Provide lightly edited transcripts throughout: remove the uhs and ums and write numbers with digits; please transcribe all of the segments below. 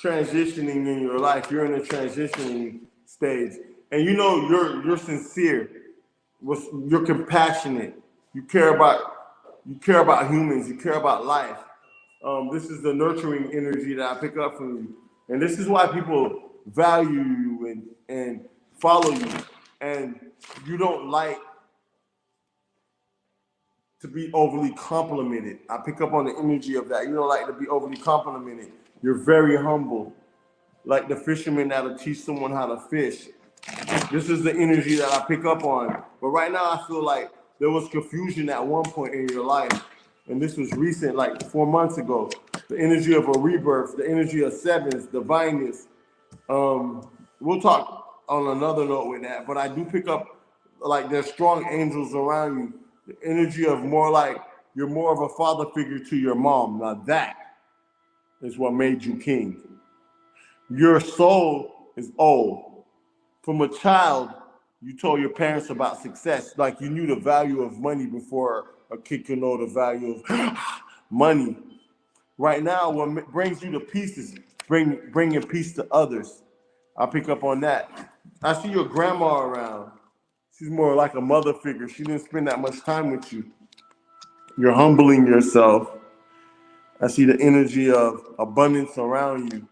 transitioning in your life. You're in a transitioning stage, and you know you're sincere. You're compassionate. You care about humans. You care about life. This is the nurturing energy that I pick up from you, and this is why people value you and follow you. And you don't like to be overly complimented. I pick up on the energy of that. You don't like to be overly complimented. You're very humble, like the fisherman that'll teach someone how to fish. This is the energy that I pick up on. But right now, I feel like there was confusion at one point in your life, and this was recent, like 4 months ago. The energy of a rebirth, the energy of sevens, divineness. We'll talk on another note with that, but I do pick up like there's strong angels around you. The energy of more like you're more of a father figure to your mom. Now that is what made you king. Your soul is old. From a child, you told your parents about success, like you knew the value of money before a kid could know the value of money. Right now, what brings you to peace is bringing peace to others. I'll pick up on that. I see your grandma around. She's more like a mother figure. She didn't spend that much time with you. You're humbling yourself. I see the energy of abundance around you.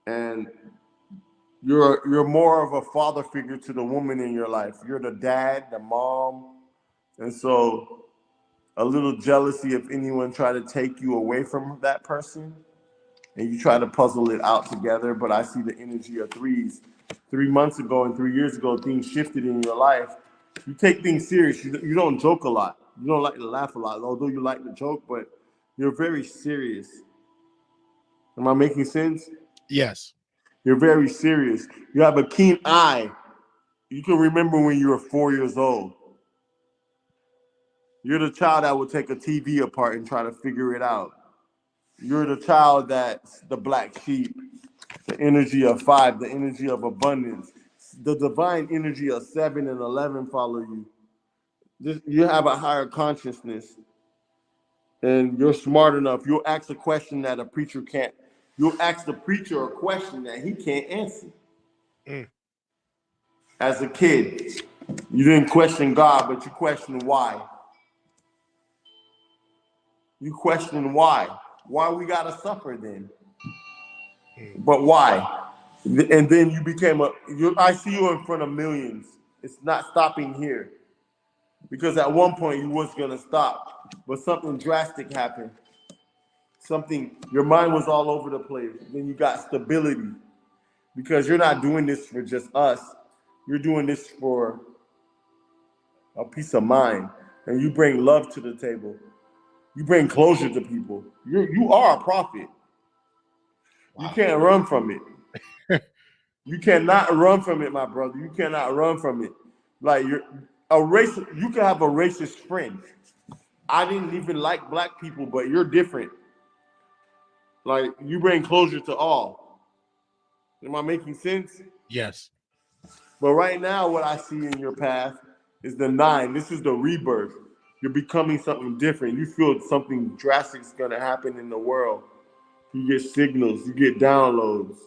And you're more of a father figure to the woman in your life. You're the dad, the mom. And so a little jealousy if anyone try to take you away from that person. And you try to puzzle it out together. But I see the energy of threes. 3 months ago and 3 years ago, things shifted in your life. You take things serious. You don't joke a lot. You don't like to laugh a lot, although you like to joke, but you're very serious. Am I making sense? Yes. You're very serious. You have a keen eye. You can remember when you were 4 years old. You're the child that would take a TV apart and try to figure it out. You're the child that's the black sheep. The energy of 5, the energy of abundance, the divine energy of 7 and 11 follow you. You have a higher consciousness, and you're smart enough. You'll ask a question that a preacher can't. You'll ask the preacher a question that he can't answer. As a kid, you didn't question God, but you questioned why. You questioned why. Why we gotta suffer then? But why? And then you became I see you in front of millions. It's not stopping here. Because at one point you was gonna stop, but something drastic happened. Your mind was all over the place. Then you got stability. Because you're not doing this for just us. You're doing this for a peace of mind. And you bring love to the table. You bring closure to people. You are a prophet. Wow. You can't run from it. You cannot run from it, my brother. You cannot run from it. Like you can have a racist friend. I didn't even like black people, but you're different. Like you bring closure to all. Am I making sense? Yes. But right now, what I see in your path is the 9. This is the rebirth. You're becoming something different. You feel something drastic is going to happen in the world. You get signals. You get downloads.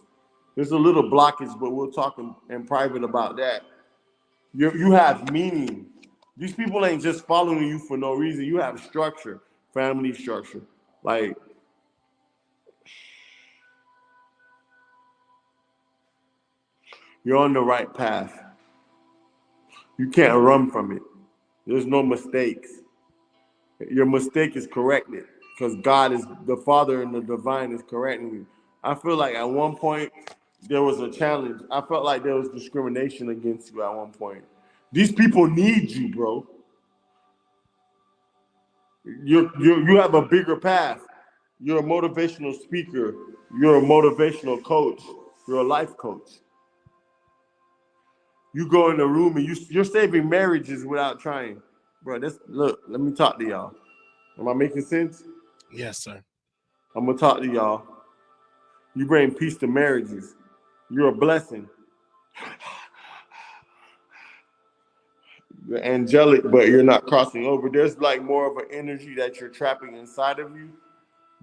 There's a little blockage, but we'll talk in private about that. You have meaning. These people ain't just following you for no reason. You have structure, family structure. Like, you're on the right path. You can't run from it. There's no mistakes. Your mistake is corrected because God is the Father and the divine is correcting you. I feel like at one point there was a challenge. I felt like there was discrimination against you at one point. These people need you, bro. You have a bigger path. You're a motivational speaker. You're a motivational coach. You're a life coach. You go in the room and you're saving marriages without trying. Bro, look, let me talk to y'all. Am I making sense? Yes, sir. I'm going to talk to y'all. You bring peace to marriages. You're a blessing. You're angelic, but you're not crossing over. There's like more of an energy that you're trapping inside of you.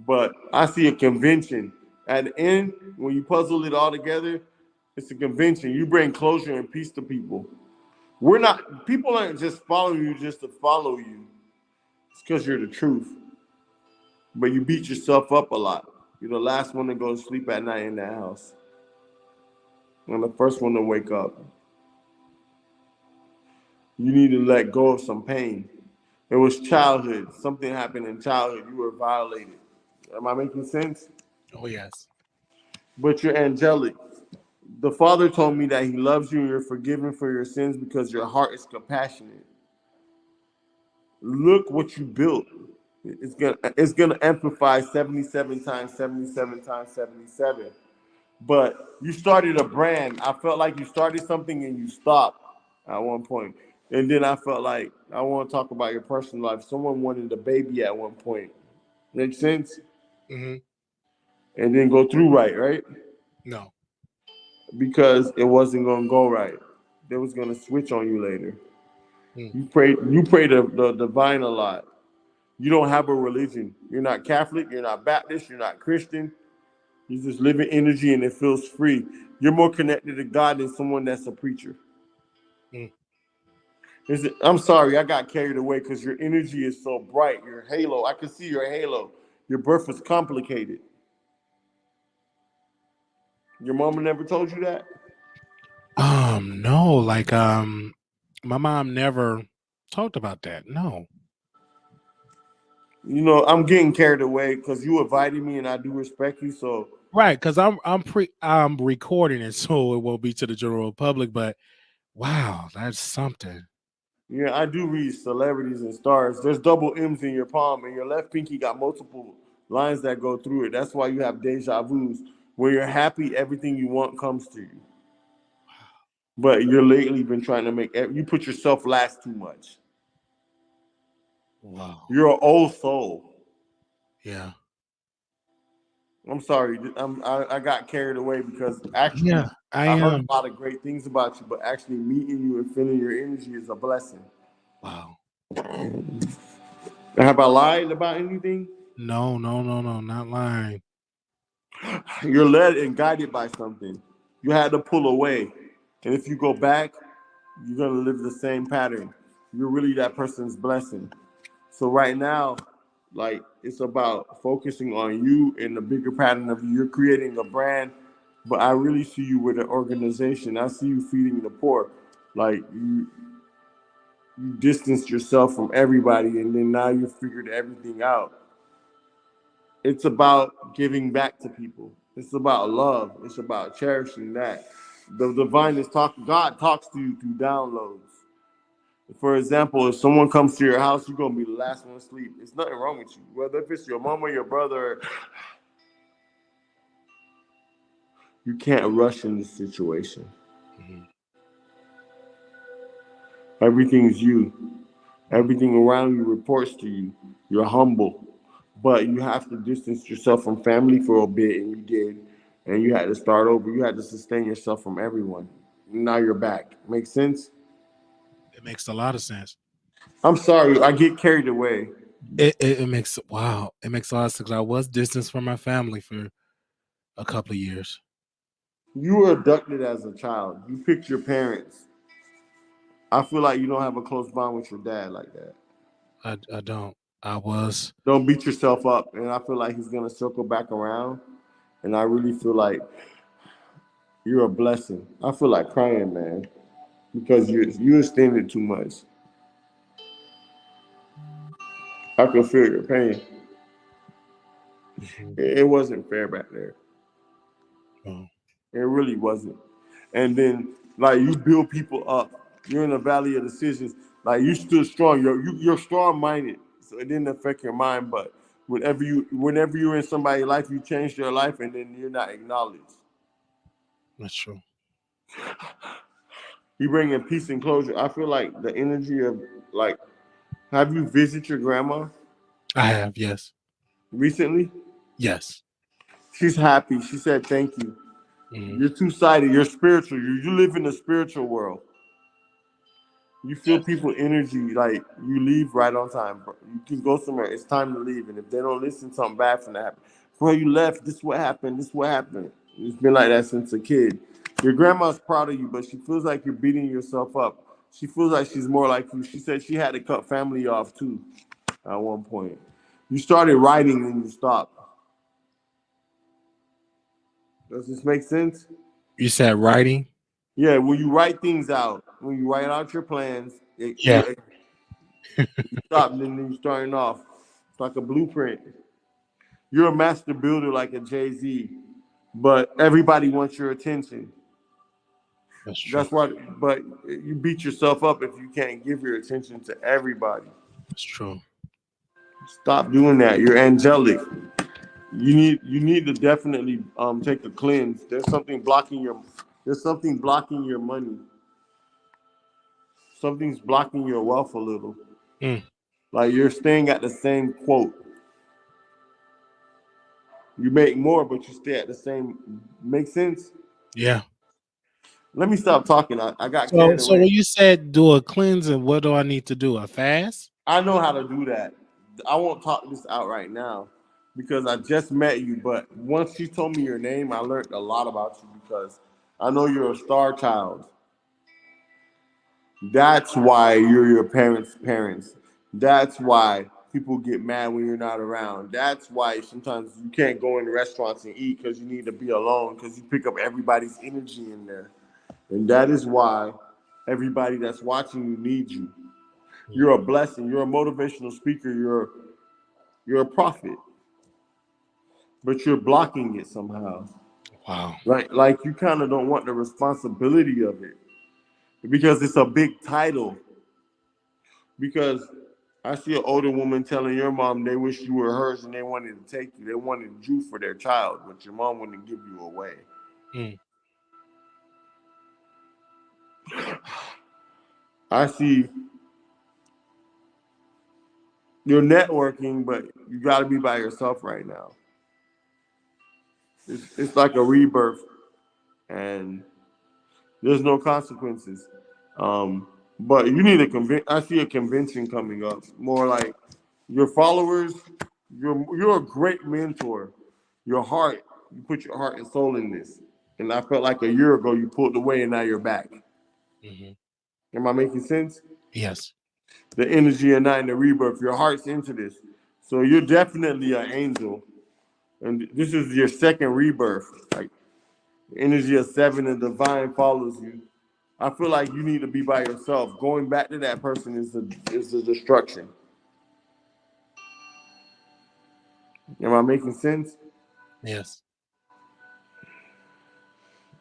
But I see a convention, At the end, when you puzzle it all together, it's a convention. You bring closure and peace to people. We're not, people aren't just following you just to follow you. It's because you're the truth. But you beat yourself up a lot. You're the last one to go to sleep at night in that house. And the first one to wake up. You need to let go of some pain. It was childhood. Something happened in childhood. You were violated. Am I making sense? Oh yes. But you're angelic. The Father told me that He loves you and you're forgiven for your sins because your heart is compassionate. Look what you built. It's gonna amplify 77 times 77 times 77. But you started a brand. I felt like you started something and you stopped at one point. And then I felt like I want to talk about your personal life. Someone wanted a baby at one point. Make sense? Mm-hmm. And then go through right? No. Because it wasn't gonna go right. They was gonna switch on you later. Mm. You pray the divine a lot. You don't have a religion. You're not Catholic, you're not Baptist, you're not Christian. You just live in energy and it feels free. You're more connected to God than someone that's a preacher. Mm. I'm sorry, I got carried away because your energy is so bright. Your halo, I can see your halo. Your birth was complicated. Your mama never told you that? No, like my mom never talked about that. No. You know, I'm getting carried away because you invited me and I do respect you. So, Right, because I'm recording it so it won't be to the general public, but wow, that's something. yeah, I do read celebrities and stars. There's double M's in your palm, and your left pinky got multiple lines that go through it. That's why you have deja vus. When you're happy, everything you want comes to you. But you're lately been trying to you put yourself last too much. Wow. You're an old soul. Yeah. I'm sorry. I got carried away because actually Yeah, I I heard am. a lot of great things about you, but actually meeting you and feeling your energy is a blessing. Wow. Have I lied about anything? No, no, no, no, not lying. You're led and guided by something. You had to pull away. And if you go back, you're going to live the same pattern. You're really that person's blessing. So right now, like it's about focusing on you and the bigger pattern of you. You're creating a brand, but I really see you with an organization. I see you feeding the poor. Like you distanced yourself from everybody and then now you figured everything out. It's about giving back to people. It's about love. It's about cherishing that. The divine is talking. God talks to you through downloads. For example, if someone comes to your house, you're gonna be the last one to sleep. It's nothing wrong with you. Whether if it's your mom or your brother, you can't rush in this situation. Mhm. Everything's you. Everything around you reports to you. You're humble. But you have to distance yourself from family for a bit, and you did. And you had to start over. You had to sustain yourself from everyone. Now you're back. Make sense? It makes a lot of sense. I'm sorry, I get carried away. It makes wow. It makes a lot of sense. I was distanced from my family for a couple of years. You were abducted as a child. You picked your parents. I feel like you don't have a close bond with your dad like that. I don't. I was. Don't beat yourself up. And I feel like he's gonna circle back around. And I really feel like you're a blessing. I feel like crying, man, because you extended too much. I can feel your pain. Mhm. It wasn't fair back there. Oh, It really wasn't. And then like you build people up. You're in the valley of decisions. Like you stood strong. You're strong minded. So it didn't affect your mind. But whenever you're in somebody's life, you change their life and then you're not acknowledged. that's true. You bring in peace and closure. I feel like the energy of like, have you visited your grandma I have. Yes. recently? Yes. She's happy. She said thank you. Mhm. You're two sided. You're spiritual. You live in the spiritual world. You feel Yes. people energy like you leave right on time. You can go somewhere. It's time to leave, and if they don't listen, something bad from that happen. Before you left, this what happened. This what happened. It's been like that since a kid. Your grandma's proud of you, but she feels like you're beating yourself up. She feels like she's more like you. She said she had to cut family off too at one point. You started writing and you stopped. Does this make sense? You said writing? Yeah, when you write things out, when you write out your plans, Yeah. you stop and then you're starting off. It's like a blueprint. You're a master builder like a Jay-Z, but everybody wants your attention. That's true. That's why, but you beat yourself up if you can't give your attention to everybody. That's true. Stop doing that. You're angelic. You need to definitely take a cleanse. There's something blocking your money. Something's blocking your wealth a little. Mm. Like you're staying at the same quote. You make more, but you stay at the same. Make sense? Yeah. Let me stop talking. I got So carried so when away. you said do a cleansing, what do I need to do? A fast? I know how to do that. I won't talk this out right now because I just met you. But once you told me your name, I learned a lot about you because I know you're a star child. That's why you're your parents' parents. That's why people get mad when you're not around. That's why sometimes you can't go in restaurants and eat because you need to be alone because you pick up everybody's energy in there. And that is why everybody that's watching you needs you. You're a blessing. You're a motivational speaker. You're a prophet, but you're blocking it somehow. Wow. Like you kind of don't want the responsibility of it because it's a big title. Because I see an older woman telling your mom they wish you were hers and they wanted to take you. They wanted you for their child, but your mom wouldn't give you away. Mm. I see you're networking, but you got to be by yourself right now. It's like a rebirth, and there's no consequences. But you need a convention. I see a convention coming up. More like your followers. You're a great mentor. Your heart. You put your heart and soul in this. And I felt like a year ago you pulled away and now you're back. Hmm. Am I making sense? Yes. The energy of night and the rebirth. Your heart's into this. So you're definitely an angel. And this is your second rebirth. Like the energy of seven and divine follows you. I feel like you need to be by yourself. Going back to that person is the destruction. Am I making sense? Yes.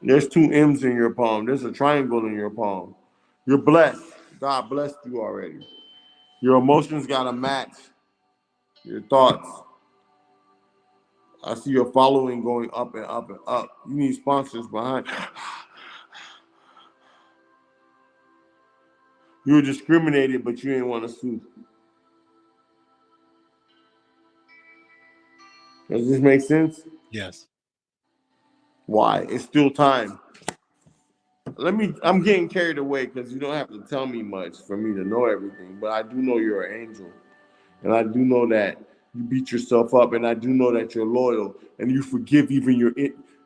There's two M's in your palm. There's a triangle in your palm. You're blessed. God blessed you already. Your emotions gotta match your thoughts. I see your following going up and up and up. You need sponsors behind. You were discriminated, but you didn't want to sue. Does this make sense? Yes. Why? It's still time. I'm getting carried away because you don't have to tell me much for me to know everything, but I do know you're an angel. And I do know that you beat yourself up, and I do know that you're loyal and you forgive even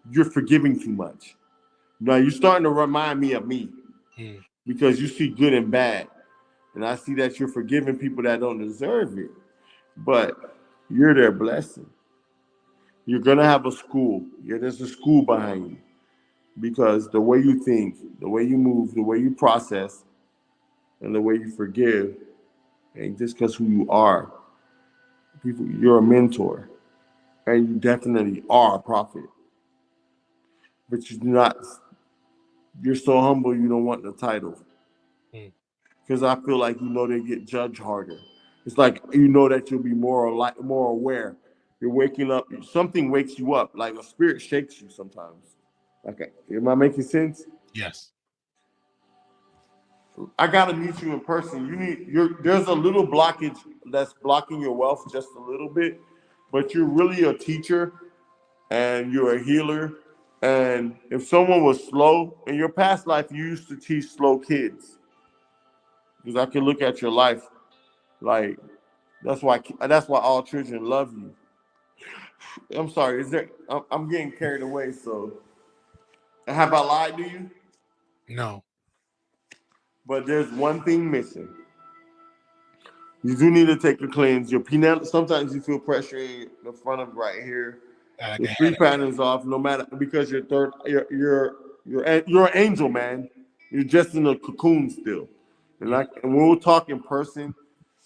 you're forgiving too much. Now you're starting to remind me of me Mm. because you see good and bad. And I see that you're forgiving people that don't deserve it. But you're their blessing. You're gonna have a school. Yeah, there's a school behind you. Because the way you think, the way you move, the way you process, and the way you forgive, ain't just because who you are. People, you're a mentor, and you definitely are a prophet. But you're not. You're so humble. You don't want the title Mm. because I feel like they get judged harder. It's like that you'll be more aware. You're waking up. Something wakes you up. Like a spirit shakes you sometimes. Okay, am I making sense? Yes. I gotta meet you in person. There's a little blockage that's blocking your wealth just a little bit, but you're really a teacher and you're a healer. And if someone was slow in your past life, you used to teach slow kids. Because I can look at your life like that's why all children love you. I'm sorry. Is there? I'm getting carried away. So, have I lied to you? No. But there's one thing missing. You do need to take a cleanse. Your pineal. Sometimes you feel pressure in the front of right here. I Your can have sleep that. pattern is off. No matter because you're third. You're an angel, man. You're just in a cocoon still. And we'll talk in person.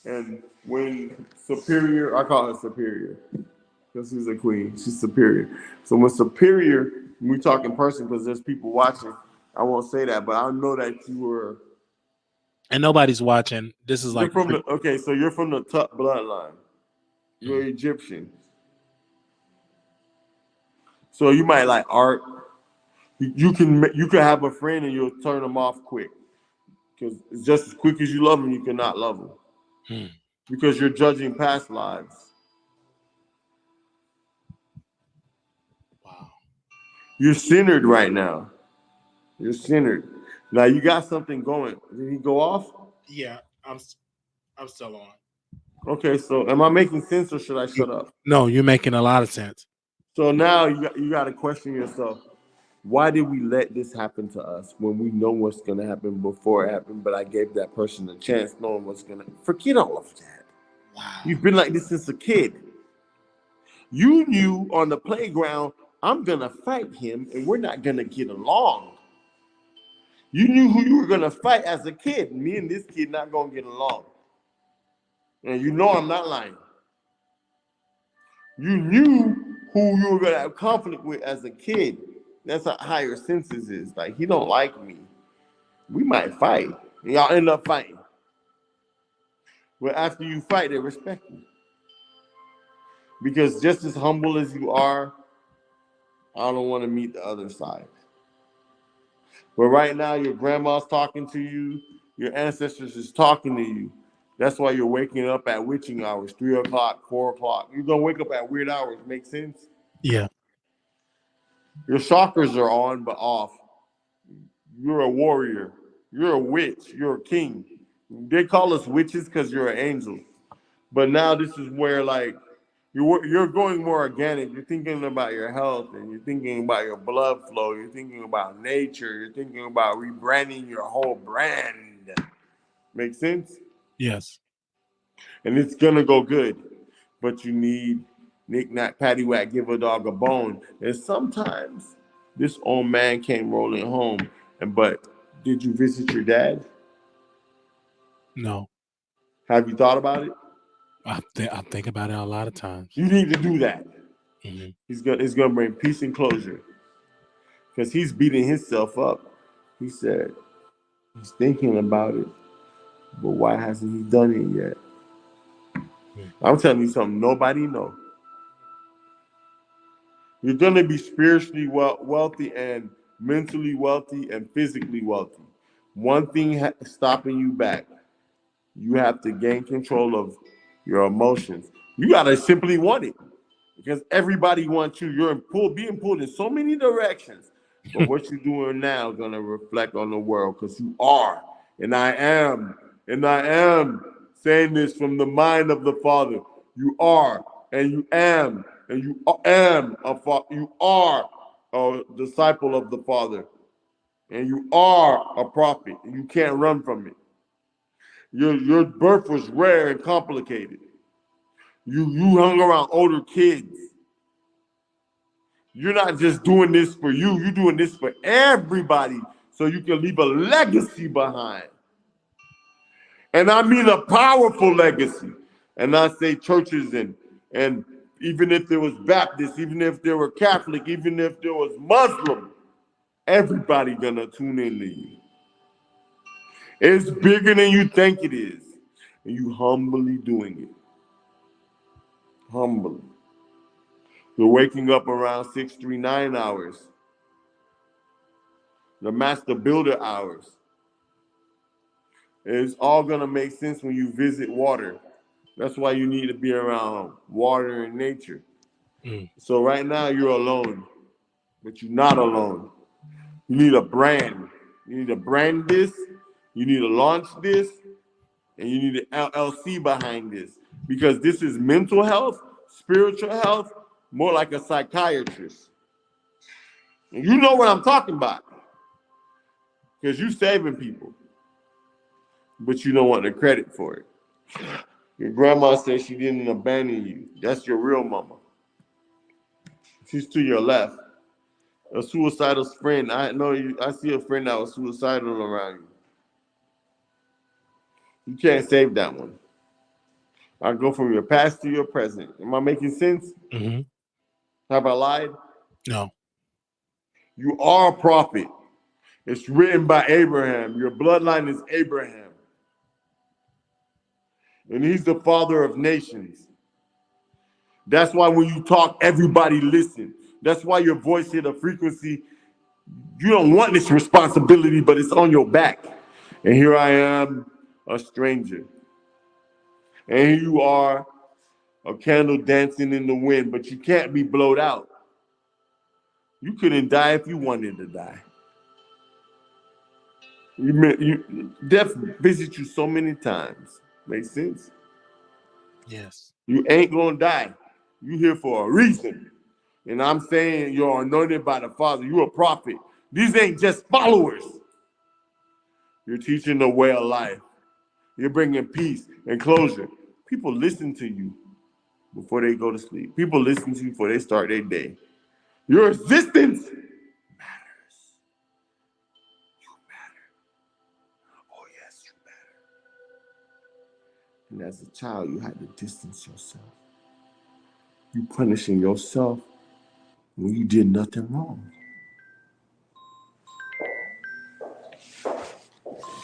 And when superior, I call her superior because she's a queen. She's superior. So when superior, when we talk in person, because there's people watching, I won't say that, but I know that you were. And nobody's watching. This is You're like from the okay. So you're from the Tut bloodline. You're Mhm. Egyptian. So you might like art. You can have a friend and you'll turn them off quick because it's just as quick as you love them, you cannot love them Hmm. because you're judging past lives. Wow. You're centered right now. You're centered. Now you got something going. Did he go off? Yeah, I'm still on. Okay, so am I making sense or should I shut up? No, you're making a lot of sense. So now you got to question yourself. Why did we let this happen to us when we know what's going to happen before it happened? But I gave that person a chance, knowing what's going to forget all of that. Wow. You've been like this since a kid. You knew on the playground, I'm going to fight him and we're not going to get along. You knew who you were going to fight as a kid. Me and this kid not going to get along. And you know I'm not lying. You knew who you were going to have conflict with as a kid. That's how higher senses is. Like, he don't like me. We might fight. And y'all end up fighting. But after you fight, they respect you. Because just as humble as you are, I don't want to meet the other side. But right now, your grandma's talking to you. Your ancestors is talking to you. That's why you're waking up at witching hours, 3 o'clock, 4 o'clock. You're going to wake up at weird hours. Make sense? Yeah. Your chakras are on but off. You're a warrior. You're a witch. You're a king. They call us witches because you're an angel. But now this is where like you're going more organic. You're thinking about your health and you're thinking about your blood flow. You're thinking about nature. You're thinking about rebranding your whole brand. Make sense? Yes. And it's gonna go good. But you need knick knack paddywhack, give a dog a bone. And sometimes this old man came rolling home. But did you visit your dad? No. Have you thought about it? I think about it a lot of times. You need to do that. Mm-hmm. It's gonna bring peace and closure. Because he's beating himself up. He said he's thinking about it, but why hasn't he done it yet? Mm-hmm. I'm telling you something nobody knows. You're gonna be spiritually wealthy and mentally wealthy and physically wealthy. One thing stopping you back. You have to gain control of your emotions. You gotta simply want it. Because everybody wants you. You're being pulled in so many directions. But what you're doing now is gonna reflect on the world because you are. And I am saying this from the mind of the Father. You are, and you am, and you am you are a disciple of the Father, and you are a prophet, and you can't run from it. Your birth was rare and complicated. You hung around older kids. You're not just doing this for you, you're doing this for everybody so you can leave a legacy behind. And I mean a powerful legacy. And I say churches and even if there was Baptist, even if there were Catholic, even if there was Muslim, everybody gonna tune in to you. It's bigger than you think it is. And you humbly doing it. Humbly. You're waking up around 639 hours. The master builder hours. It's all gonna make sense when you visit water. That's why you need to be around water and nature. Mm. So right now you're alone, but you're not alone. You need a brand. You need to brand this. You need to launch this, and you need an LLC behind this because this is mental health, spiritual health, more like a psychiatrist. And you know what I'm talking about. Because you saving people. But you don't want the credit for it. Your grandma said she didn't abandon you. That's your real mama. She's to your left. A suicidal friend. I know you. I see a friend that was suicidal around you. You can't save that one. I go from your past to your present. Am I making sense? Mm-hmm. Have I lied? No. You are a prophet. It's written by Abraham. Your bloodline is Abraham. And he's the father of nations. That's why when you talk, everybody listen. That's why your voice hit a frequency. You don't want this responsibility, but it's on your back. And here I am, a stranger. And here you are, a candle dancing in the wind, but you can't be blowed out. You couldn't die if you wanted to die. Death visits you so many times. Make sense? Yes. You ain't gonna die. You here for a reason. And I'm saying you're anointed by the Father. You're a prophet. These ain't just followers. You're teaching the way of life. You're bringing peace and closure. People listen to you before they go to sleep. People listen to you before they start their day. Your existence matters. You matter. Oh, yes, you matter. And as a child, you had to distance yourself. You punishing yourself when you did nothing wrong.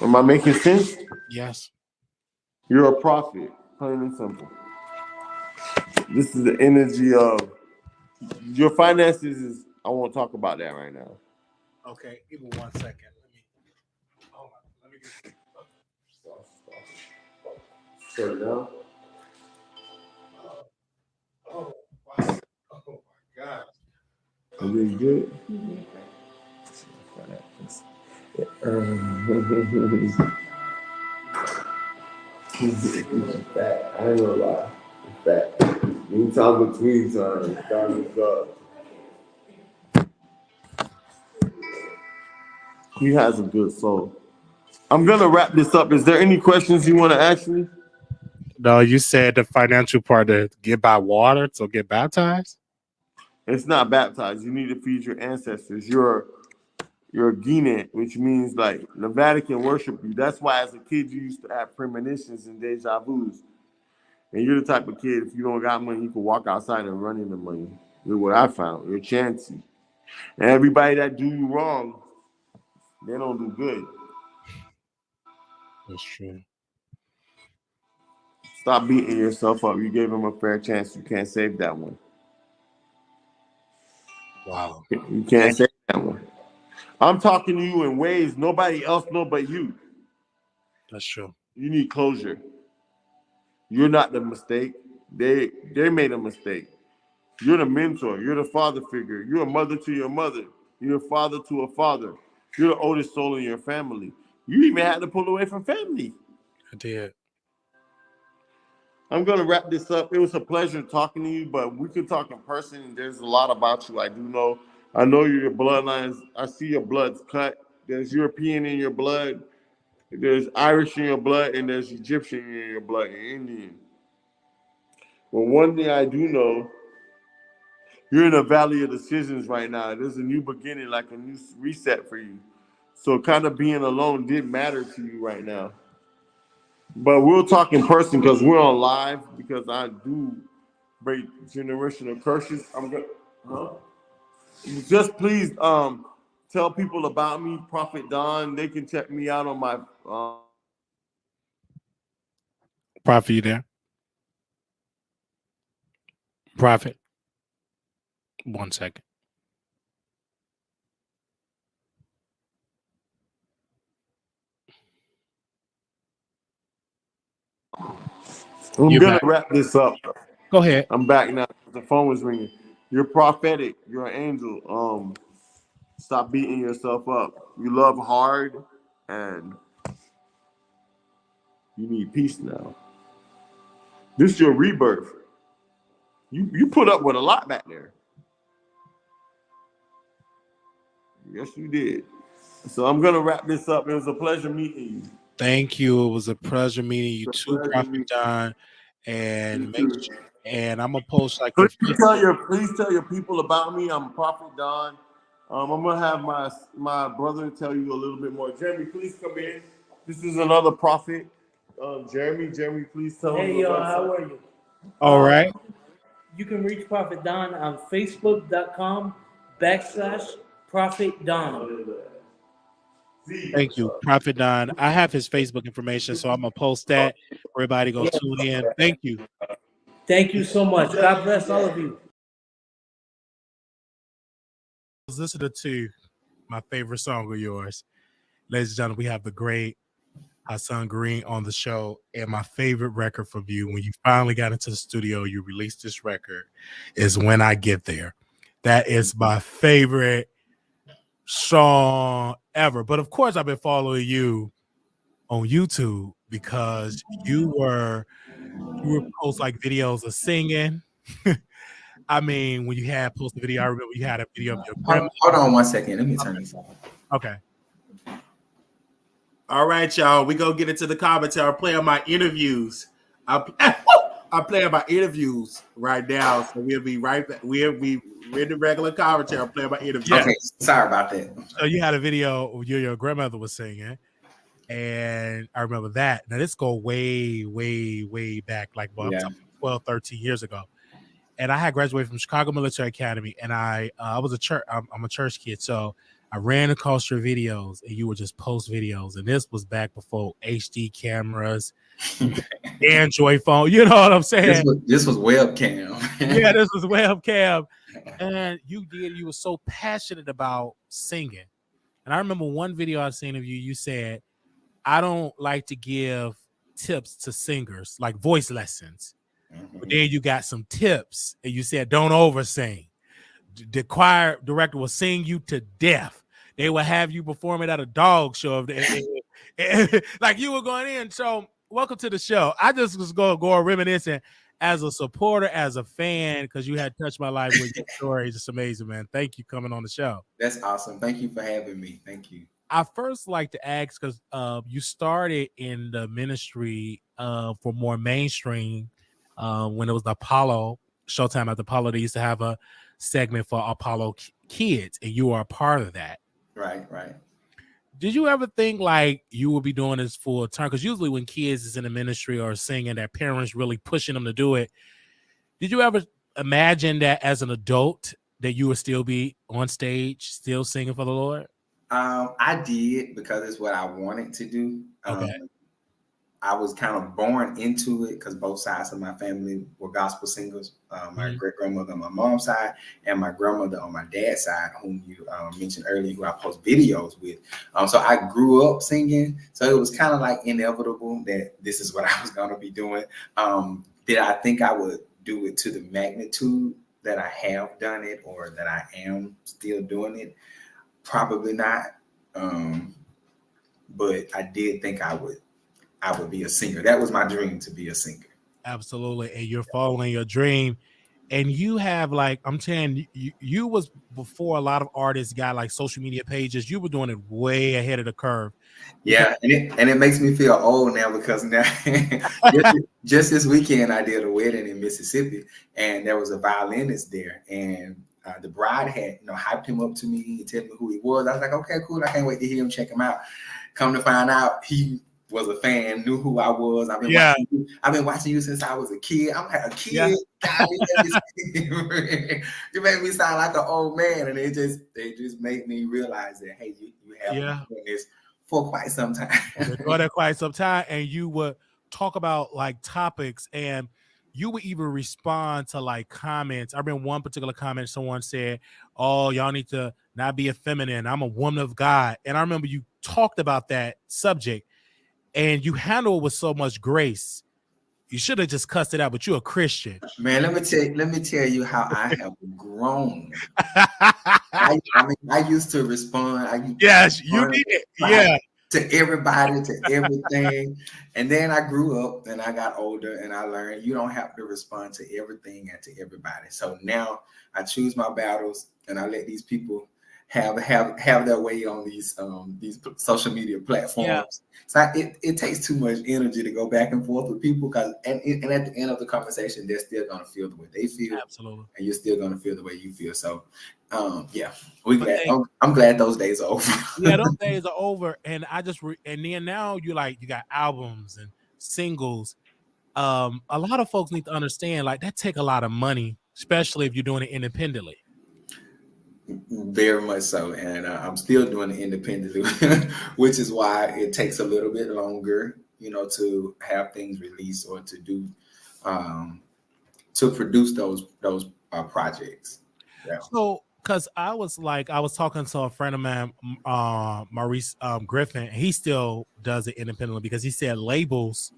Am I making sense? Yes. You're a prophet, plain and simple. This is the energy of your finances. I won't talk about that right now. Okay. Give me 1 second. Hold on. Let me get. Shut it down. Oh, wow. Oh my God. Are you good? He's fat. I ain't gonna lie. He's fat. Anytime between times, time is up. He has a good soul. I'm gonna wrap this up. Is there any questions you want to ask me? No, you said the financial part to get by water, so get baptized. It's not baptized. You need to feed your ancestors. You're a Cenat, which means like the Vatican worship you. That's why as a kid you used to have premonitions and deja vus. And you're the type of kid, if you don't got money, you can walk outside and run into money. Look what I found. You're chancy. And everybody that do you wrong, they don't do good. That's true. Stop beating yourself up. You gave them a fair chance. You can't save that one. Wow. You can't save that one. I'm talking to you in ways nobody else know but you. That's true. You need closure. You're not the mistake. They made a mistake. You're the mentor. You're the father figure. You're a mother to your mother. You're a father to a father. You're the oldest soul in your family. You even had to pull away from family. I did. I'm gonna wrap this up. It was a pleasure talking to you, but we can talk in person. There's a lot about you I do know. I know your bloodlines. I see your blood's cut. There's European in your blood. There's Irish in your blood, and there's Egyptian in your blood, and Indian. But one thing I do know, you're in a valley of decisions right now. There's a new beginning, like a new reset for you. So kind of being alone didn't matter to you right now. But we'll talk in person because we're on live because I do break generational curses. I'm good. Huh? Just please tell people about me, Prophet Don. They can check me out on my Prophet, you there? Prophet. 1 second. I'm You're gonna back. wrap this up. Go ahead. I'm back now. The phone was ringing. You're prophetic. You're an angel. Stop beating yourself up. You love hard, and you need peace now. This is your rebirth. You put up with a lot back there. Yes, you did. So I'm gonna wrap this up. It was a pleasure meeting you. Thank you. It was a pleasure meeting you too, Prophet Don. And and I'm gonna post like your Please tell your people about me. I'm Prophet Don. I'm gonna have my brother tell you a little bit more. Jeremy, please come in. This is another prophet. Jeremy, please tell Hey, yo, how are you? All right. You can reach Prophet Don on Facebook.com/Prophet Don. Thank you, Prophet Don. I have his Facebook information, so I'm gonna post that. Everybody go tune in. Thank you. Thank you so much. God bless all of you. Listen to my favorite song of yours. Ladies and gentlemen, we have the great Hasan Green on the show, and my favorite record from you when you finally got into the studio, you released this record, is When I Get There. That is my favorite song ever. But of course, I've been following you on YouTube because you were post like videos of singing. I mean, when you had posted video, I remember you had a video of your grandma. Hold on 1 second. Let me turn this off. Okay. All right, y'all. We gonna get into the commentary. I'm playing my interviews. I'm playing my interviews right now, so we'll be right back. We're in the regular commentary. I'm playing my interviews. Okay, sorry about that. So you had a video of your grandmother was singing, and I remember that. Now this go way, way, way back, like 12, 13 years ago. And I had graduated from Chicago Military Academy, and I was I'm a church kid, so I ran across your videos, and you would just post videos. And this was back before HD cameras, Android phone. You know what I'm saying? This was webcam. Yeah, this was webcam. And you were so passionate about singing. And I remember one video I've seen of you, you said, I don't like to give tips to singers, like voice lessons. Mm-hmm. But then you got some tips, and you said, don't oversing. The choir director will sing you to death. They will have you perform it at a dog show. Like you were going in. So welcome to the show. I just was going reminiscing as a supporter, as a fan, because you had touched my life with your story. It's just amazing, man. Thank you for coming on the show. That's awesome. Thank you for having me. Thank you. I first like to ask, because you started in the ministry for more mainstream when it was the Apollo Showtime at the Apollo. They used to have a segment for Apollo kids, and you are a part of that. Right. Did you ever think like you would be doing this full time? Because usually when kids is in the ministry or singing, their parents really pushing them to do it. Did you ever imagine that as an adult that you would still be on stage, still singing for the Lord? I did, because it's what I wanted to do. Okay. I was kind of born into it because both sides of my family were gospel singers. My great grandmother on my mom's side and my grandmother on my dad's side, whom you mentioned earlier, who I post videos with. So I grew up singing. So it was kind of like inevitable that this is what I was going to be doing. Did I think I would do it to the magnitude that I have done it, or that I am still doing it? Probably not. But I did think I would be a singer. That was my dream, to be a singer. Absolutely. And you're following your dream. And you have, like, I'm saying, you was before a lot of artists got like social media pages. You were doing it way ahead of the curve. Yeah, and it makes me feel old now, because now just this weekend I did a wedding in Mississippi, and there was a violinist there, and the bride had hyped him up to me and told me who he was. I was like, okay, cool. I can't wait to hear him, check him out. Come to find out, he was a fan, knew who I was. I've been watching you since I was a kid. I'm like, a kid. Yeah. God, you made me sound like an old man, and they just made me realize that, hey, you have been doing this for quite some time. And you would talk about like topics, and you would even respond to like comments. I remember one particular comment, someone said, "Oh, y'all need to not be effeminate. I'm a woman of God." And I remember you talked about that subject, and you handle it with so much grace. You should have just cussed it out, but you're a Christian. Man, let me tell you how I have grown. I used to respond. Yes, you did. Yeah. to everybody, to everything. And then I grew up and I got older and I learned you don't have to respond to everything and to everybody. So now I choose my battles and I let these people have their way on these social media platforms. Yeah. So it takes too much energy to go back and forth with people because and at the end of the conversation, they're still gonna feel the way they feel. Absolutely. And you're still gonna feel the way you feel. So yeah, I'm glad those days are over. Yeah, those days are over. And I just and then now you got albums and singles. A lot of folks need to understand like that take a lot of money, especially if you're doing it independently. Very much so, and I'm still doing it independently, which is why it takes a little bit longer, to have things released or to do, to produce those projects. Yeah. So, because I was talking to a friend of mine, Maurice Griffin, and he still does it independently because he said labels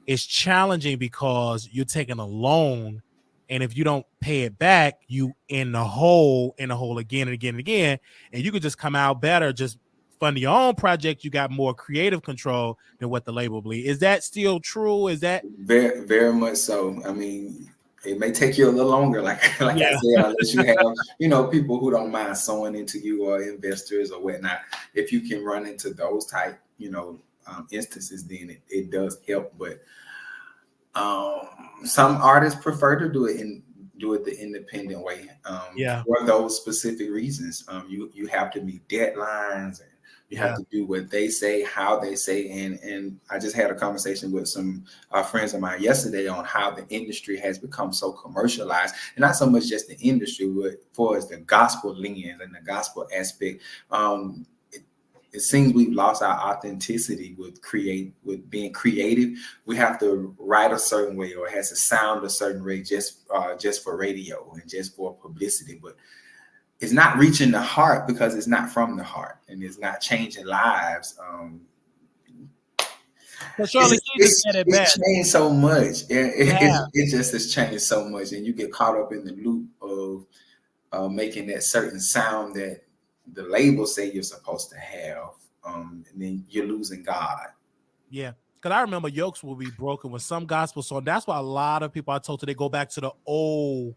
is challenging because you're taking a loan. And if you don't pay it back, you in the hole again and again and again. And you could just come out better, just fund your own project. You got more creative control than what the label believes. Is that still true? Is that very, very much so? I mean, it may take you a little longer, like I said, unless you have, people who don't mind sewing into you or investors or whatnot. If you can run into those type, instances, then it does help. But some artists prefer to do it the independent way. For those specific reasons. You have to meet deadlines and you have to do what they say, how they say. And I just had a conversation with some friends of mine yesterday on how the industry has become so commercialized, and not so much just the industry, but for as the gospel lens and the gospel aspect. It seems we've lost our authenticity with being creative. We have to write a certain way, or it has to sound a certain way just for radio and just for publicity. But it's not reaching the heart because it's not from the heart and it's not changing lives. Well, Charlie, it's changed so much. It just has changed so much, and you get caught up in the loop of making that certain sound that the labels say you're supposed to have, and then you're losing God. Yeah, because I remember yokes will be broken with some gospel song. That's why a lot of people I told to they go back to the old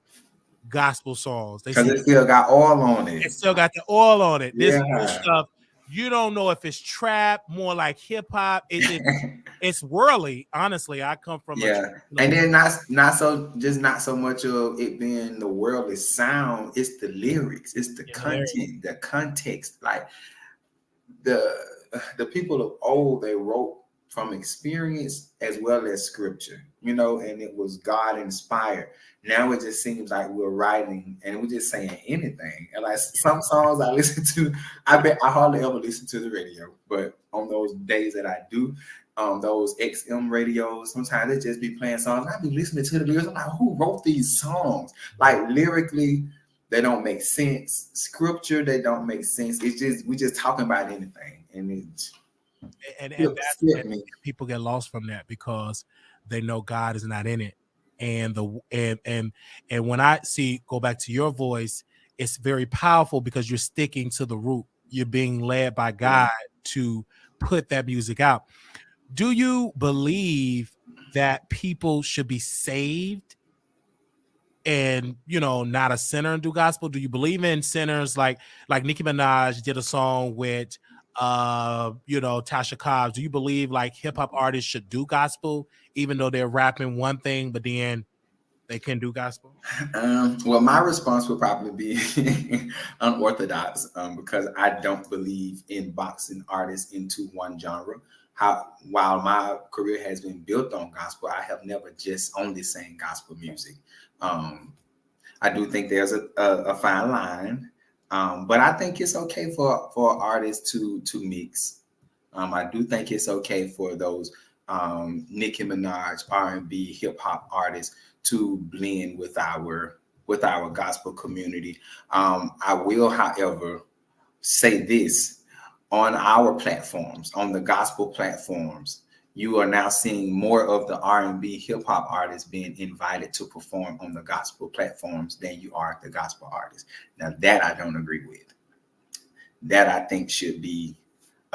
gospel songs. Because it still got oil on it. It still got the oil on it. This new stuff, you don't know if it's trap, more like hip hop. It's worldly. Honestly, I come from and then not so much of it being the worldly sound. It's the lyrics. It's the content, the context. Like the people of old, they wrote from experience as well as scripture, and it was God inspired. Now it just seems like we're writing and we're just saying anything. And like some songs I listen to, I bet I hardly ever listen to the radio, but on those days that I do, those XM radios, sometimes they just be playing songs. I be listening to the lyrics. I'm like, who wrote these songs? Like lyrically, they don't make sense. Scripture, they don't make sense. It's just we just talking about anything, and people get lost from that because they know God is not in it. And when I go back to your voice, it's very powerful because you're sticking to the root. You're being led by God to put that music out. Do you believe that people should be saved and not a sinner and do gospel? Do you believe in sinners like Nicki Minaj did a song with Tasha Cobbs? Do you believe like hip hop artists should do gospel even though they're rapping one thing but then they can do gospel? Well, my response would probably be unorthodox because I don't believe in boxing artists into one genre. While my career has been built on gospel, I have never just only sang gospel music. I do think there's a fine line, but I think it's okay for artists to mix. I do think it's okay for those Nicki Minaj R&B hip hop artists to blend with our gospel community. I will, however, say this. On our platforms, on the gospel platforms, you are now seeing more of the R&B hip hop artists being invited to perform on the gospel platforms than you are the gospel artists. Now that I don't agree with. That I think should be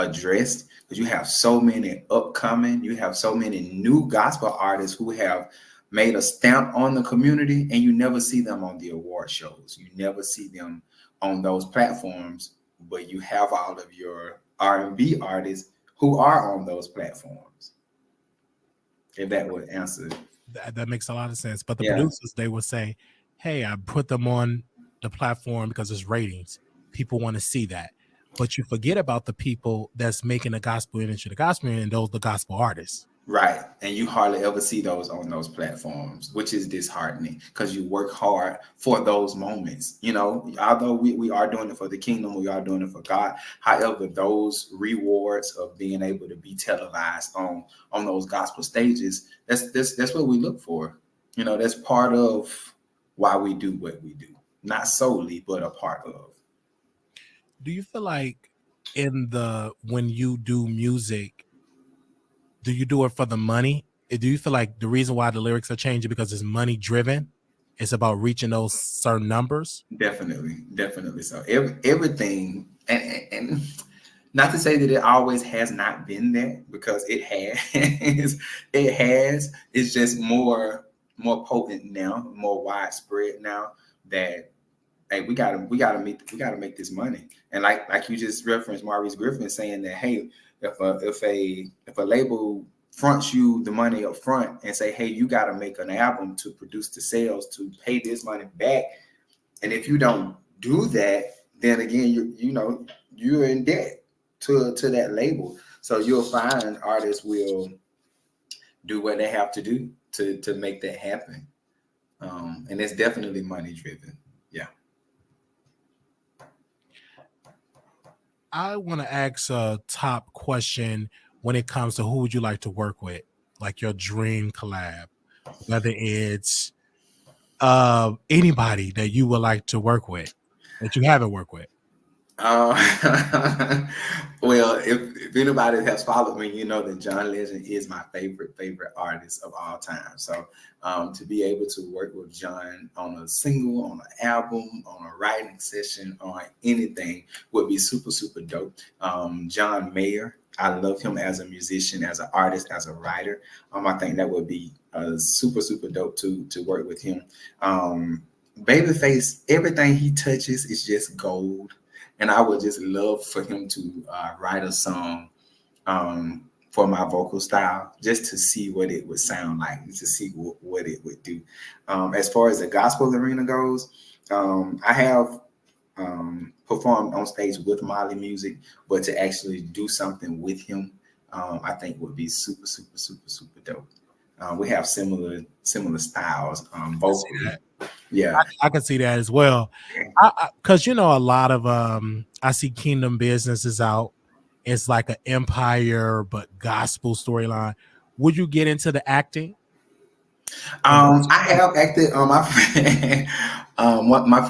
addressed, because you have so many upcoming, you have so many new gospel artists who have made a stamp on the community, and you never see them on the award shows. You never see them on those platforms, but you have all of your R&B artists who are on those platforms. If that would answer. That makes a lot of sense. But the Yeah. producers, they would say, hey, I put them on the platform because it's ratings. People want to see that. But you forget about the people that's making the gospel industry, the gospel, and those the gospel artists. Right. And you hardly ever see those on those platforms, which is disheartening, because you work hard for those moments. You know, although we are doing it for the kingdom, we are doing it for God. However, those rewards of being able to be televised on those gospel stages, that's what we look for. You know, that's part of why we do what we do. Not solely, but a part of. Do you feel like when you do music, do you do it for the money? Do you feel like the reason why the lyrics are changing because it's money driven? It's about reaching those certain numbers? Definitely so. Everything, and not to say that it always has not been that, because it has. It has. It's just more potent now, more widespread now, that hey, we gotta make this money. And like you just referenced Maurice Griffin saying that, hey, if a label fronts you the money up front and say, hey, you got to make an album to produce the sales to pay this money back, and if you don't do that, then again you're in debt to that label. So you'll find artists will do what they have to do to make that happen, and it's definitely money driven. Yeah. I want to ask a top question when it comes to who would you like to work with, like your dream collab, whether it's anybody that you would like to work with that you haven't worked with. Well, if anybody has followed me, you know that John Legend is my favorite artist of all time. So to be able to work with John on a single, on an album, on a writing session, on anything would be super, super dope. John Mayer, I love him as a musician, as an artist, as a writer. I think that would be super, super dope to work with him. Babyface, everything he touches is just gold. And I would just love for him to write a song for my vocal style, just to see what it would sound like, to see what it would do. As far as the gospel arena goes, I have performed on stage with Molly Music, but to actually do something with him, I think would be super, super, super, super dope. We have similar styles vocally. Yeah, I can see that as well. Because a lot of I see Kingdom businesses out. It's like an empire but gospel storyline. Would you get into the acting? I have acted on my friend,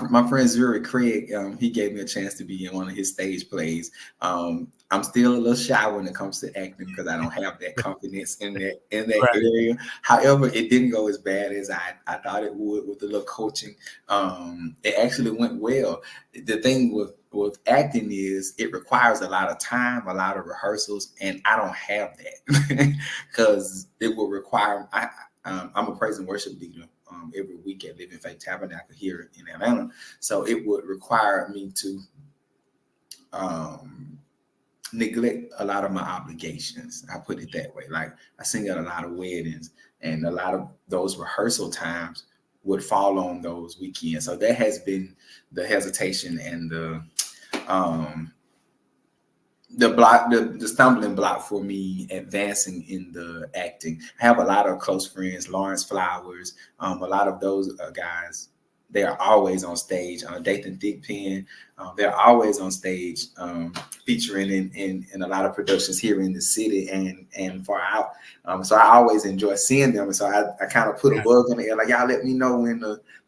my friend Zuri Craig. He gave me a chance to be in one of his stage plays. I'm still a little shy when it comes to acting because I don't have that confidence in that right. area. However, it didn't go as bad as I thought it would with the little coaching. It actually went well. The thing with acting is it requires a lot of time, a lot of rehearsals, and I don't have that because it will require. I'm a praise and worship leader every week at Living Faith Tabernacle here in Atlanta. So it would require me to neglect a lot of my obligations. I put it that way. Like I sing at a lot of weddings, and a lot of those rehearsal times would fall on those weekends. So that has been the hesitation and the stumbling block for me advancing in the acting. I have a lot of close friends, Lawrence Flowers, a lot of those guys. They are always on stage. Dathan Thigpen, they're always on stage, featuring in a lot of productions here in the city and far out. So I always enjoy seeing them. And so I kind of put a bug in the air, like y'all let me know when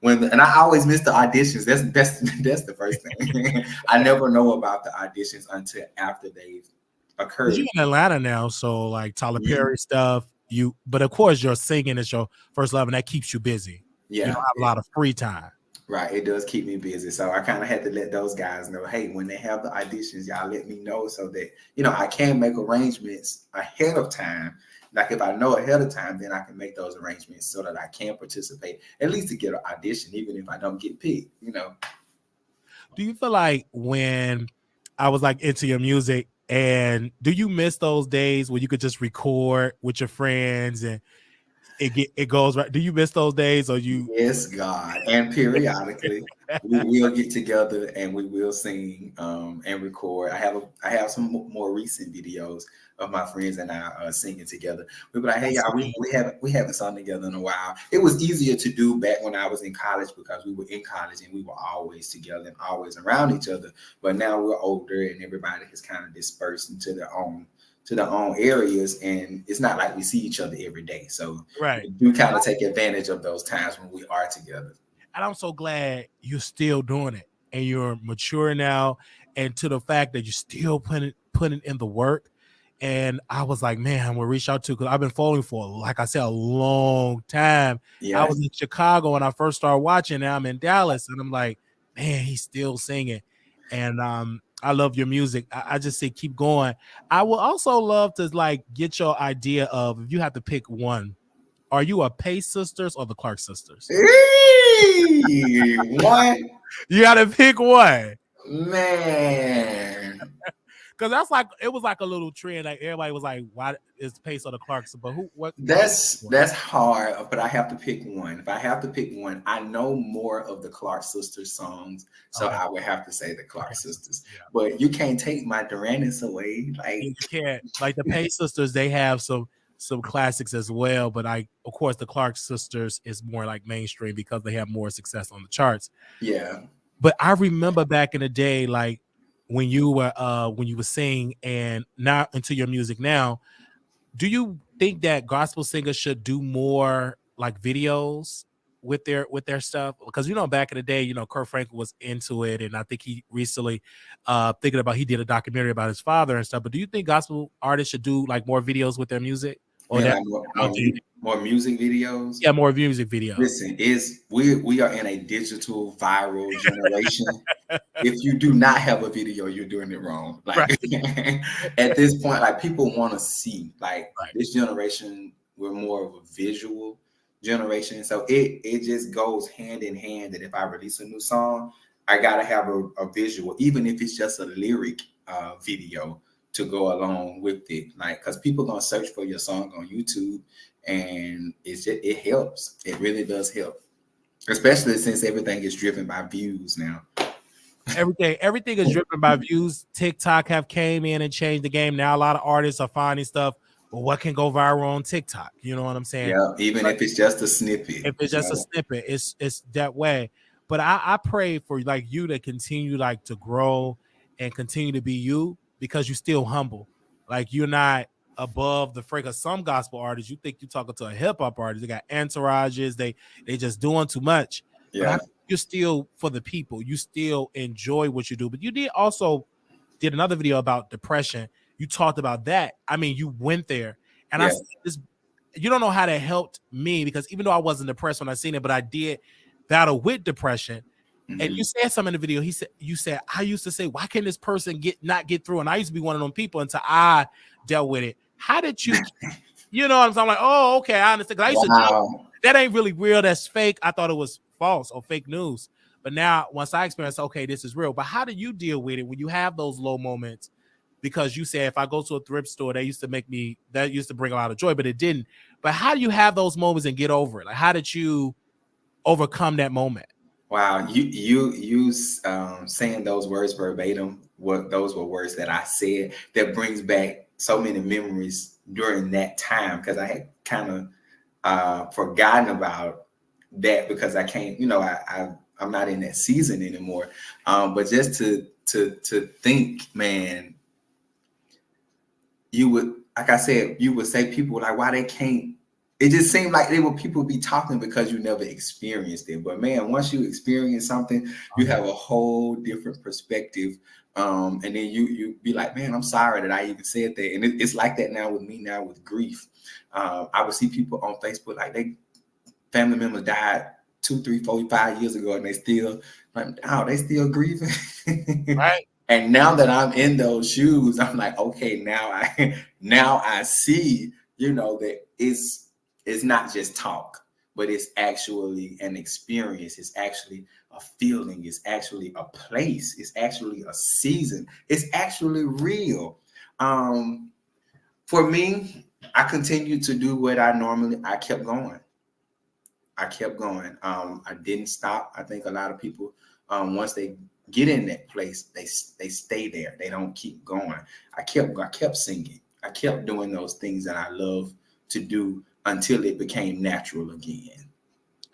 and I always miss the auditions. That's the first thing. I never know about the auditions until after they've occurred. You're in Atlanta now, so like Tyler Perry stuff. But of course, your singing is your first love, and that keeps you busy. Yeah, you don't have a lot of free time. Right, it does keep me busy. So I kind of had to let those guys know, hey, when they have the auditions, y'all let me know so that, I can make arrangements ahead of time. Like if I know ahead of time, then I can make those arrangements so that I can participate, at least to get an audition, even if I don't get picked. Do you feel like when I was like into your music, and do you miss those days where you could just record with your friends and it goes right? Do you miss those days, or you? Yes, God. And periodically we will get together and we will sing and record. I have some more recent videos of my friends and I singing together. We were like, hey y'all, we haven't sung together in a while. It was easier to do back when I was in college because we were in college and we were always together and always around each other. But now we're older and everybody has kind of dispersed into their own areas, and it's not like we see each other every day. So Right. we do kind of take advantage of those times when we are together. And I'm so glad you're still doing it and you're mature now, and to the fact that you're still putting in the work. And I was like, man, I'm gonna reach out to, because I've been following for, like I said, a long time. Yeah. I was in Chicago when I first started watching. Now I'm in Dallas, and I'm like, man, he's still singing. And I love your music. I just say keep going. I would also love to like get your idea of, if you have to pick one, are you a Pace sisters or the Clark sisters? What? You gotta pick one. Man. Because that's like, it was like a little trend. Like everybody was like, why is Pace or the Clarks? But what? That's hard, but I have to pick one. If I have to pick one, I know more of the Clark sisters songs, so Okay. I would have to say the Clark sisters. Yeah. But you can't take my Duranis away. Like You can't. Like the Pace sisters, they have some classics as well. But of course, the Clark sisters is more like mainstream because they have more success on the charts. yeah. But I remember back in the day, like when you were singing, and now into your music now, do you think that gospel singers should do more like videos with their stuff? Because back in the day, Kurt Franklin was into it, and I think he recently thinking about, he did a documentary about his father and stuff. But do you think gospel artists should do like more videos with their music? Or Yeah, that more music videos. Yeah, more music videos. Listen, we are in a digital viral generation. If you do not have a video, you're doing it wrong. Like Right. at this point, like people want to see. Like Right. this generation, we're more of a visual generation. So it just goes hand in hand that if I release a new song, I gotta have a visual, even if it's just a lyric video to go along with it. Like, because people gonna search for your song on YouTube, and it helps. It really does help, especially since everything is driven by views now. Everything is driven by views. TikTok have came in and changed the game. Now a lot of artists are finding stuff. Well, what can go viral on TikTok? You know what I'm saying? Yeah, even if it's just a snippet. If it's just a snippet, it's that way. But I pray for like you to continue like to grow and continue to be you, because you're still humble. Like you're not above the fray. Because some gospel artists, you think you're talking to a hip hop artist, they got entourages, they just doing too much. Yeah. But you're still for the people. You still enjoy what you do. But you did another video about depression. You talked about that. I mean, you went there, and Yeah. I see this. You don't know how that helped me, because even though I wasn't depressed when I seen it, but I did battle with depression. Mhm. And you said something in the video. You said, I used to say, why can this person not get through? And I used to be one of them people until I dealt with it. How did you, you know what I'm saying? I'm like, oh, okay, I understand. 'Cause I used to joke, that ain't really real. That's fake. I thought it was false or fake news. But now, once I experienced, okay, this is real. But how do you deal with it when you have those low moments? Because you said, if I go to a thrift store, that used to bring a lot of joy, but it didn't. But how do you have those moments and get over it? Like, how did you overcome that moment? Wow, you saying those words verbatim, those were words that I said, that brings back so many memories during that time, because I had kind of forgotten about that, because I can't, I'm not in that season anymore. But just to think, man, you would, like I said, you would say people like, why they can't. It just seemed like they were people be talking because you never experienced it. But man, once you experience something, you have a whole different perspective. And then you be like, man, I'm sorry that I even said that. And it's like that now with me now with grief. I would see people on Facebook, like they family members died 2, 3, 4, 5 years ago, and they still like, oh, they still grieving. Right. And now that I'm in those shoes, I'm like, okay, now I see, that it's not just talk, but it's actually an experience. It's actually a feeling. It's actually a place. It's actually a season. It's actually real. For me, I continued to do what I kept going. I didn't stop. I think a lot of people, once they get in that place, they stay there. They don't keep going. I kept singing. I kept doing those things that I love to do until it became natural again.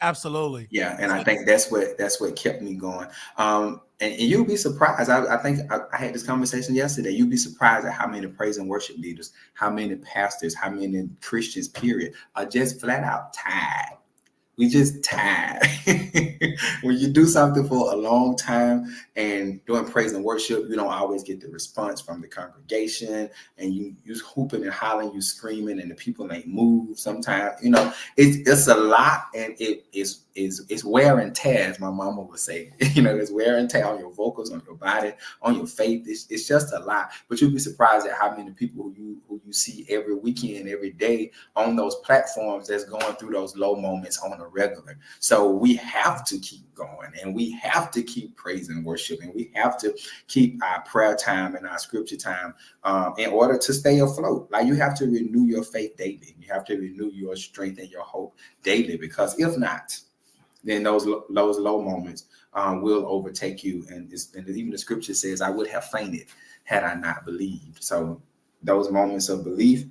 Absolutely. Yeah, and I think that's what kept me going. And you'll be surprised. I think I had this conversation yesterday. You'll be surprised at how many praise and worship leaders, how many pastors, how many Christians, period, are just flat out tired. We just tired. When you do something for a long time and doing praise and worship, you don't always get the response from the congregation, and you hooping and hollering, you screaming, and the people ain't move. Sometimes, it's a lot, and it's wear and tear, as my mama would say. There's wear and tear on your vocals, on your body, on your faith. It's just a lot. But you'll be surprised at how many people who you see every weekend, every day on those platforms that's going through those low moments on a regular. So we have to keep going, and we have to keep praising and worship, and we have to keep our prayer time and our scripture time in order to stay afloat. Like, you have to renew your faith daily. You have to renew your strength and your hope daily, because if not, then those low moments will overtake you. And even the scripture says, I would have fainted had I not believed. So those moments of belief,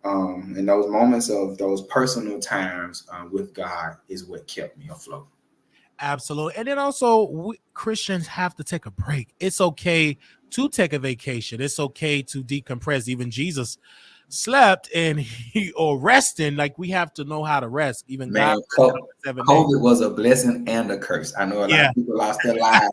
and those moments of those personal times with God is what kept me afloat. Absolutely. And then also, Christians have to take a break. It's okay to take a vacation. It's okay to decompress. Even Jesus slept or resting. Like, we have to know how to rest. Even Man, God. 7 days. COVID was a blessing and a curse. I know a lot of people lost their lives.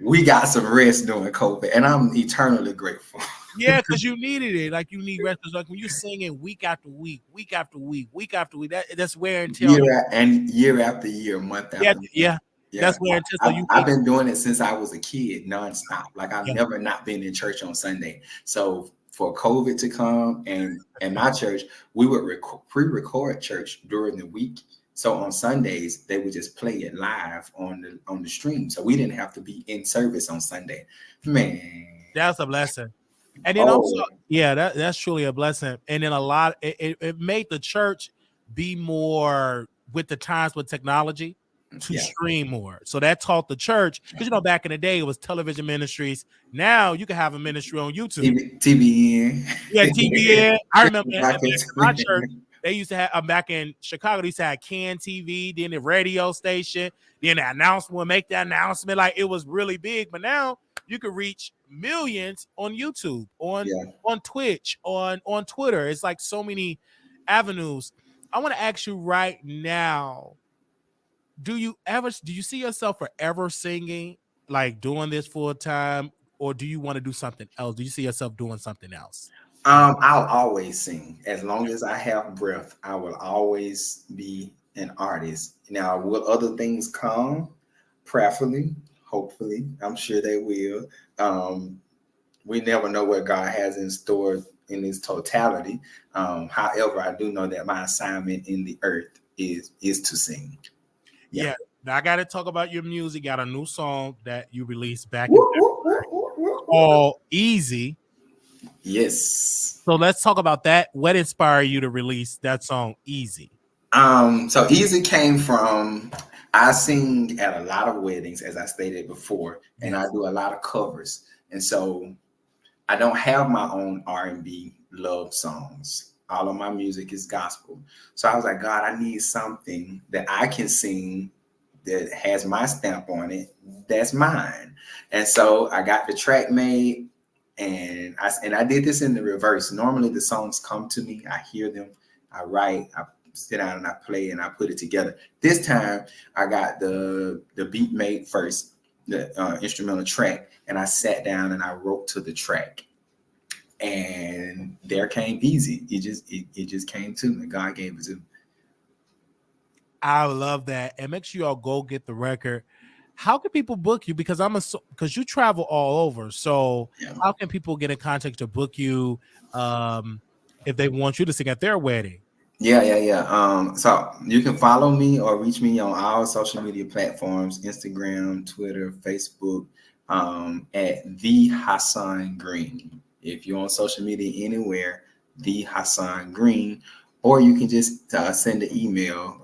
We got some rest during COVID, and I'm eternally grateful. Yeah, because you needed it. Like, you need rest. Like, when you're singing week after week, week after week, week after week, that's wear and tear. Year after year, month after month. Yeah. That's wear and tear. I've been doing it since I was a kid, nonstop. Like, I've never not been in church on Sunday. So for COVID to come, and my church, we would pre-record church during the week. So on Sundays, they would just play it live on the stream. So we didn't have to be in service on Sunday. Man, that's a blessing. And then also, that's truly a blessing. And then it made the church be more with the times with technology to stream more. So that taught the church, because back in the day it was television ministries. Now you can have a ministry on YouTube. TBN. Yeah, TBN. I remember at my church, they used to have back in Chicago, they used to have Can TV, then the radio station, then the announcement would make the announcement. Like, it was really big. But now you can reach millions on YouTube, on Twitch, on Twitter. It's like so many avenues. I want to ask you right now, do you see yourself forever singing, like doing this full time, or do you want to do something else? Do you see yourself doing something else? I'll always sing. As long as I have breath, I will always be an artist. Now, will other things come? Prayerfully, hopefully, I'm sure they will. We never know what God has in store in its totality. However, I do know that my assignment in the earth is to sing. Yeah. Now, I got to talk about your music. Got a new song that you released back in February called Easy. Yes. So let's talk about that. What inspired you to release that song, Easy? So Easy came from, I sing at a lot of weddings, as I stated before, and I do a lot of covers. And so I don't have my own R&B love songs. All of my music is gospel. So I was like, God, I need something that I can sing that has my stamp on it. That's mine. And so I got the track made, and I did this in the reverse. Normally the songs come to me, I hear them, I write, I sit down and I play and I put it together. This time I got the beat made first, the instrumental track, and I sat down and I wrote to the track. And there came Easy. It just came to me. God gave it to me. I love that. And make sure y'all go get the record. How can people book you? Because because you travel all over. So how can people get in contact to book you if they want you to sing at their wedding? Yeah. So you can follow me or reach me on all social media platforms: Instagram, Twitter, Facebook, at the Hasan Green. If you're on social media anywhere, the Hasan Green, or you can just send an email.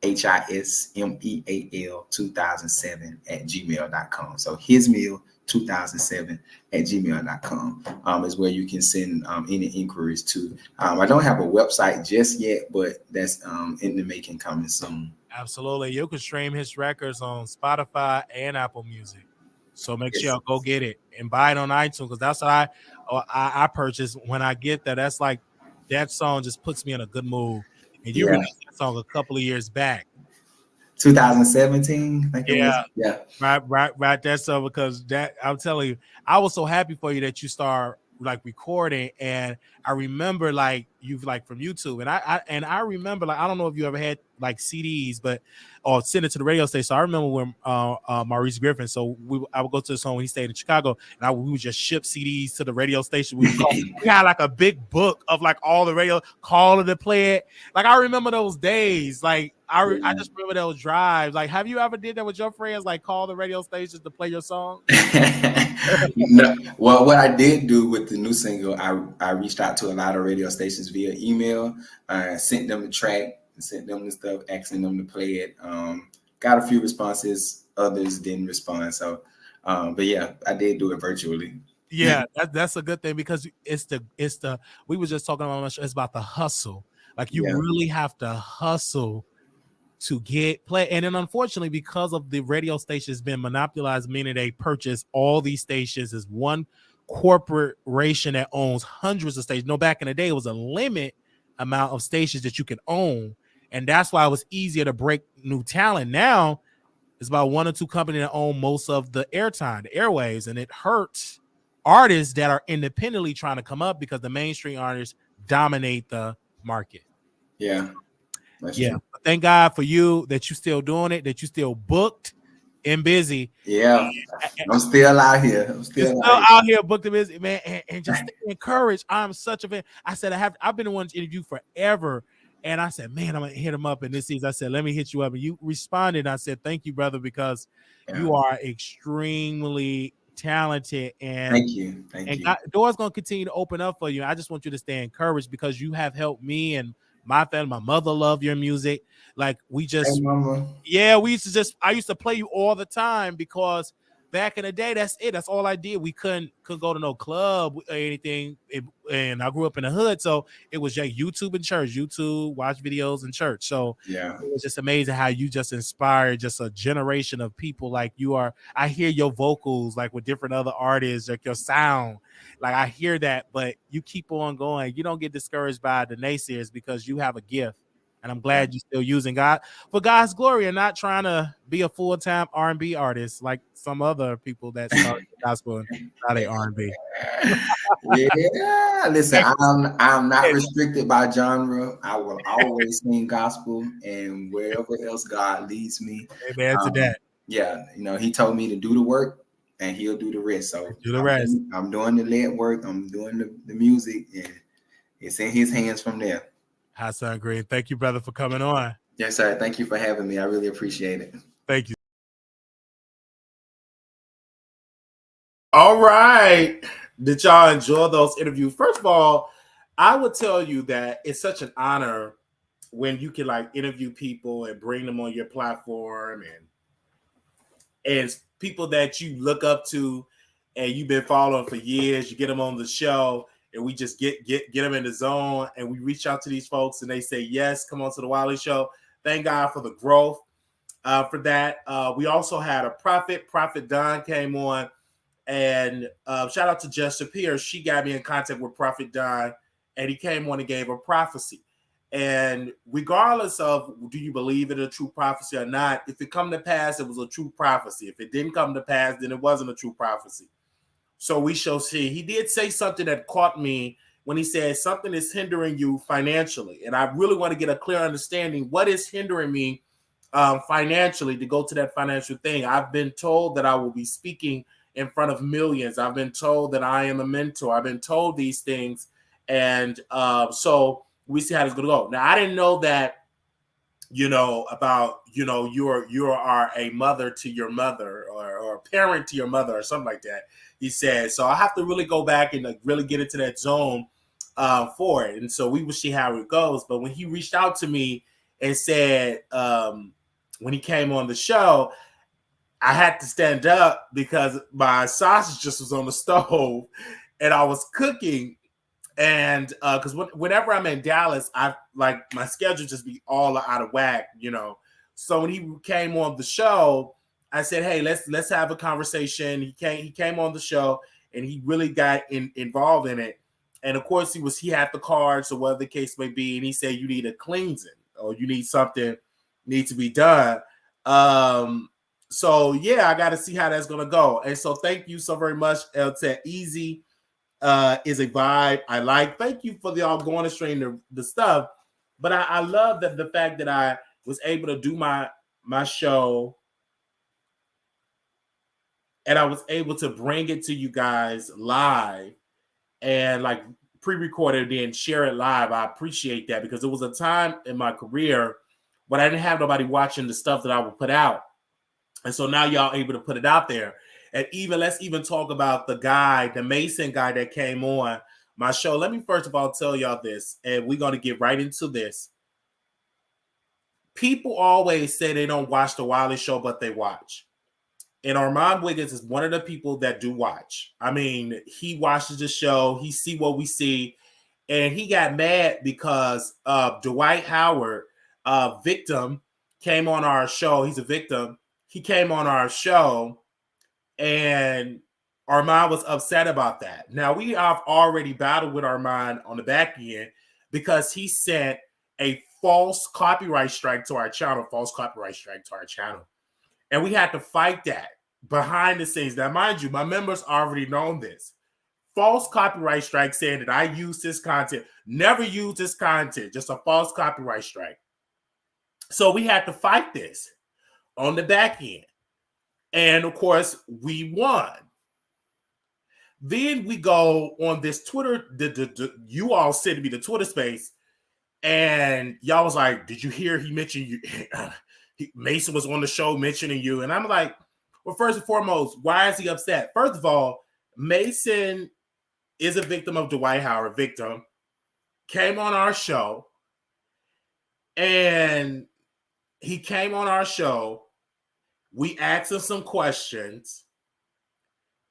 It's HISMEAL2007 at gmail.com. So hismeal2007 at gmail.com is where you can send any inquiries to. I don't have a website just yet, but that's in the making, coming soon. Absolutely. You can stream his records on Spotify and Apple Music. So make sure y'all go get it and buy it on iTunes, because that's what I purchase when I get that. That's like, that song just puts me in a good mood. And you released that song a couple of years back. 2017, I think it was. Yeah. Right. That's so, because that, I'm telling you, I was so happy for you that you start like recording. And I remember like you've like from YouTube, and I remember, like, I don't know if you ever had like CDs, but or send it to the radio station. So I remember when Maurice Griffin, I would go to his home when he stayed in Chicago, and we would just ship CDs to the radio station. We had like a big book of like all the radio, call it to play it. Like, I remember those days. Like I just remember those drives. Like, have you ever did that with your friends? Like, call the radio stations to play your song? No. Well, what I did do with the new single, I reached out to a lot of radio stations via email, sent them the track, sent them the stuff, asking them to play it. Got a few responses, others didn't respond. So, but yeah, I did do it virtually. Yeah, that's a good thing, because it's the we were just talking about, it's about the hustle. Like, you really have to hustle to get play. And then unfortunately, because of the radio stations being monopolized, meaning they purchase all these stations as one corporation that owns hundreds of stations. No, back in the day, it was a limit amount of stations that you could own. And that's why it was easier to break new talent. Now it's about one or two companies that own most of the airtime, the airwaves, and it hurts artists that are independently trying to come up, because the mainstream artists dominate the market. Yeah. True. But thank God for you that you still doing it, that you still booked and busy. Yeah, I'm still out here. I'm still out here booked and busy, man. And just stay encouraged. I'm such a fan. I said I've been the one to interview forever. And I said, man, I'm gonna hit him up in this season. I said, let me hit you up. And you responded. I said, thank you, brother, because you are extremely talented. And thank you. God, doors gonna continue to open up for you. I just want you to stay encouraged, because you have helped me and my family. My mother loved your music. Like, we just, I used to play you all the time, because back in the day, that's it. That's all I did. We couldn't go to no club or anything. And I grew up in the hood, so it was just YouTube and church. YouTube, watch videos in church. So it was just amazing how you just inspired just a generation of people. Like, you are, I hear your vocals like with different other artists, like your sound. Like, I hear that, but you keep on going. You don't get discouraged by the naysayers, because you have a gift. And I'm glad you're still using God for God's glory, and not trying to be a full-time R&B artist like some other people that start the gospel and now they R&B. Yeah, listen, I'm not restricted by genre. I will always sing gospel, and wherever else God leads me. Amen to that. Yeah, He told me to do the work, and He'll do the rest. So do the rest. I'm doing the lead work. I'm doing the music, and it's in His hands from there. Hasan Green, thank you, brother, for coming on. Yes, sir. Thank you for having me. I really appreciate it. Thank you. All right. Did y'all enjoy those interviews? First of all, I would tell you that it's such an honor when you can like interview people and bring them on your platform, and people that you look up to and you've been following for years. You get them on the show, and we just get them in the zone, and we reach out to these folks, and they say yes, come on to the Wiley Show. Thank God for the growth for that. We also had a Prophet Don came on, and shout out to Jessica Pierce. She got me in contact with Prophet Don, and he came on and gave a prophecy. And regardless of do you believe in a true prophecy or not, if it come to pass, it was a true prophecy. If it didn't come to pass, then it wasn't a true prophecy. So we shall see. He did say something that caught me when he said something is hindering you financially. And I really want to get a clear understanding. What is hindering me financially to go to that financial thing? I've been told that I will be speaking in front of millions. I've been told that I am a mentor. I've been told these things. And so we see how it's going to go. Now, I didn't know that, about, you are a mother to your mother or a parent to your mother or something like that, he said. So I have to really go back and really get into that zone for it. And so we will see how it goes. But when he reached out to me and said, when he came on the show, I had to stand up because my sausage just was on the stove and I was cooking. And because whenever I'm in Dallas, I like my schedule just be all out of whack, So when he came on the show, I said, "Hey, let's have a conversation." He came on the show and he really got involved in it. And of course, he had the cards or whatever the case may be, and he said, "You need a cleansing or you need something need to be done." So yeah, I got to see how that's gonna go. And so thank you so very much, Cenat. Easy is a vibe I like. Thank you for y'all going to stream the stuff. But I love that the fact that I was able to do my show and I was able to bring it to you guys live and like pre-recorded and share it live. I appreciate that because it was a time in my career when I didn't have nobody watching the stuff that I would put out. And so now y'all able to put it out there. And let's even talk about the Mason guy that came on my show. Let me first of all tell y'all this, and we're going to get right into this. People always say they don't watch the Wiley Show, but they watch. And Armand Wiggins is one of the people that do watch. I mean, he watches the show. He see what we see. And he got mad because Dwight Howard, victim, came on our show. He's a victim. He came on our show. And Armand was upset about that. Now, we have already battled with Armand on the back end because he sent a false copyright strike to our channel, And we had to fight that behind the scenes. Now, mind you, my members already know this. False copyright strike saying that I use this content. Never use this content. Just a false copyright strike. So we had to fight this on the back end. And of course, we won. Then we go on this Twitter, you all sent me the Twitter space, and y'all was like, "Did you hear he mentioned you?" Mason was on the show mentioning you. And I'm like, well, first and foremost, why is he upset? First of all, Mason is a victim of Dwight Howard, came on our show, and he came on our show. We asked him some questions,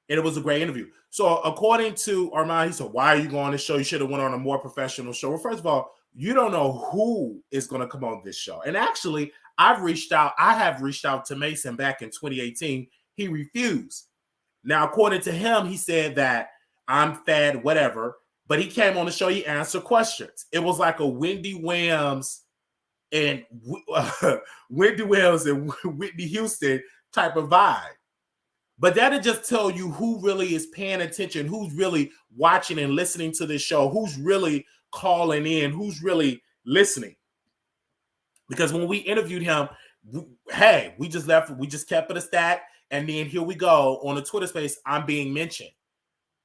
and it was a great interview. So according to Armand, he said, "Why are you going on this show? You should have went on a more professional show." Well, first of all, you don't know who is going to come on this show. And actually, I have reached out to Mason back in 2018. He refused. Now, according to him, he said that I'm fat, whatever. But he came on the show, he answered questions. It was like a Wendy Williams and Whitney Houston type of vibe. But that'll just tell you who really is paying attention, who's really watching and listening to this show, who's really calling in, who's really listening. Because when we interviewed him, we just kept it a stat, and then here we go on the Twitter space, I'm being mentioned.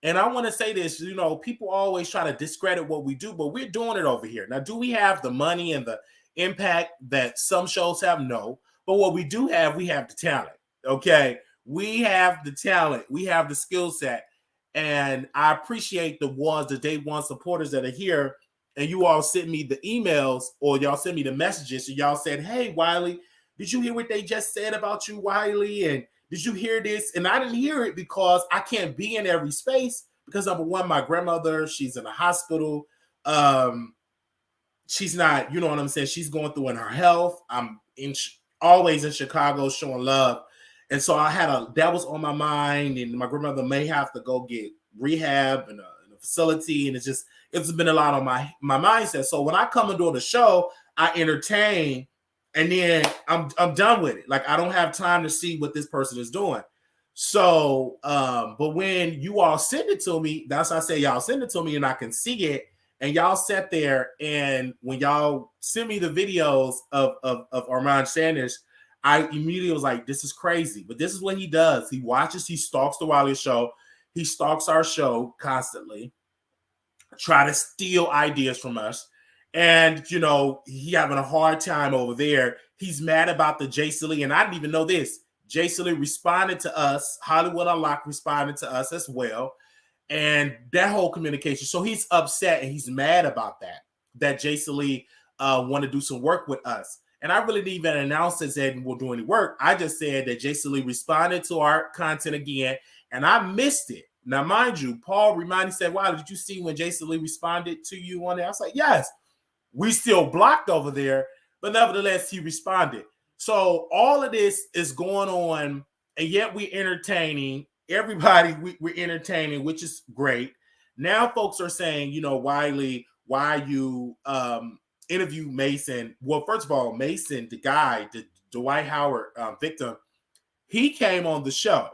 And I want to say this, people always try to discredit what we do, but we're doing it over here. Now, do we have the money and the impact that some shows have? No. But what we do have, we have the talent. Okay. We have the talent. We have the skill set. And I appreciate the day one supporters that are here. And you all sent me the emails or y'all sent me the messages. And y'all said, "Hey, Wiley, did you hear what they just said about you, Wiley? And did you hear this?" And I didn't hear it because I can't be in every space because, number one, my grandmother, she's in a hospital. She's not, you know what I'm saying? She's going through in her health. I'm always in Chicago showing love. And so that was on my mind, and my grandmother may have to go get rehab in a facility. And it's been a lot on my mindset. So when I come and do the show, I entertain, and then I'm done with it. Like, I don't have time to see what this person is doing. So, but when you all send it to me, that's why I say y'all send it to me and I can see it. And y'all sat there, and when y'all send me the videos of Armand Sanders, I immediately was like, this is crazy. But this is what he does. He watches, he stalks the Wiley Show. He stalks our show constantly, try to steal ideas from us. And, you know, he having a hard time over there. He's mad about the Jay Silly, and I didn't even know this. Jay Silly responded to us. Hollywood Unlocked responded to us as well. And that whole communication. So he's upset and he's mad about that Jay Silly want to do some work with us. And I really didn't even announce it and we'll do any work. I just said that Jay Silly responded to our content again, and I missed it. Now, mind you, Paul reminded me, said, wow, did you see when Jay Silly responded to you on there? I was like, yes, we still blocked over there, but nevertheless, he responded. So all of this is going on, and yet we're entertaining everybody. We're entertaining, which is great. Now folks are saying, you know, Wiley, why you interview Mason? Well, first of all, Mason, the guy, the Dwight Howard victim, he came on the show,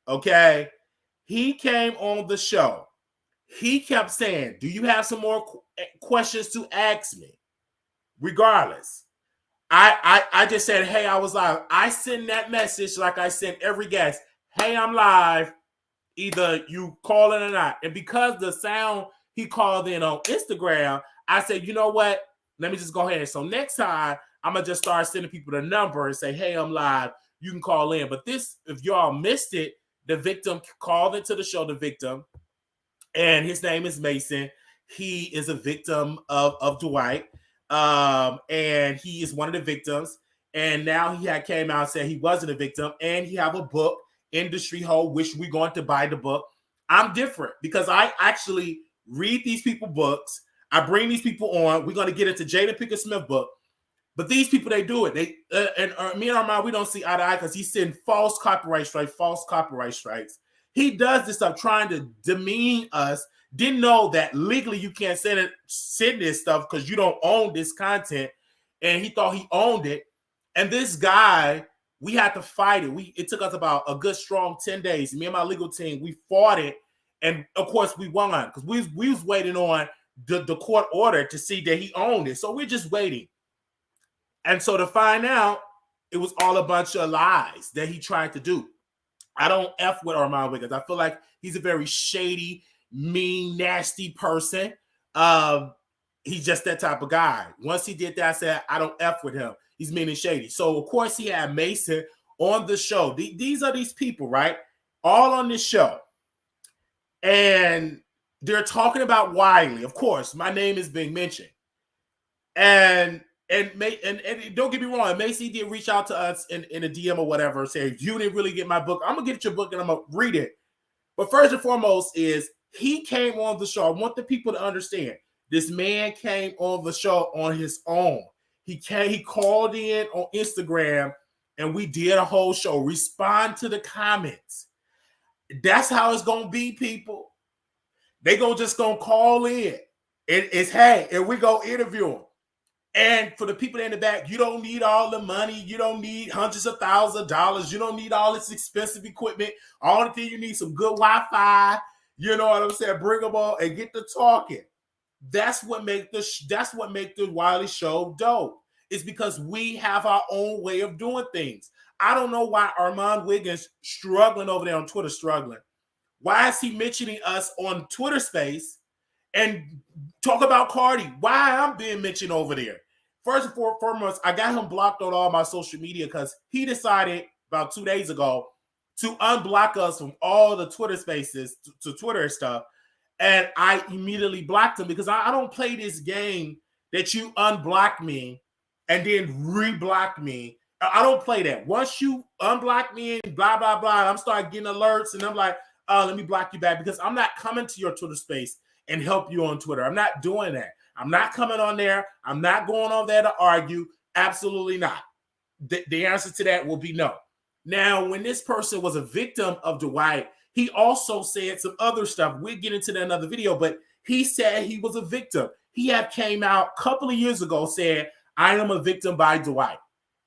okay? He came on the show. He kept saying, do you have some more questions to ask me? Regardless. I just said, hey, I was live. I send that message like I send every guest. Hey, I'm live. Either you call in or not. And because the sound he called in on Instagram, I said, you know what? Let me just go ahead. So next time, I'm going to just start sending people the number and say, hey, I'm live. You can call in. But this, if y'all missed it, the victim called into the show, the victim, and his name is Mason. He is a victim of Dwight. And he is one of the victims. And now he had came out and said he wasn't a victim. And he have a book, Industry Hole, which we're going to buy the book. I'm different because I actually read these people books. I bring these people on. We're going to get into Jada Pinkett Smith book. But these people, they do it. They me and Armand, we don't see eye to eye because he's sending false copyright strikes. He does this stuff trying to demean us. Didn't know that legally you can't send this stuff because you don't own this content. And he thought he owned it. And this guy, we had to fight it. It took us about a good strong 10 days. Me and my legal team, we fought it. And of course we won because we was waiting on the court order to see that he owned it. So we're just waiting. And so to find out, it was all a bunch of lies that he tried to do. I don't F with Armand Wiggins. I feel like he's a very shady, mean, nasty person. He's just that type of guy. Once he did that, I said, I don't F with him. He's mean and shady. So, of course, he had Mason on the show. These are these people, right? All on this show. And they're talking about Wiley. Of course, my name is being mentioned. And don't get me wrong, Macy did reach out to us in a DM or whatever, say, you didn't really get my book. I'm going to get your book and I'm going to read it. But first and foremost is he came on the show. I want the people to understand. This man came on the show on his own. He called in on Instagram and we did a whole show. Respond to the comments. That's how it's going to be, people. They just going to call in. It's, hey, and we go interview them. And for the people in the back, you don't need all the money. You don't need hundreds of thousands of dollars. You don't need all this expensive equipment. All the thing you need some good Wi-Fi. You know what I'm saying? Bring them on and get to talking. That's what make the Wiley Show dope. It's because we have our own way of doing things. I don't know why Armand Wiggins struggling over there on Twitter, struggling. Why is he mentioning us on Twitter Space and talk about Cardi? Why I'm being mentioned over there? First and foremost, I got him blocked on all my social media because he decided about 2 days ago to unblock us from all the Twitter Spaces to Twitter and stuff. And I immediately blocked him because I don't play this game that you unblock me and then re-block me. I don't play that. Once you unblock me and blah, blah, blah, I'm starting getting alerts and I'm like, let me block you back because I'm not coming to your Twitter Space and help you on Twitter. I'm not doing that. I'm not coming on there. I'm not going on there to argue. Absolutely not. The answer to that will be no. Now, when this person was a victim of Dwight, he also said some other stuff. We'll get into that in another video, but he said he was a victim. He had came out a couple of years ago, said, I am a victim by Dwight.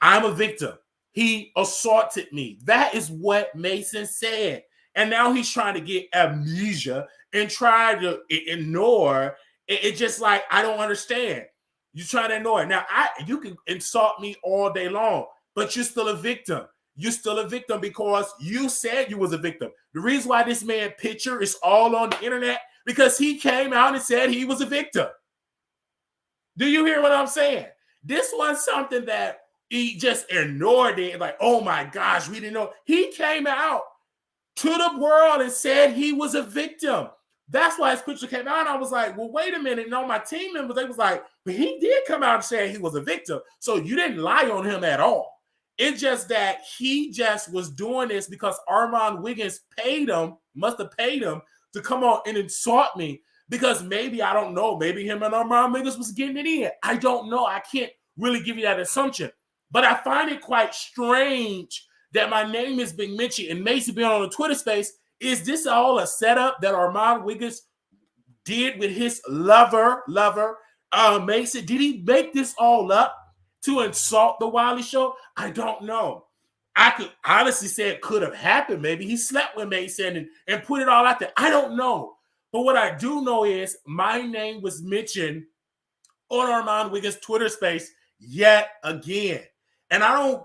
I'm a victim. He assaulted me. That is what Mason said. And now he's trying to get amnesia and try to ignore. It's just like, I don't understand. You're trying to ignore it. Now, you can insult me all day long, but you're still a victim. You're still a victim because you said you was a victim. The reason why this man's picture is all on the internet, because he came out and said he was a victim. Do you hear what I'm saying? This was something that he just ignored it. Like, oh my gosh, we didn't know. He came out to the world and said he was a victim. That's why his picture came out. And I was like, well, wait a minute. No, my team members, they was like, but he did come out and say he was a victim. So you didn't lie on him at all. It's just that he just was doing this because Armand Wiggins must have paid him to come on and insult me because maybe, I don't know, maybe him and Armand Wiggins was getting it in. I don't know. I can't really give you that assumption. But I find it quite strange that my name is being mentioned and Mason being on the Twitter space. Is this all a setup that Armand Wiggins did with his lover, Mason? Did he make this all up to insult the Wiley Show? I don't know. I could honestly say it could have happened. Maybe he slept with Mason and put it all out there. I don't know. But what I do know is my name was mentioned on Armand Wiggins' Twitter space yet again. And I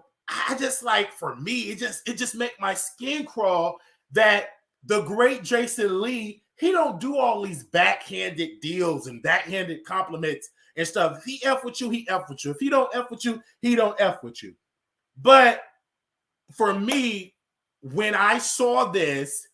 just like, for me, it just make my skin crawl that the great Jason Lee, he don't do all these backhanded deals and backhanded compliments and stuff. If he F with you, he F with you. If he don't F with you, he don't F with you. But for me, when I saw this,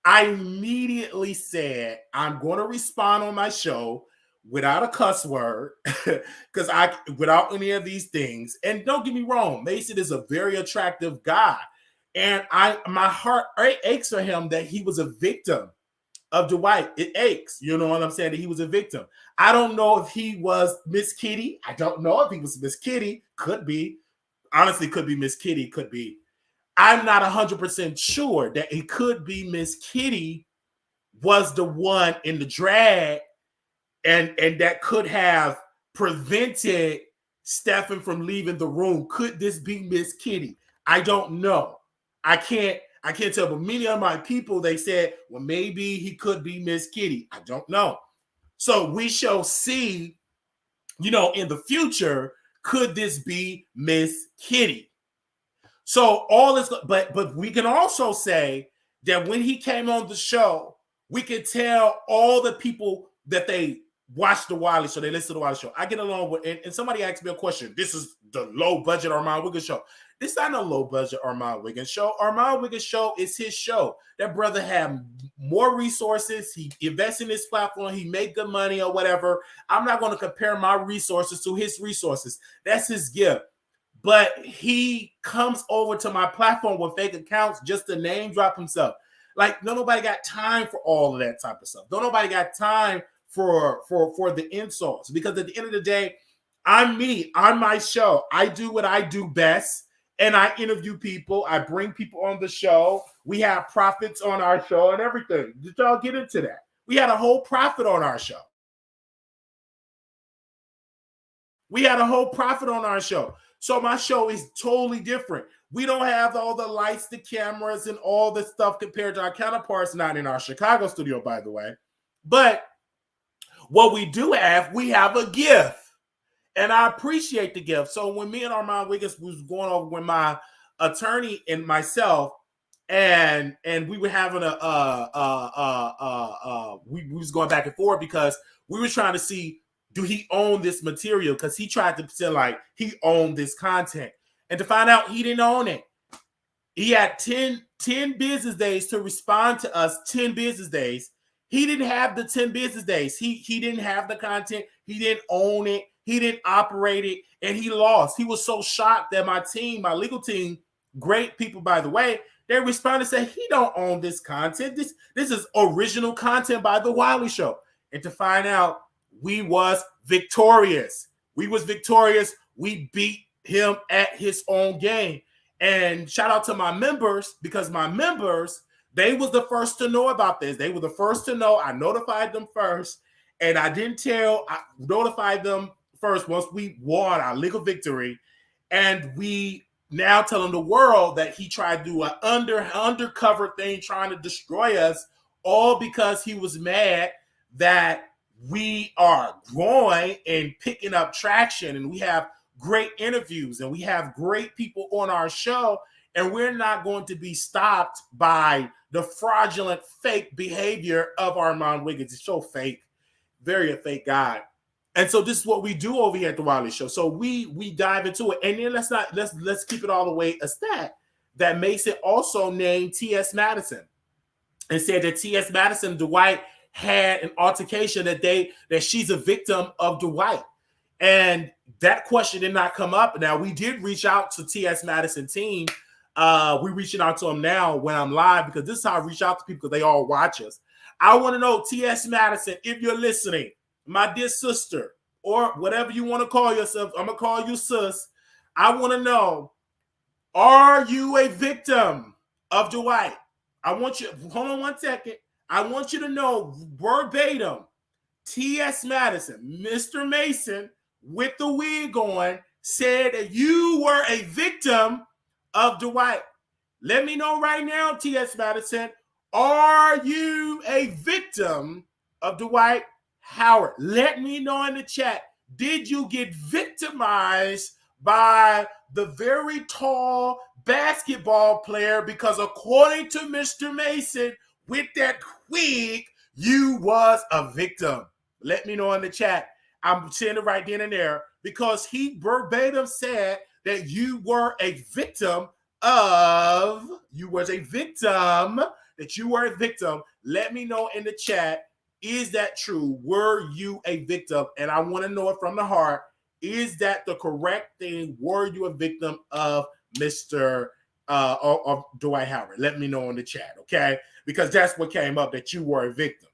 I immediately said, I'm going to respond on my show without a cuss word, because without any of these things. And don't get me wrong, Mason is a very attractive guy. And my heart aches for him that he was a victim of Dwight. It aches, you know what I'm saying, that he was a victim. I don't know if he was Miss Kitty. I don't know if he was Miss Kitty. Could be. Honestly, could be Miss Kitty. Could be. I'm not 100% sure that it could be Miss Kitty was the one in the drag and that could have prevented Stephen from leaving the room. Could this be Miss Kitty? I don't know. I can't tell, but many of my people, they said, well, maybe he could be Miss Kitty. I don't know. So we shall see, in the future, could this be Miss Kitty? So all this, but we can also say that when he came on the show, we could tell all the people that they watch the Wiley Show, they listen to the Wiley Show. I get along with, and somebody asked me a question. This is the low budget Armand Wiggins show. This is not a low budget Armand Wiggins show. Armand Wiggins show is his show. That brother had more resources. He invests in his platform. He made good money or whatever. I'm not going to compare my resources to his resources. That's his gift. But he comes over to my platform with fake accounts just to name drop himself. Like, nobody got time for all of that type of stuff. Nobody got time for the insults, because at the end of the day, I'm me. On my show, I do what I do best, and I interview people. I bring people on the show. We have profits on our show and everything. Did y'all get into that? We had a whole profit on our show. So my show is totally different. We don't have all the lights, the cameras, and all this stuff compared to our counterparts, not in our Chicago studio, by the way. But what we do have, we have a gift. And I appreciate the gift. So when me and Armand Wiggins was going over with my attorney and myself, and we were having we was going back and forth because we were trying to see, do he own this material? Because he tried to say like he owned this content. And to find out he didn't own it. He had 10 business days to respond to us, 10 business days. He didn't have the 10 business days. He didn't have the content. He didn't own it. He didn't operate it. And he lost. He was so shocked that my team, my legal team, great people, by the way, they responded and said, he don't own this content. This is original content by the Wiley Show. And to find out, we was victorious. We beat him at his own game. And shout out to my members, because my members, they was the first to know about this. They were the first to know. I notified them first. And I notified them first once we won our legal victory. And we now telling the world that he tried to do an undercover thing trying to destroy us, all because he was mad that we are growing and picking up traction, and we have great interviews and we have great people on our show, and we're not going to be stopped by the fraudulent fake behavior of Armand Wiggins. It's so fake, very a fake guy. And so this is what we do over here at the Wiley Show. So we dive into it, and then let's keep it all the way a stat that Mason also named T.S. Madison and said that T.S. Madison and Dwight had an altercation, that she's a victim of Dwight. And that question did not come up. Now, we did reach out to T.S. Madison team. We're reaching out to them now when I'm live, because this is how I reach out to people, because they all watch us. I want to know, T.S. Madison, if you're listening, my dear sister, or whatever you want to call yourself, I'm going to call you sis. I want to know, are you a victim of Dwight? I want you, hold on one second. I want you to know verbatim, T.S. Madison, Mr. Mason, with the wig on, said that you were a victim of Dwight. Let me know right now, T.S. Madison, are you a victim of Dwight Howard? Let me know in the chat. Did you get victimized by the very tall basketball player? Because according to Mr. Mason, with that wig, you was a victim. Let me know in the chat. I'm saying it right then and there, because he verbatim said that you were a victim. Let me know in the chat. Is that true? Were you a victim? And I want to know it from the heart. Is that the correct thing? Were you a victim of Mr. Of Dwight Howard? Let me know in the chat, okay? Because that's what came up, that you were a victim.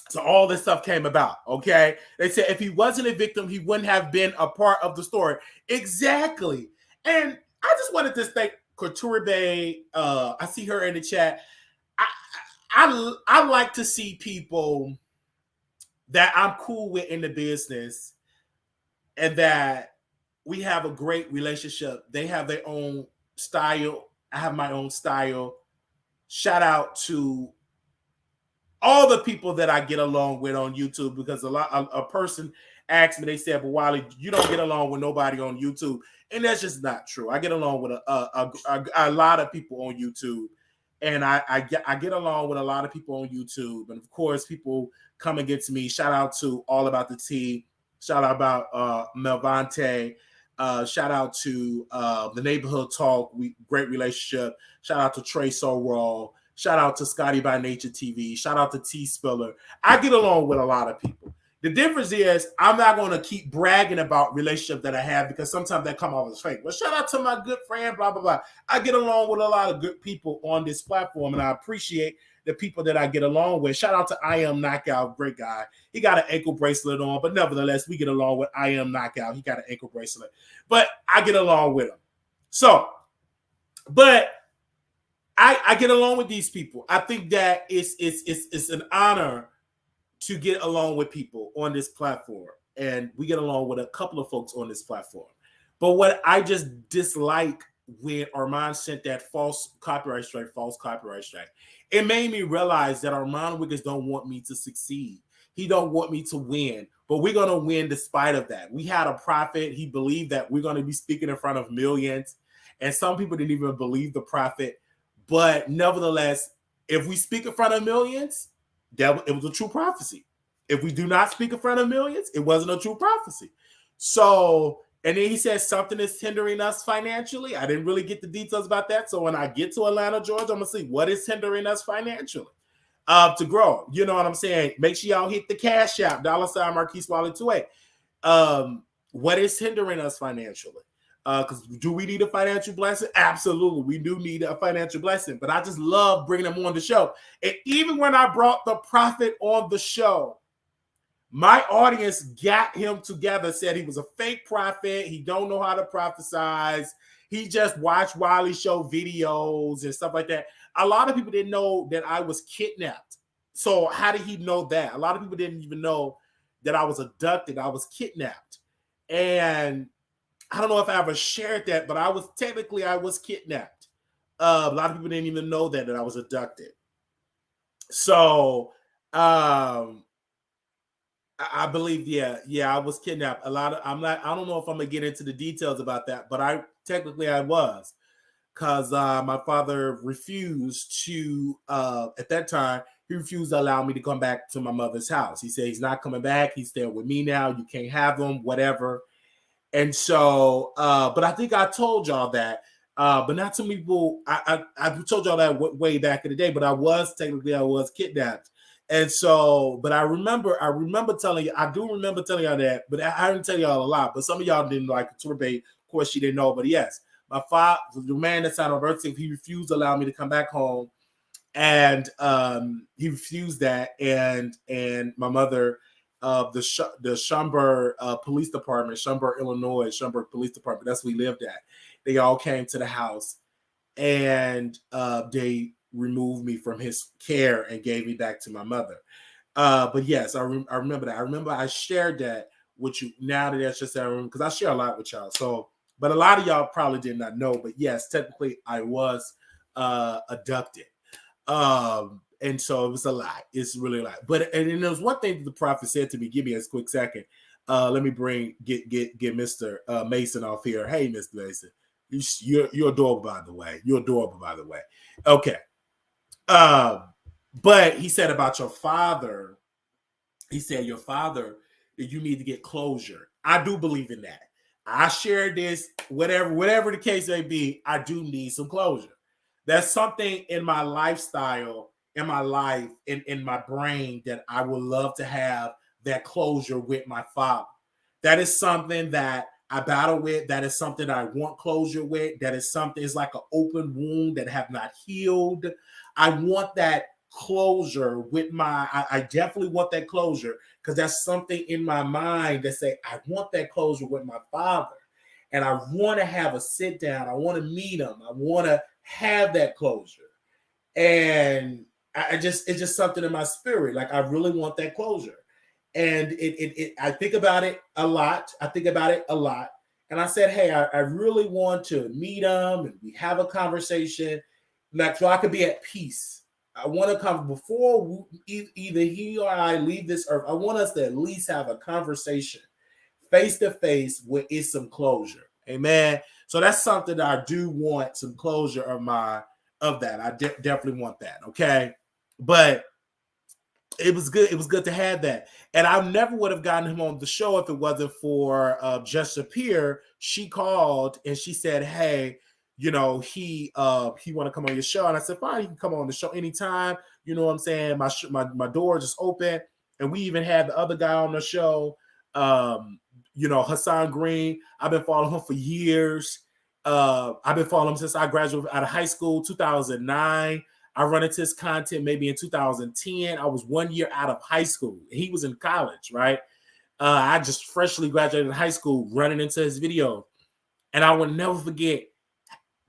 So all this stuff came about, okay? They said if he wasn't a victim, he wouldn't have been a part of the story. Exactly. And I just wanted to thank Couture Bay. I see her in the chat. I like to see people that I'm cool with in the business and that we have a great relationship. They have their own style. I have my own style. Shout out to all the people that I get along with on YouTube, because a person asked me, they said, but Wiley, you don't get along with nobody on YouTube. And that's just not true. I get along with a lot of people on YouTube. And I get along with a lot of people on YouTube. And of course, people come against me. Shout out to All About the Tea. Shout out about Melvante. Shout out to the Neighborhood Talk. Great relationship. Shout out to Trey Sorrell. Shout out to Scotty by Nature TV. Shout out to T Spiller. I get along with a lot of people. The difference is I'm not going to keep bragging about relationship that I have, because sometimes that come off as fake. But shout out to my good friend, blah, blah, blah. I get along with a lot of good people on this platform, and I appreciate the people that I get along with. Shout out to I Am Knockout, great guy. He got an ankle bracelet on, but nevertheless, we get along with I Am Knockout. He got an ankle bracelet, but I get along with him. So, but I get along with these people. I think that it's an honor to get along with people on this platform. And we get along with a couple of folks on this platform. But what I just dislike when Armand sent that false copyright strike, it made me realize that Armand Wiggins don't want me to succeed. He don't want me to win, but we're going to win despite of that. We had a prophet. He believed that we're going to be speaking in front of millions. And some people didn't even believe the prophet. But nevertheless, if we speak in front of millions, it was a true prophecy. If we do not speak in front of millions, it wasn't a true prophecy. So, and then he says something is hindering us financially. I didn't really get the details about that. So when I get to Atlanta, Georgia, I'm going to see what is hindering us financially to grow. You know what I'm saying? Make sure y'all hit the Cash App, $ Marquise Wiley 28. What is hindering us financially? Because do we need a financial blessing? Absolutely. We do need a financial blessing. But I just love bringing them on the show. And even when I brought the prophet on the show, my audience got him together, said he was a fake prophet. He don't know how to prophesize. He just watched Wiley Show videos and stuff like that. A lot of people didn't know that I was kidnapped. So how did he know that? A lot of people didn't even know that I was abducted. I was kidnapped. And I don't know if I ever shared that, but I was kidnapped. A lot of people didn't even know that I was abducted. So I believe, yeah, I was kidnapped. I don't know if I'm gonna get into the details about that, but I was, because my father refused to, at that time, he refused to allow me to come back to my mother's house. He said he's not coming back. He's staying with me now. You can't have him, whatever. And so, but I think I told y'all that, but not too many people. I told y'all that way back in the day, but I was kidnapped. And so, but I remember telling you, I do remember telling y'all that, but I didn't tell y'all a lot. But some of y'all didn't like Tourbe. Of course, she didn't know. But yes, my father, the man that signed on birth certificate, he refused to allow me to come back home, and he refused that. And my mother, the Schaumburg Police Department, Schaumburg, Illinois, Schaumburg Police Department, that's where we lived at. They all came to the house, and they removed me from his care and gave me back to my mother. But yes, I remember that. I remember I shared that with you. Now that that's just because I share a lot with y'all. So, but a lot of y'all probably did not know. But yes, technically I was abducted. And so it was a lot. It's really a lot. But and there was one thing that the prophet said to me. Give me a quick second. Let me get Mr. Mason off here. Hey, Mr. Mason, you're adorable, by the way. You're adorable, by the way. Okay. But he said about your father. He said your father, you need to get closure. I do believe in that. I share this, whatever the case may be. I do need some closure. There's something in my lifestyle, in my life, in my brain that I would love to have that closure with my father. That is something that I battle with. That is something I want closure with. That is something, it's like an open wound that have not healed. I want that closure with I definitely want that closure, because that's something in my mind that say, I want that closure with my father. And I want to have a sit down. I want to meet him. I want to have that closure. And it's just something in my spirit. Like, I really want that closure. And I think about it a lot. And I said, hey, I really want to meet him and we have a conversation, like, so I could be at peace. I want to come before either he or I leave this earth. I want us to at least have a conversation face to face with some closure. Amen. So that's something that I do want, some closure of that. I definitely want that. Okay. But it was good. It was good to have that. And I never would have gotten him on the show if it wasn't for Jessica Peer. She called and she said, hey, he want to come on your show. And I said, fine, you can come on the show anytime. You know what I'm saying? My door just open. And we even had the other guy on the show, Hasan Green. I've been following him for years. I've been following him since I graduated out of high school, 2009. I run into his content maybe in 2010. I was 1 year out of high school. He was in college, right? I just freshly graduated high school, running into his video. And I will never forget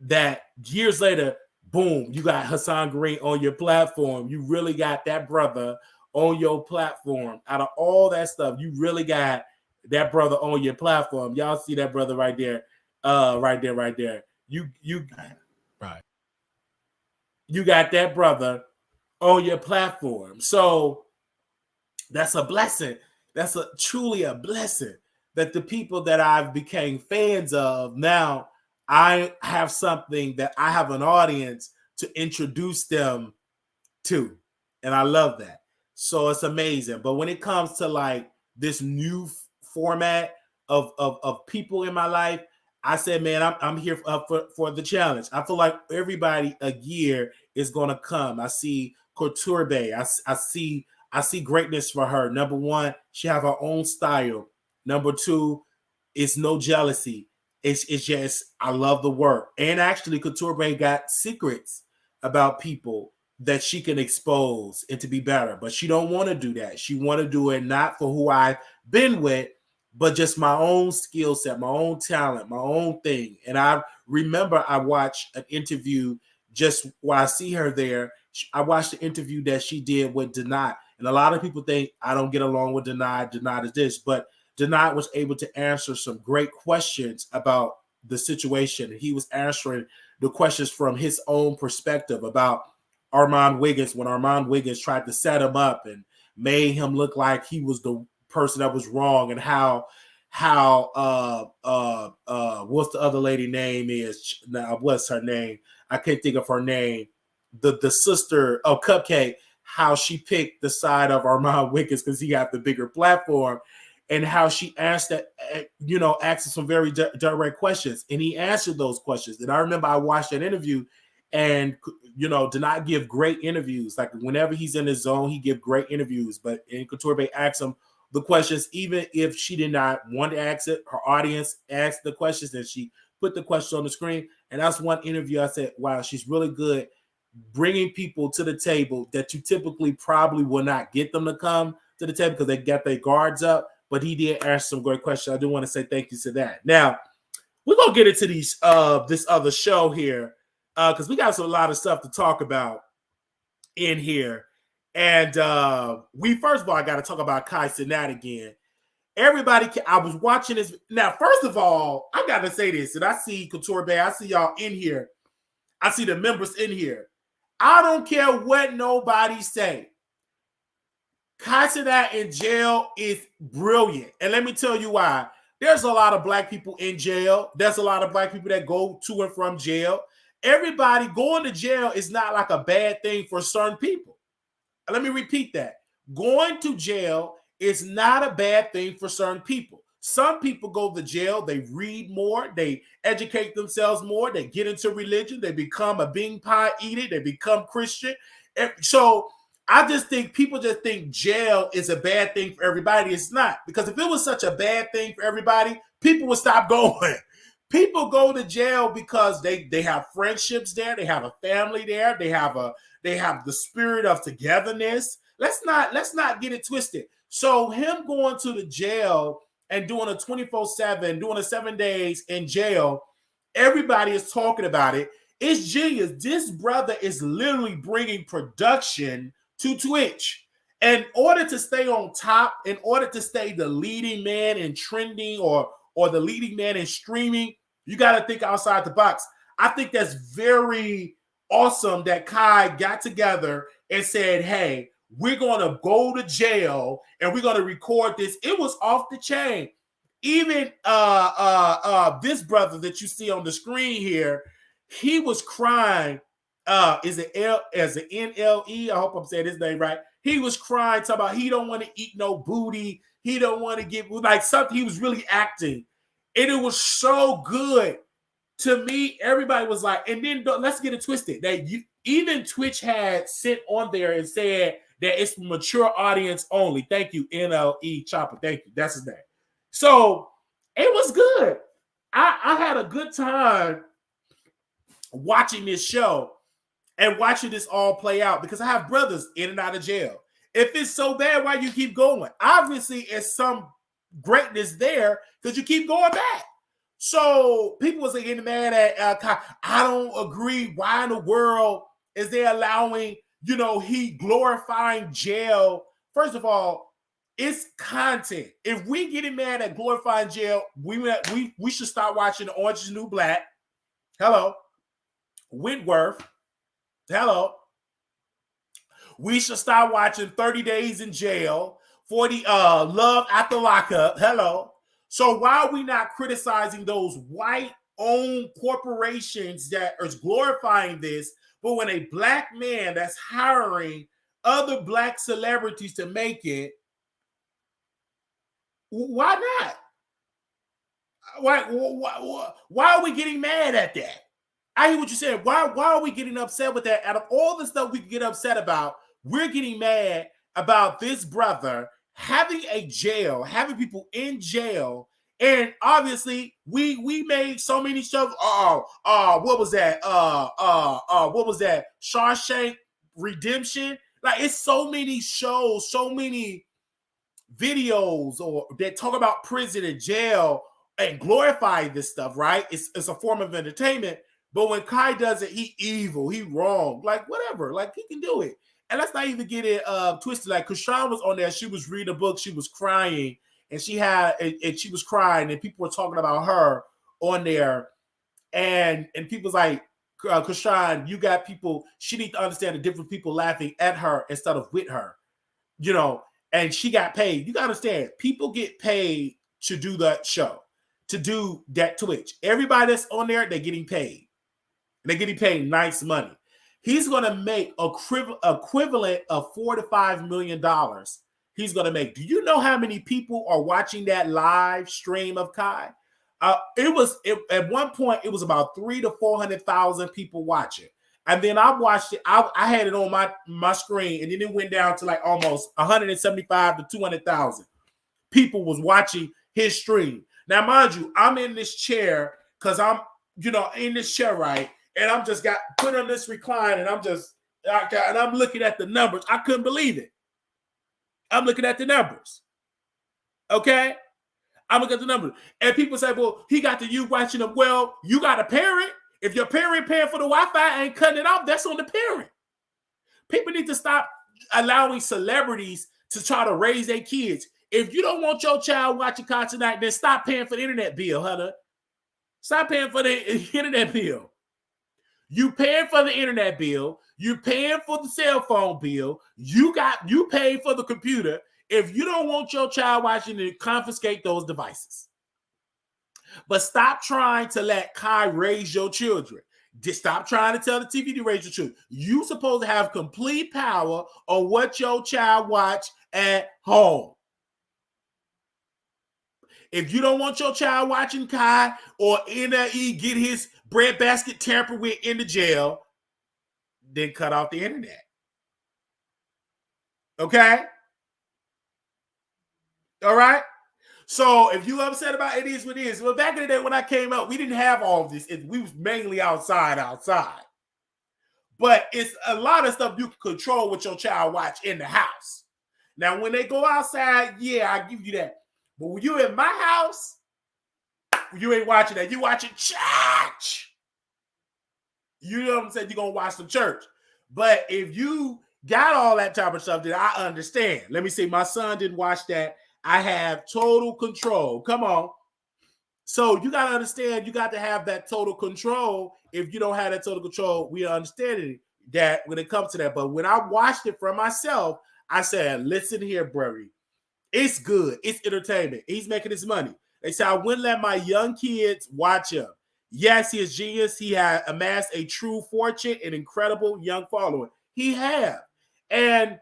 that years later, boom, you got Hasan Green on your platform. You really got that brother on your platform. Out of all that stuff, you really got that brother on your platform. Y'all see that brother right there. Right there. You right. You got that brother on your platform. So that's a blessing. That's truly a blessing that the people that I've became fans of, now I have something that I have an audience to introduce them to. And I love that. So it's amazing. But when it comes to like this new format of people in my life, I said, man, I'm here for the challenge. I feel like everybody a year is going to come. I see Couture Bay. I see greatness for her. Number one, she have her own style. Number two, it's no jealousy. It's just, I love the work. And actually, Couture Bay got secrets about people that she can expose and to be better. But she don't want to do that. She want to do it not for who I've been with, but just my own skill set, my own talent, my own thing. And I remember I watched an interview just while I see her there. I watched the interview that she did with Cenat. And a lot of people think I don't get along with Cenat. Cenat is this. But Cenat was able to answer some great questions about the situation. He was answering the questions from his own perspective about Armand Wiggins, when Armand Wiggins tried to set him up and made him look like he was the person that was wrong, and how what's the other lady name is now? What's her name? I can't think of her name. The sister of Cupcake, how she picked the side of Armand Wiggins because he got the bigger platform, and how she asked some very direct questions, and he answered those questions. And I remember I watched that interview, and did not give great interviews. Like whenever he's in his zone, he give great interviews. But in Couture asked him the questions, even if she did not want to ask it, her audience asked the questions, and she put the question on the screen. And that's one interview I said, wow, she's really good bringing people to the table that you typically probably will not get them to come to the table because they got their guards up. But he did ask some great questions. I do want to say thank you to that. Now, we're going to get into this other show here because we got a lot of stuff to talk about in here. And first of all, I got to talk about Cenat again. I was watching this. Now, first of all, I got to say this, and I see Couture Bay, I see y'all in here. I see the members in here. I don't care what nobody say. Cenat in jail is brilliant. And let me tell you why. There's a lot of black people in jail. There's a lot of black people that go to and from jail. Everybody going to jail is not like a bad thing for certain people. Let me repeat that. Going to jail is not a bad thing for certain people. Some people go to jail, they read more, they educate themselves more, they get into religion, they become a bean pie eater, they become Christian. So I just think people just think jail is a bad thing for everybody. It's not. Because if it was such a bad thing for everybody, people would stop going. People go to jail because they have friendships there, they have a family there, they have the spirit of togetherness. Let's not get it twisted. So him going to the jail and doing a 24/7, doing a 7 days in jail, everybody is talking about it. It's genius. This brother is literally bringing production to Twitch. In order to stay on top, in order to stay the leading man in trending or the leading man in streaming, you got to think outside the box. I think that's very awesome that Kai got together and said, hey, we're going to go to jail and we're going to record this. It was off the chain. Even this brother that you see on the screen here, he was crying. Is it NLE? I hope I'm saying his name right. He was crying, talking about he don't want to eat no booty. He don't want to get like something. He was really acting. And it was so good. To me, everybody was like, and then let's get it twisted. Even Twitch had sent on there and said that it's mature audience only. Thank you, NLE Chopper. Thank you. That's his name. So it was good. I had a good time watching this show and watching this all play out because I have brothers in and out of jail. If it's so bad, why you keep going? Obviously, it's some greatness there because you keep going back. So people was getting mad at I don't agree. Why in the world is they allowing, he glorifying jail? First of all, it's content. If we getting mad at glorifying jail, we should start watching Orange is the New Black. Hello. Whitworth. Hello. We should start watching 30 Days in Jail, 40 Love After Lockup. Hello. So why are we not criticizing those white-owned corporations that are glorifying this, but when a black man that's hiring other black celebrities to make it, why not? Why are we getting mad at that? I hear what you said. Why are we getting upset with that? Out of all the stuff we can get upset about, we're getting mad about this brother having a jail, having people in jail, and obviously we made so many shows. What was that? What was that? Shawshank Redemption. Like it's so many shows, so many videos or that talk about prison and jail and glorify this stuff, right? It's a form of entertainment. But when Kai does it, he evil, he wrong, like whatever, like he can do it. And let's not even get it twisted. Like Krishan was on there, she was reading a book, she was crying, and she was crying, and people were talking about her on there, and people's like, Krishan, you got people. She needs to understand the different people laughing at her instead of with her, you know. And she got paid. You got to understand, people get paid to do that show, to do that Twitch. Everybody that's on there, they're getting paid. They're getting paid nice money. He's going to make equivalent of $4 to $5 million. He's going to make. Do you know how many people are watching that live stream of Kai? At one point, it was about 300,000 to 400,000 people watching. And then I watched it. I had it on my screen, and then it went down to like almost 175,000 to 200,000 people was watching his stream. Now, mind you, I'm in this chair because I'm, in this chair, right? And I'm just got put on this recline, and I'm looking at the numbers. I couldn't believe it. I'm looking at the numbers. Okay? I'm looking at the numbers. And people say, well, he got you watching them. Well, you got a parent. If your parent paying for the Wi-Fi and cutting it off, that's on the parent. People need to stop allowing celebrities to try to raise their kids. If you don't want your child watching Cardi, then stop paying for the internet bill, Hunter. Stop paying for the internet bill. You paying for the internet bill. You paying for the cell phone bill. You paid for the computer. If you don't want your child watching, then confiscate those devices. But stop trying to let Kai raise your children. Just stop trying to tell the TV to raise your children. You supposed to have complete power on what your child watch at home. If you don't want your child watching Kai or NLE get his breadbasket tampered with in the jail, then cut off the internet. Okay? All right? So if you upset about it is what it is. Well, back in the day when I came up, we didn't have all of this. We was mainly outside. But it's a lot of stuff you can control what your child watch in the house. Now, when they go outside, yeah, I give you that. But when you in my house, you ain't watching that. You watching church. You know what I'm saying? You're going to watch some church. But if you got all that type of stuff, then I understand. Let me see. My son didn't watch that. I have total control. Come on. So you got to understand, you got to have that total control. If you don't have that total control, we understand that when it comes to that. But when I watched it for myself, I said, listen here, Brody. It's good. It's entertainment. He's making his money. They said, I wouldn't let my young kids watch him. Yes, he is genius. He had amassed a true fortune and incredible young following. He have. And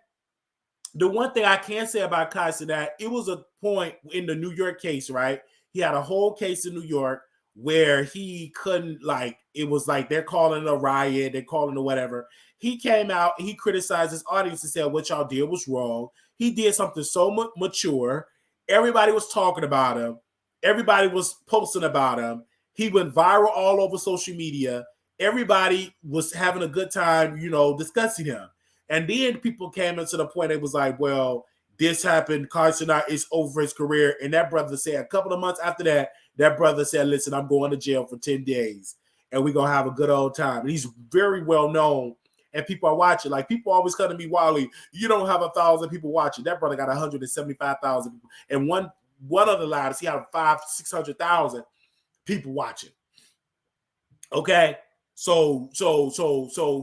the one thing I can say about Kai Cenat, it was a point in the New York case, right? He had a whole case in New York where he couldn't, it was like they're calling it a riot, they're calling it whatever. He came out, he criticized his audience and said, what y'all did was wrong. He did something so mature. Everybody was talking about him. Everybody was posting about him. He went viral all over social media. Everybody was having a good time, discussing him. And then people came into the point, it was like, well, this happened. Cardi is over his career. And that brother said a couple of months after that, that brother said, listen, I'm going to jail for 10 days. And we're going to have a good old time. And he's very well known. And people are watching. Like, people always come to me, Wiley, you don't have 1,000 people watching. That brother got 175,000 people. And one of the loudest, he had 500,000-600,000 people watching. Okay? So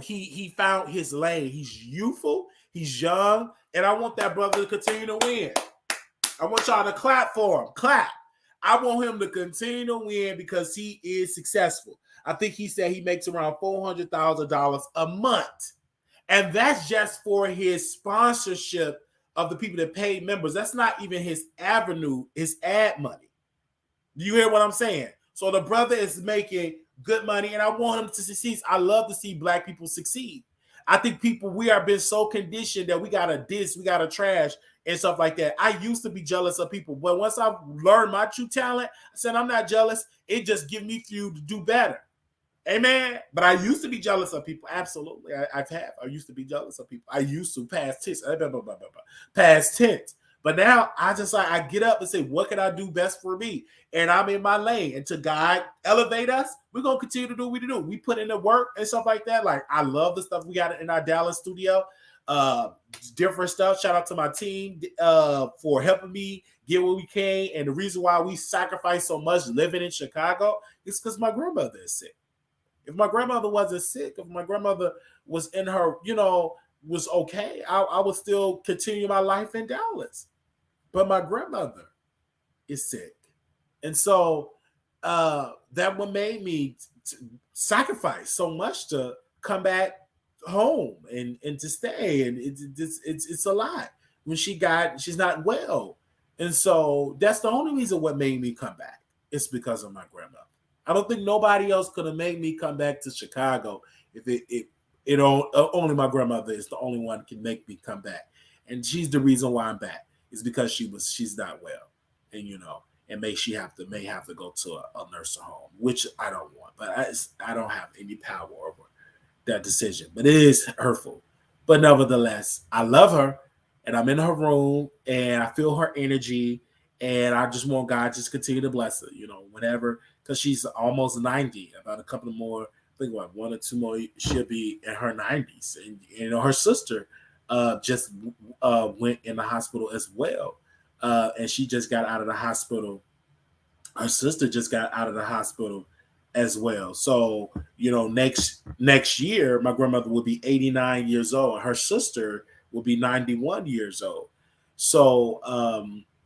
he found his lane. He's youthful. He's young. And I want that brother to continue to win. I want y'all to clap for him. Clap. I want him to continue to win because he is successful. I think he said he makes around $400,000 a month. And that's just for his sponsorship of the people that pay members. That's not even his avenue, his ad money. Do you hear what I'm saying? So the brother is making good money, and I want him to succeed. I love to see Black people succeed. I think we are been so conditioned that we got to diss, we got to trash, and stuff like that. I used to be jealous of people, but once I learned my true talent, I said, I'm not jealous. It just gives me fuel to do better. Amen. But I used to be jealous of people. Absolutely. I used to be jealous of people. I used to past tense. But now I get up and say, what can I do best for me? And I'm in my lane. And to God elevate us, we're going to continue to do what we do. We put in the work and stuff like that. Like, I love the stuff we got in our Dallas studio. different stuff. Shout out to my team for helping me get what we can. And the reason why we sacrifice so much living in Chicago is because my grandmother is sick. If my grandmother wasn't sick, if my grandmother was in her, was okay, I would still continue my life in Dallas. But my grandmother is sick. And so that what made me sacrifice so much to come back home and to stay. And it's a lot when she's not well. And so that's the only reason what made me come back. It's because of my grandmother. I don't think nobody else could have made me come back to Chicago if only my grandmother is the only one can make me come back. And she's the reason why I'm back. Is because she's not well. And and may have to go to a nursing home, which I don't want. But I don't have any power over that decision. But it is hurtful. But nevertheless, I love her, and I'm in her room, and I feel her energy, and I just want God just continue to bless her, whenever, because she's almost 90. About a couple of more, I think 1 or 2 more, she'll be in her 90s. And her sister just went in the hospital as well. And she just got out of the hospital. Her sister just got out of the hospital as well. So, next year, my grandmother will be 89 years old. Her sister will be 91 years old. So,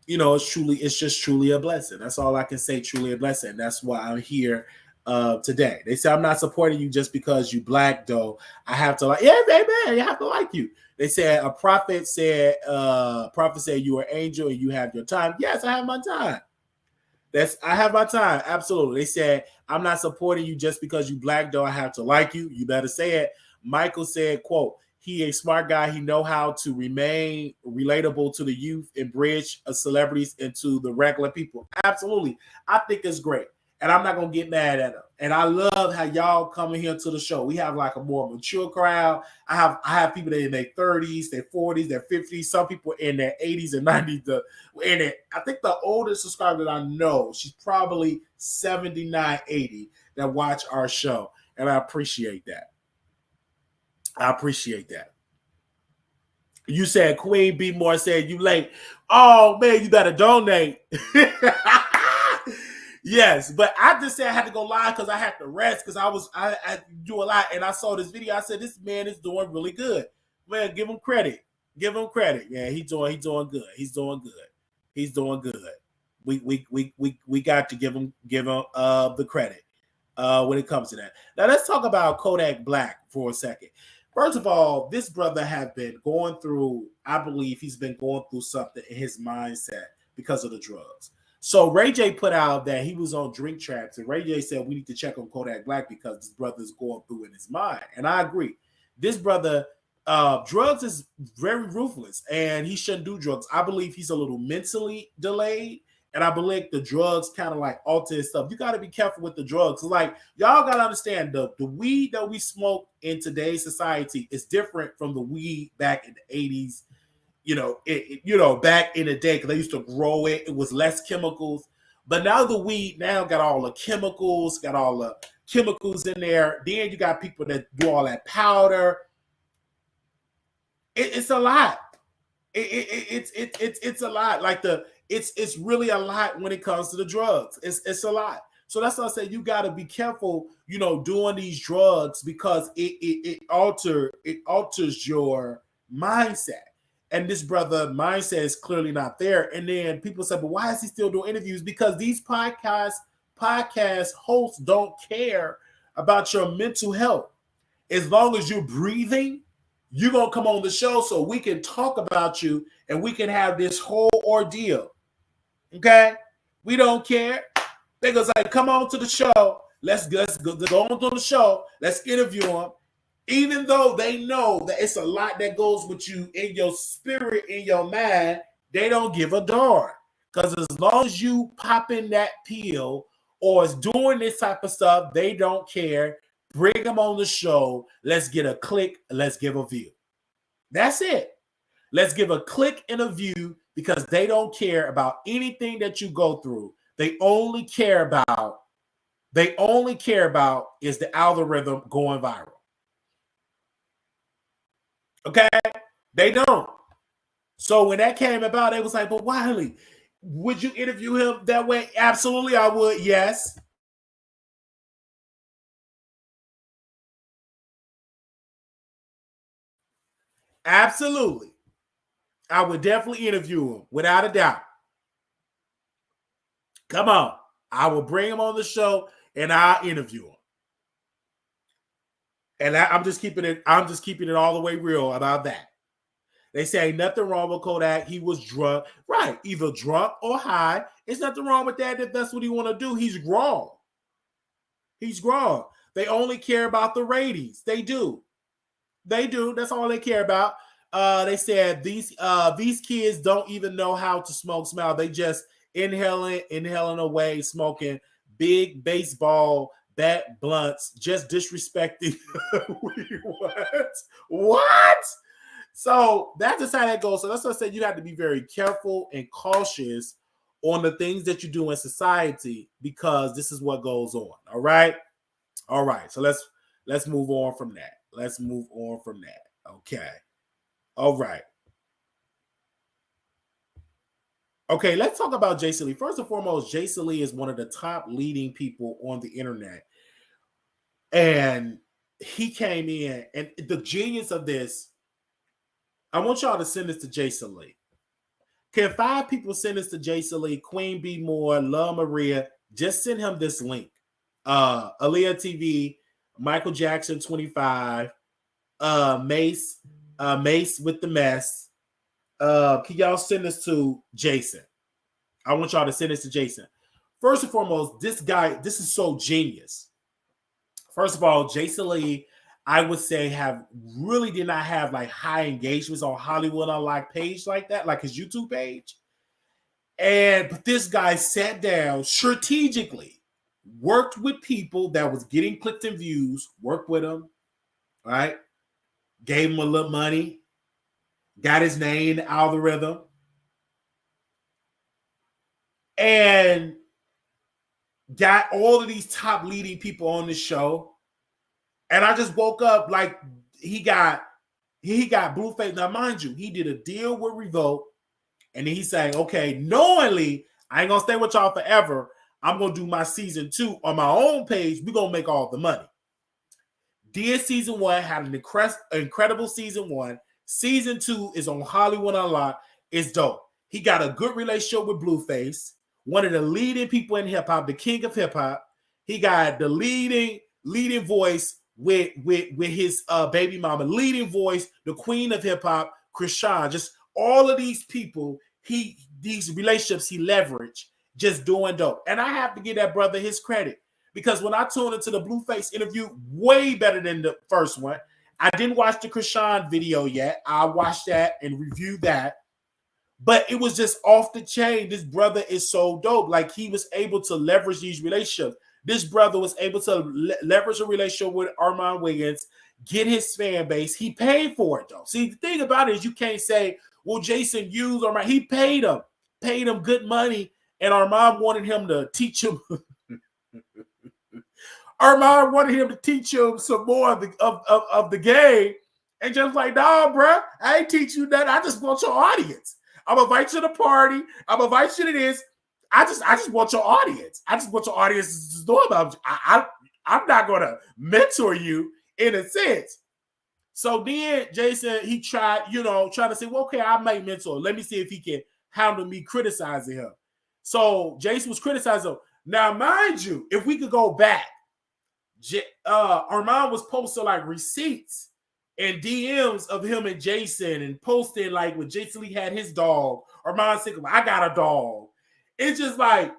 it's just truly a blessing. That's all I can say, truly a blessing. That's why I'm here today. They say I'm not supporting you just because you Black, though. I have to like, yeah, man, you have to like you. They said a prophet said you are an angel and you have your time. Yes, I have my time. I have my time. Absolutely. They said, I'm not supporting you just because you Black, though. I have to like you. You better say it. Michael said, quote, he a smart guy. He know how to remain relatable to the youth and bridge celebrities into the regular people. Absolutely. I think it's great. And I'm not going to get mad at him. And I love how y'all coming here to the show. We have like a more mature crowd. I have people that in their 30s, their 40s, their 50s. Some people in their 80s and 90s. I think the oldest subscriber that I know, she's probably 79, 80 that watch our show. And I appreciate that. You said Queen B. Moore said you late. Oh, man, you better donate. Yes, but I just said I had to go live because I had to rest because I do a lot, and I saw this video. I said this man is doing really good. Man, give him credit. Yeah, he's doing good. He's doing good. We got to give him the credit when it comes to that. Now let's talk about Kodak Black for a second. First of all, this brother have been going through. I believe he's been going through something in his mindset because of the drugs. So Ray J put out that he was on drink traps, and Ray J said we need to check on Kodak Black because this brother's going through in his mind. And I agree. This brother, drugs is very ruthless, and he shouldn't do drugs. I believe he's a little mentally delayed, and I believe the drugs kind of like alter his stuff. You got to be careful with the drugs. Like, y'all got to understand the weed that we smoke in today's society is different from the weed back in the 80s. Back in the day, because they used to grow it, it was less chemicals. But now the weed got all the chemicals, in there. Then you got people that do all that powder. It's a lot. It's a lot. Like it's really a lot when it comes to the drugs. It's a lot. So that's why I say you got to be careful, doing these drugs because it alters your mindset. And this brother mindset is clearly not there. And then people say, but why is he still doing interviews? Because these podcast hosts don't care about your mental health. As long as you're breathing, you're going to come on the show so we can talk about you and we can have this whole ordeal. Okay? We don't care. They're going to say, come on to the show. Let's go on to the show. Let's interview him. Even though they know that it's a lot that goes with you in your spirit, in your mind, they don't give a darn. Because as long as you pop in that pill or is doing this type of stuff, they don't care. Bring them on the show. Let's get a click. Let's give a view. That's it. Let's give a click and a view because they don't care about anything that you go through. They only care about is the algorithm going viral. Okay, They don't. So when that came about, they was like, but Wiley, would you interview him that way? Absolutely, I would. Yes. Absolutely. I would definitely interview him without a doubt. Come on. I will bring him on the show and I'll interview him. And I'm just keeping it all the way real about that. They say ain't nothing wrong with Kodak. He was drunk. Right. Either drunk or high. There's nothing wrong with that if that's what he want to do. He's grown. He's grown. They only care about the ratings. They do. They do. That's all they care about. They said these kids don't even know how to smoke smell. They just inhaling away, smoking big baseball bat blunts, just disrespecting. What? So that's just how that goes. So that's what I said. You have to be very careful and cautious on the things that you do in society because this is what goes on. All right. All right. So let's move on from that. Let's move on from that. Okay. All right. Okay, let's talk about Jason Lee. First and foremost, Jason Lee is one of the top leading people on the internet. And he came in, and the genius of this, I want y'all to send this to Jason Lee. Can 5 people send this to Jason Lee? Queen B. Moore, Love Maria, just send him this link. Aaliyah TV, Michael Jackson 25, Mace with the mess. Can y'all send this to Jason? I want y'all to send this to Jason. First and foremost, this guy, this is so genius. First of all, Jason Lee, I would say, really did not have like high engagements on Hollywood Unlocked page like that, like his YouTube page. But this guy sat down strategically, worked with people that was getting clicks and views, worked with them, right? Gave him a little money, got his name in the algorithm, and got all of these top leading people on the show. And I just woke up like he got Blueface. Now, mind you, he did a deal with Revolt, and then he's saying, okay, knowingly, I ain't gonna stay with y'all forever. I'm gonna do my season 2 on my own page. We're gonna make all the money. Did season 1, had an incredible season 1. Season 2 is on Hollywood Unlocked. It's dope. He got a good relationship with Blueface, one of the leading people in hip hop, the king of hip hop. He got the leading voice with his baby mama, leading voice, the queen of hip hop, Krishan. Just all of these people, these relationships he leveraged, just doing dope. And I have to give that brother his credit. Because when I tuned into the Blueface interview, way better than the first one. I didn't watch the Krishan video yet. I watched that and reviewed that. But it was just off the chain. This brother is so dope. Like, he was able to leverage these relationships. This brother was able to leverage a relationship with Armand Wiggins, get his fan base. He paid for it, though. See, the thing about it is you can't say, well, Jason used Armand. He paid him good money, and Armand wanted him to teach him. Armand wanted him to teach him some more of the game. And just like, nah, bro, I ain't teach you nothing. I just want your audience. I'm gonna invite you to the party. I'm gonna invite you to this. I just want your audience. I just want your audience to know about you. I'm not gonna mentor you in a sense. So then Jason, he tried to say, well, okay, I might mentor. Let me see if he can handle me criticizing him. So Jason was criticizing him. Now, mind you, if we could go back, Armand was posting like receipts and DMs of him and Jason, and posting like when Jason Lee had his dog. Armand said, I got a dog. It's just like,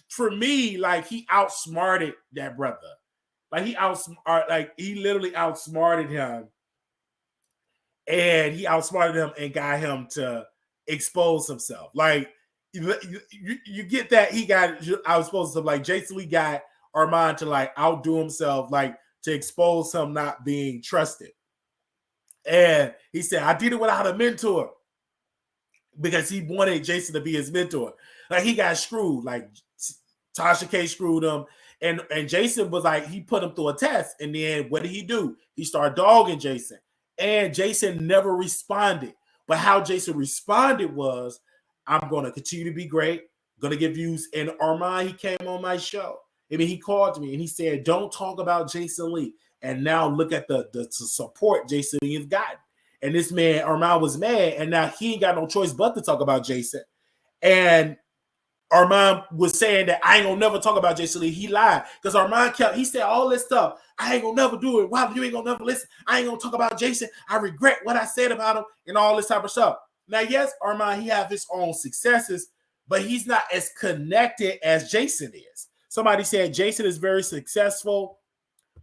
for me, like, he outsmarted that brother. Like, he literally outsmarted him. And he outsmarted him and got him to expose himself. Like, you get that he got outexposed himself. Like, Jason Lee got Armand to like outdo himself, like to expose him not being trusted. And he said, I did it without a mentor, because he wanted Jason to be his mentor. Like, he got screwed. Like, Tasha K screwed him. And Jason was like, he put him through a test. And then what did he do? He started dogging Jason. And Jason never responded. But how Jason responded was, I'm going to continue to be great, going to give views. And Armand, he came on my show. I mean, he called me and he said, don't talk about Jason Lee. And now look at the support Jason Lee has gotten. And this man, Armand, was mad. And now he ain't got no choice but to talk about Jason. And Armand was saying that I ain't gonna never talk about Jason Lee. He lied because Armand he said all this stuff. I ain't gonna never do it. Why you ain't gonna never listen? I ain't gonna talk about Jason. I regret what I said about him and all this type of stuff. Now, yes, Armand, he have his own successes, but he's not as connected as Jason is. Somebody said Jason is very successful.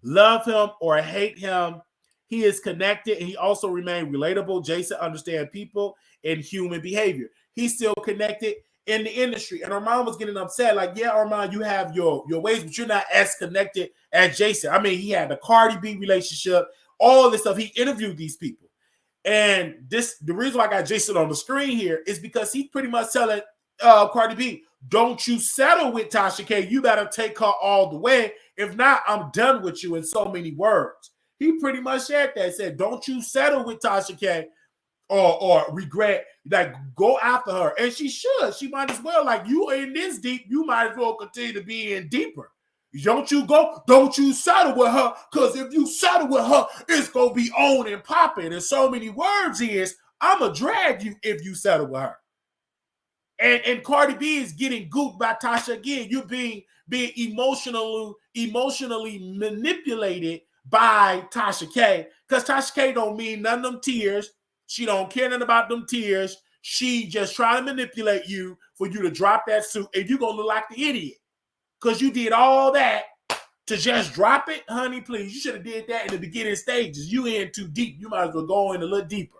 Love him or hate him, he is connected and he also remained relatable. Jason understands people and human behavior. He's still connected in the industry. And Armand was getting upset. Like, yeah, Armand, you have your ways, but you're not as connected as Jason. I mean, he had the Cardi B relationship, all this stuff. He interviewed these people. And the reason why I got Jason on the screen here is because he pretty much telling Cardi B, don't you settle with Tasha K. You better take her all the way. If not, I'm done with you, in so many words. He pretty much said that. Said, don't you settle with Tasha K. Or regret, like, go after her. And she should. She might as well, like, you in this deep, you might as well continue to be in deeper. Don't you settle with her, because if you settle with her, it's going to be on and popping. And so many words is, I'm going to drag you if you settle with her. And Cardi B is getting gooped by Tasha again. You're being emotionally manipulated by Tasha K, because Tasha K don't mean none of them tears. She don't care nothing about them tears. She just trying to manipulate you for you to drop that suit, and you're going to look like the idiot because you did all that to just drop it. Honey, please, you should have did that in the beginning stages. You in too deep. You might as well go in a little deeper.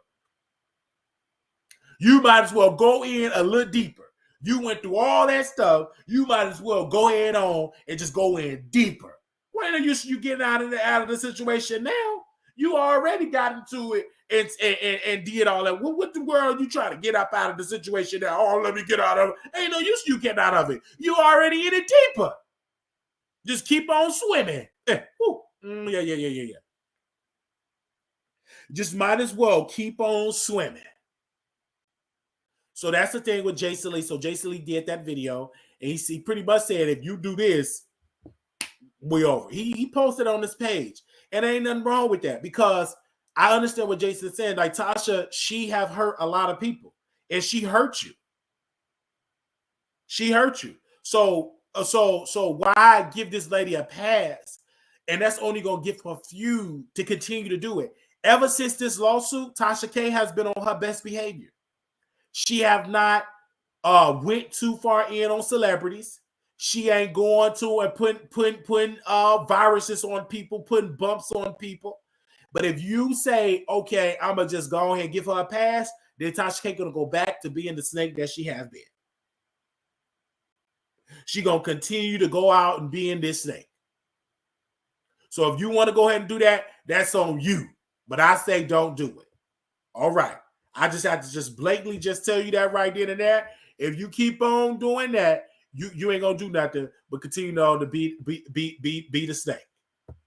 You might as well go in a little deeper. You went through all that stuff. You might as well go ahead on and just go in deeper. When are you getting out of the situation now? You already got into it and did all that. What the world you trying to get up out of the situation now? Oh, let me get out of it. Ain't no use you getting out of it. You already in it deeper. Just keep on swimming. Yeah. Just might as well keep on swimming. So that's the thing with Jason Lee. So Jason Lee did that video, and he pretty much said, if you do this, we over. He posted on this page. And ain't nothing wrong with that, because I understand what Jason said. Like, Tasha, she have hurt a lot of people, and she hurt you. She hurt you. So why give this lady a pass? And that's only going to give her fuel to continue to do it. Ever since this lawsuit, Tasha K has been on her best behavior. She have not went too far in on celebrities. She ain't going to and putting viruses on people, putting bumps on people. But if you say, okay, I'm going to just go ahead and give her a pass, then Tasha K going to go back to being the snake that she has been. She going to continue to go out and be in this snake. So if you want to go ahead and do that, that's on you. But I say don't do it. All right. I just have to just blatantly just tell you that right then and there. If you keep on doing that, you ain't gonna do nothing but continue on to be the snake.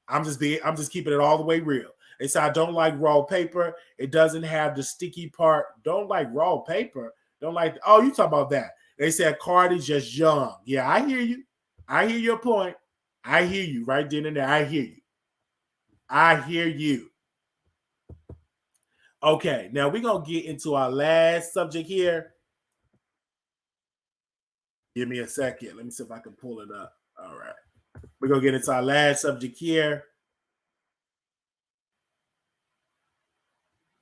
I'm just keeping it all the way real. They say I don't like raw paper. It doesn't have the sticky part. Don't like raw paper. Don't like. Oh, you talk about that. They said Cardi's just young. Yeah, I hear you. I hear your point. I hear you right then and there. I hear you. I hear you. Okay, now we're gonna get into our last subject here. Give me a second. Let me see if I can pull it up. All right. We're going to get into our last subject here.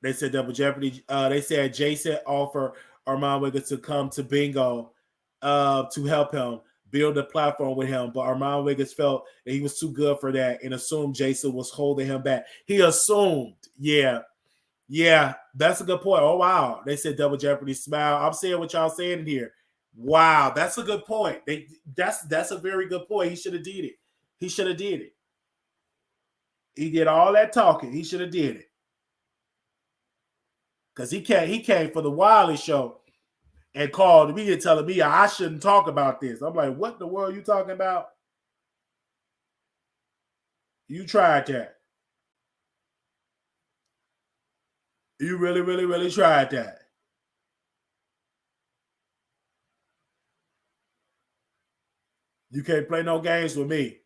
They said Double Jeopardy. They said Jason offered Armand Wiggins to come to Bingo to help him build a platform with him. But Armand Wiggins felt that he was too good for that and assumed Jason was holding him back. He assumed. Yeah, that's a good point. Oh, wow. They said Double Jeopardy smile. I'm saying what y'all saying in here. Wow, that's a good point. That's a very good point. He should have did it. He should have did it. He did all that talking. He should have did it. Because he came for the Wiley Show and called me and telling me I shouldn't talk about this. I'm like, what in the world are you talking about? You tried that. You really, really, really tried that. You can't play no games with me.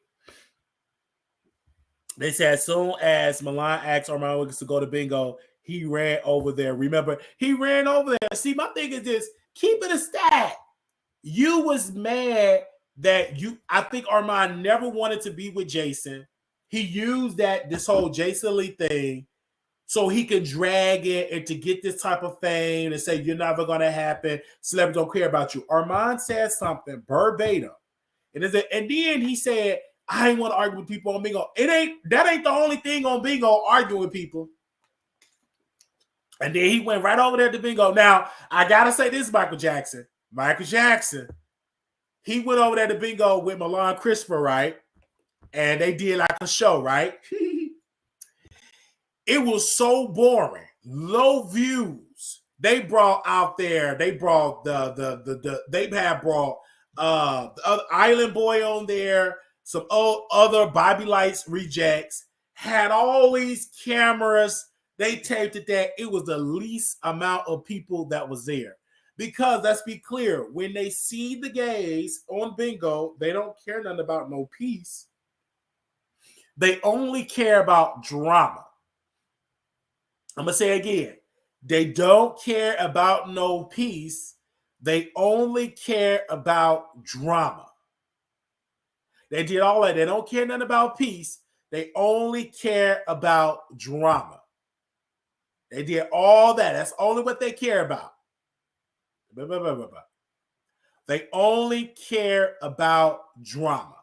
They said as soon as Milan asked Armand Wiggins to go to bingo, he ran over there. Remember, he ran over there. See, my thing is this: keep it a stat. You was mad that I think Armand never wanted to be with Jason. He used this whole Jason Lee thing so he could drag it and to get this type of fame and say, you're never going to happen. Celebrities don't care about you. Armand said something verbatim. And then he said, I ain't want to argue with people on bingo. That ain't the only thing on bingo, arguing with people. And then he went right over there to bingo. Now, I got to say this, Michael Jackson. He went over there to bingo with Milan Christopher, right? And they did like a show, right? It was so boring, low views. They brought out there, they brought the other Island Boy on there, some other Bobby Lights rejects, had all these cameras. They taped it that it was the least amount of people that was there. Because let's be clear, when they see the gays on bingo, they don't care nothing about no peace. They only care about drama. I'm going to say it again. They don't care about no peace. They only care about drama. They did all that. They don't care nothing about peace. They only care about drama. They did all that. That's only what they care about. They only care about drama.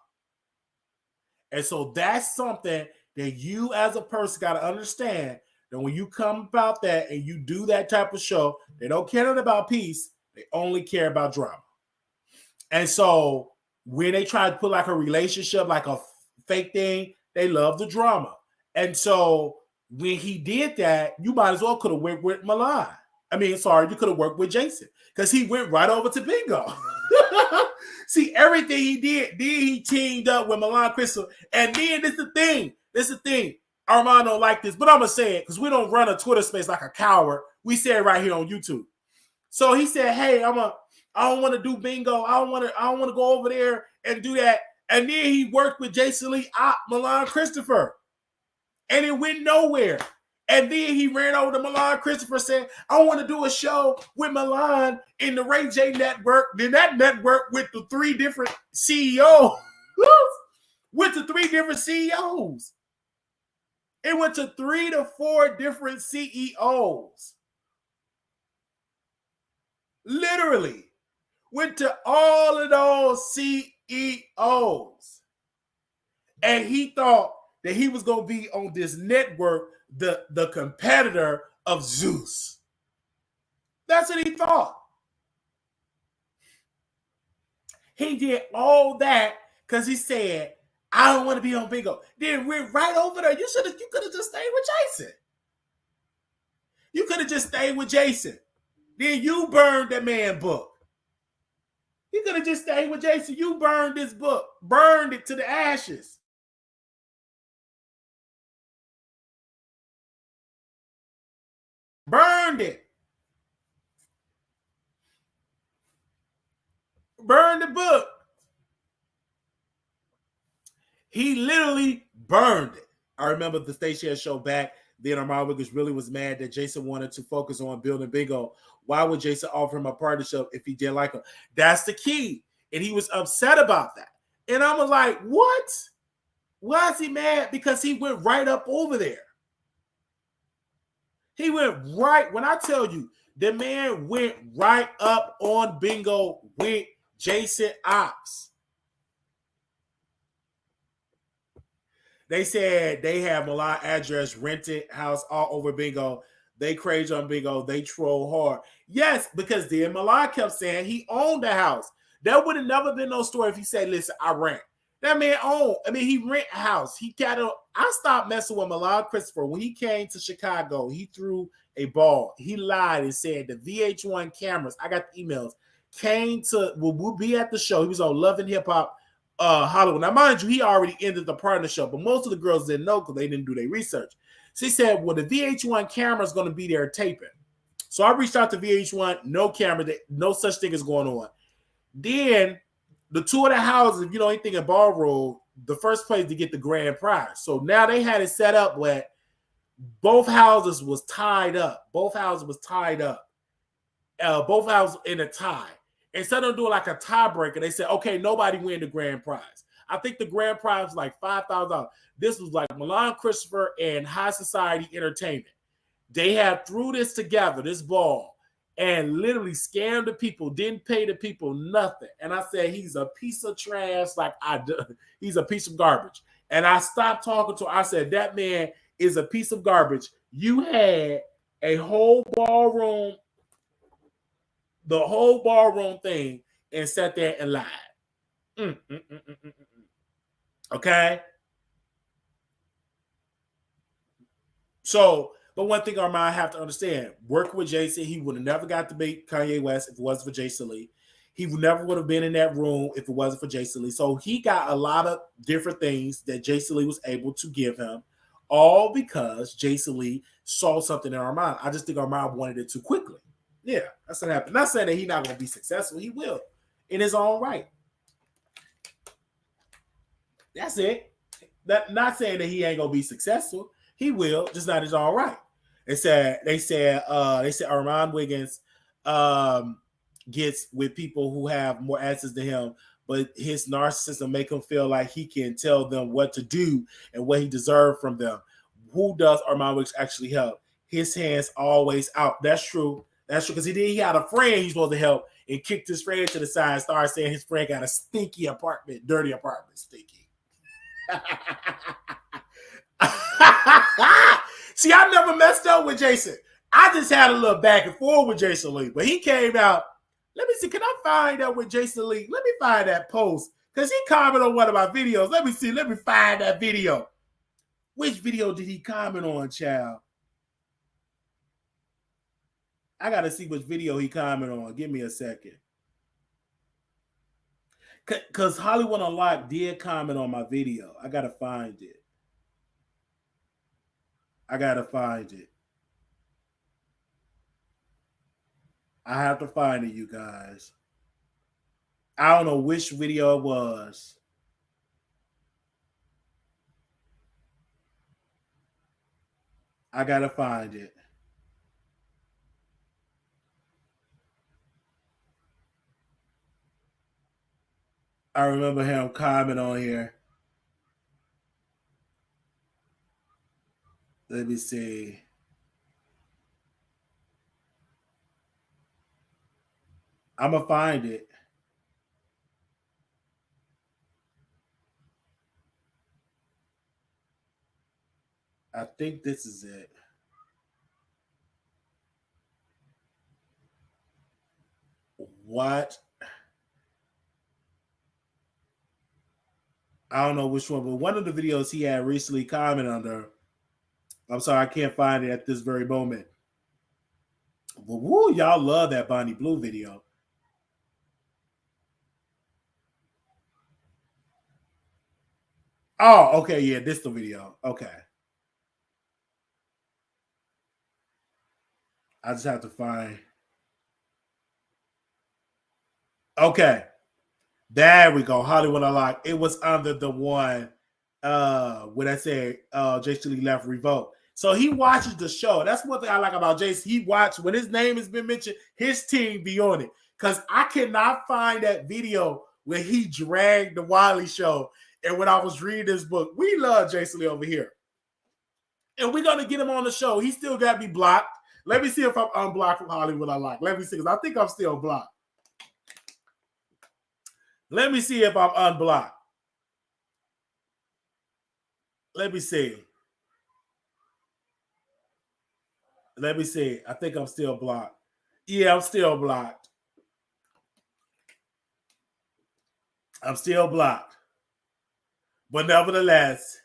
And so that's something that you as a person got to understand, that when you come about that and you do that type of show, they don't care nothing about peace. They only care about drama. And so when they try to put like a relationship, like a fake thing, they love the drama. And so when he did that, you might as well could have worked with Milan. You could have worked with Jason because he went right over to bingo. See, everything he did, then he teamed up with Milan Crystal. And then this is the thing. Armand don't like this, but I'm going to say it because we don't run a Twitter space like a coward. We say it right here on YouTube. So he said, hey, I don't want to do bingo. I don't want to go over there and do that. And then he worked with Jason Lee, Milan Christopher. And it went nowhere. And then he ran over to Milan Christopher saying, I want to do a show with Milan in the Ray J network. Then that network with the 3 different CEOs. With the 3 different CEOs. It went to 3 to 4 different CEOs. Literally. Went to all of those CEOs. And he thought that he was going to be on this network, the competitor of Zeus. That's what he thought. He did all that because he said, I don't want to be on bingo. Then we're right over there. You could have just stayed with Jason. You could have just stayed with Jason. Then you burned that man book. You could have just stayed with Jason. You burned this book. Burned it to the ashes. Burned it. Burned the book. He literally burned it. I remember the station show back. Then Armand Wiggins really was mad that Jason wanted to focus on building bingo. Why would Jason offer him a partnership if he didn't like him? That's the key. And he was upset about that. And I was like, what? Why is he mad? Because he went right up over there. He went right, when I tell you, the man went right up on bingo with Jason Ops. They said they have Milan address, rented house all over bingo. They crazy on bingo. They troll hard. Yes, because then Milan kept saying he owned the house. There would have never been no story if he said, listen, I rent. That man owned. He rent a house. I stopped messing with Milan Christopher. When he came to Chicago, he threw a ball. He lied and said the VH1 cameras, I got the emails, we'll be at the show. He was on Love and Hip Hop Hollywood. Now, mind you, he already ended the partnership, but most of the girls didn't know because they didn't do their research. She said, well, the VH1 camera is going to be there taping. So I reached out to VH1, no camera, no such thing is going on. Then the two of the houses, if you know anything in ballroom, the first place to get the grand prize. So now they had it set up where both houses was tied up. Both houses in a tie. Instead of doing like a tiebreaker, they said, okay, nobody win the grand prize. I think the grand prize was like $5,000. This was like Milan Christopher and High Society Entertainment. They had threw this together, this ball, and literally scammed the people, didn't pay the people nothing. And I said, he's a piece of trash, he's a piece of garbage. And I stopped talking to him. I said, that man is a piece of garbage. You had a whole ballroom, the whole ballroom thing, and sat there and lied. Okay? So, but one thing Armand have to understand, working with Jason, he would have never got to meet Kanye West if it wasn't for Jason Lee. He never would have been in that room if it wasn't for Jason Lee. So he got a lot of different things that Jason Lee was able to give him, all because Jason Lee saw something in Armand. I just think Armand wanted it too quickly. Yeah, that's what happened. Not saying that he's not going to be successful. He will in his own right. That's it. Not saying that he ain't going to be successful. He will, just not his own right. They said Armand Wiggins gets with people who have more access to him, but his narcissism make him feel like he can tell them what to do and what he deserves from them. Who does Armand Wiggins actually help? His hands always out. That's true. That's true, because he had a friend he's supposed to help and kicked his friend to the side and started saying his friend got a stinky apartment, dirty apartment, stinky. See, I never messed up with Jason. I just had a little back and forth with Jason Lee, but he came out. Let me see. Can I find out with Jason Lee? Let me find that post because he commented on one of my videos. Let me see. Let me find that video. Which video did he comment on, child? I got to see which video he commented on. Give me a second. Because Hollywood Unlocked did comment on my video. I got to find it. I have to find it, you guys. I don't know which video it was. I got to find it. I remember him comment on here. Let me see. I'm going to find it. I think this is it. What? I don't know which one, but one of the videos he had recently commented under. I'm sorry, I can't find it at this very moment. But woo, y'all love that Bonnie Blue video. Oh, okay, yeah, this is the video. Okay. I just have to find. Okay. There we go. Hollywood Unlocked. It was under the one when I said Jason Lee left Revolt. So he watches the show. That's one thing I like about Jason. He watched when his name has been mentioned, his team be on it. Because I cannot find that video where he dragged the Wiley Show. And when I was reading this book, we love Jason Lee over here. And we're going to get him on the show. He still got to be blocked. Let me see if I'm unblocked from Hollywood Unlocked. Let me see, because I think I'm still blocked. Let me see if I'm unblocked. Let me see. Let me see. I think I'm still blocked. Yeah, I'm still blocked. I'm still blocked. But nevertheless,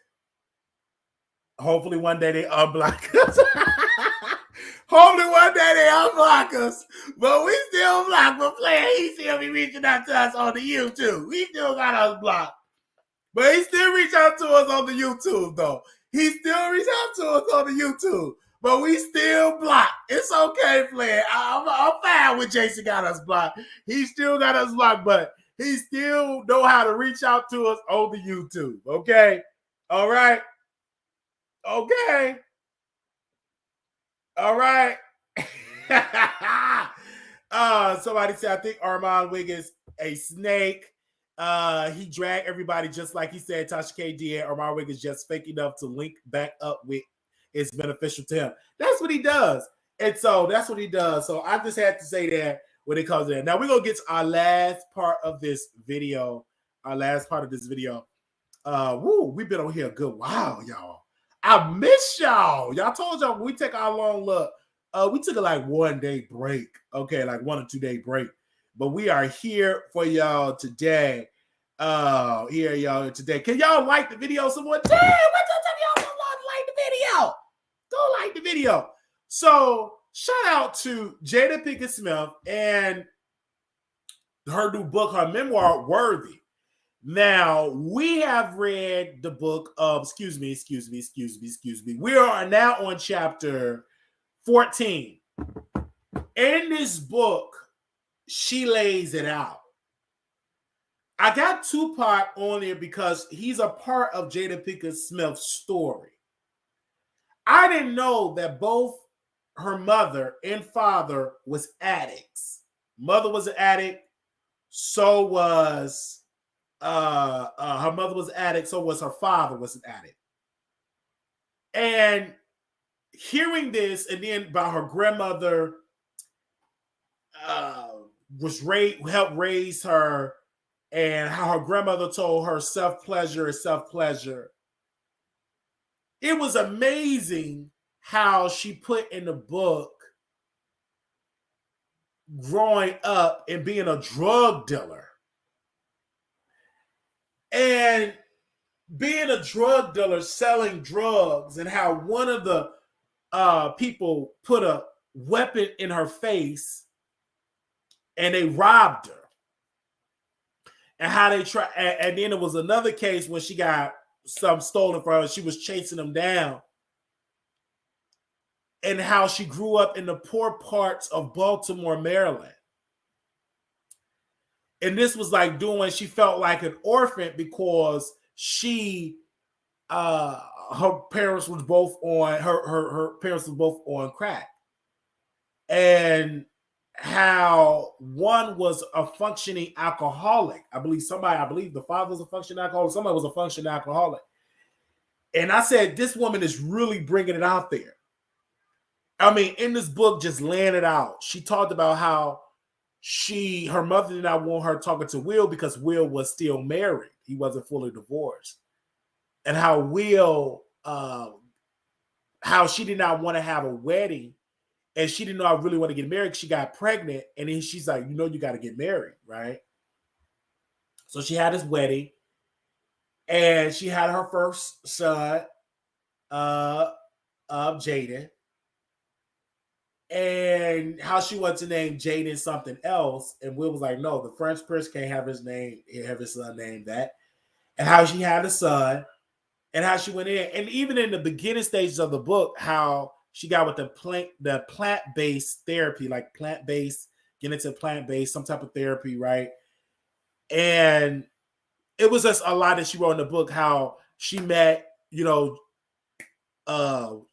hopefully one day they unblock us. Hopefully one day they unblock us. But we still blocked. But player, he still be reaching out to us on the YouTube. We still got us blocked. But he still reach out to us on the YouTube, though. He still reached out to us on the YouTube, but we still blocked. It's okay, Flair. I'm fine with Jason got us blocked. He still got us blocked, but he still know how to reach out to us on the YouTube. Okay, all right, okay, all right. Somebody said, I think Armand Wiggins a snake. He dragged everybody just like he said Tasha K did. Armand Wiggins just fake enough to link back up with it's beneficial to him. That's what he does. And so that's what he does. So I just had to say that when it comes to that. Now we're gonna get to our last part of this video. We've been on here a good while, y'all. I miss y'all. Y'all told y'all when we take our long look. We took a like 1 day break. Okay, like 1 or 2 day break. But we are here for y'all today. Here y'all today. Can y'all like the video? Someone, damn, what's up? Y'all don't like the video. Go like the video. So shout out to Jada Pinkett Smith and her new book, her memoir, Worthy. Now, we have read the book of, excuse me. We are now on chapter 14. In this book, she lays it out. I got Tupac on there because he's a part of Jada Pinkett Smith's story. I didn't know that both her mother and father was addicts. Mother was an addict, so was her mother was an addict, so was her father was an addict. And hearing this, and then about her grandmother helped raise her, and how her grandmother told her self-pleasure is self-pleasure. It was amazing how she put in the book growing up and being a drug dealer. And being a drug dealer, selling drugs, and how one of the people put a weapon in her face and they robbed her. And how they try, and then there was another case when she got some stolen from her. She was chasing them down. And how she grew up in the poor parts of Baltimore, Maryland. And this was like she felt like an orphan because her parents was both on her parents were both on crack. And how one was a functioning alcoholic. I believe the father was a functioning alcoholic. Somebody was a functioning alcoholic. And I said, this woman is really bringing it out there. I mean, in this book, just laying it out. She talked about how her mother did not want her talking to Will because Will was still married. He wasn't fully divorced. And how Will, how she did not want to have a wedding. And she didn't know I really want to get married. She got pregnant. And then she's like, you got to get married, right? So she had this wedding. And she had her first son, of Jaden. And how she wanted to name Jaden something else. And Will was like, no, the French prince can't have his son named that. And how she had a son. And how she went in. And even in the beginning stages of the book, how she got with the plant-based therapy, like plant-based, getting into plant-based, some type of therapy, right? And it was just a lot that she wrote in the book, how she met,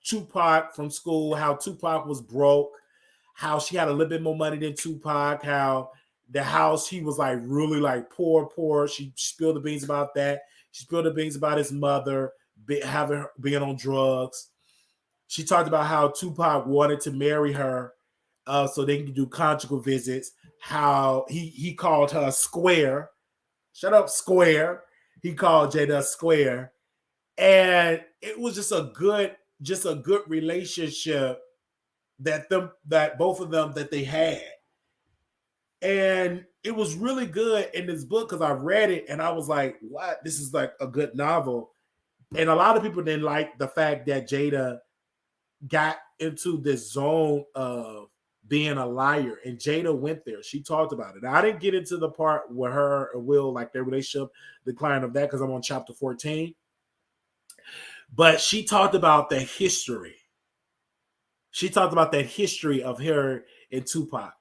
Tupac from school, how Tupac was broke, how she had a little bit more money than Tupac, how the house, he was like really like poor. She spilled the beans about that. She spilled the beans about his mother being on drugs. She talked about how Tupac wanted to marry her so they can do conjugal visits, how he called her square. Shut up, square. He called Jada square. And it was just a good relationship that both of them that they had. And it was really good in this book because I read it and I was like, what? This is like a good novel. And a lot of people didn't like the fact that Jada got into this zone of being a liar, and Jada went there. She talked about it. Now, I didn't get into the part where her and Will, like their relationship declined of that, because I'm on chapter 14. But she talked about the history. She talked about that history of her and Tupac.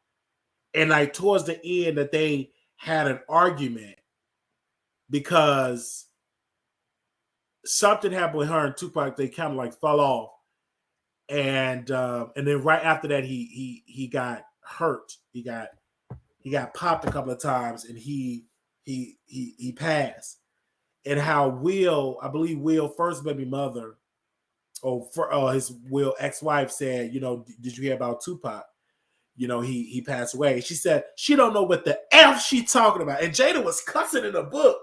And like towards the end that they had an argument because something happened with her and Tupac. They kind of like fell off. And then right after that, he got hurt. He got popped a couple of times and he passed. And how Will, I believe Will first baby mother, his Will ex-wife said, you know, did you hear about Tupac? You know, he passed away. She said she don't know what the F she talking about. And Jada was cussing in the book.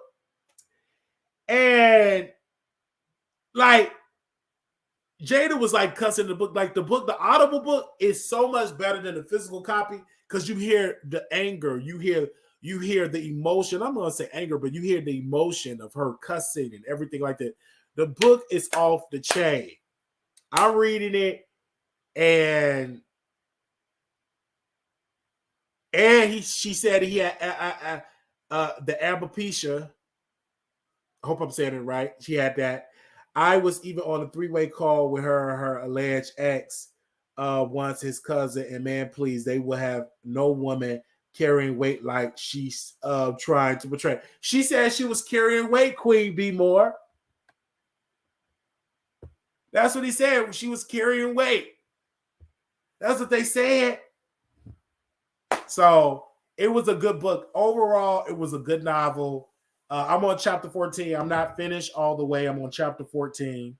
And like Jada was like cussing in the book. Like the audible book is so much better than the physical copy because you hear the anger, you hear the emotion. I'm gonna say anger, but you hear the emotion of her cussing and everything like that. The book is off the chain. I'm reading it, and she said he had the alopecia. I hope I'm saying it right. She had that. I was even on a 3-way call with her alleged ex, once his cousin, and man, please, they will have no woman carrying weight like she's trying to portray. She said she was carrying weight, Queen B. Moore. That's what he said. She was carrying weight. That's what they said. So it was a good book. Overall, it was a good novel. I'm on chapter 14. I'm not finished all the way. I'm on chapter 14.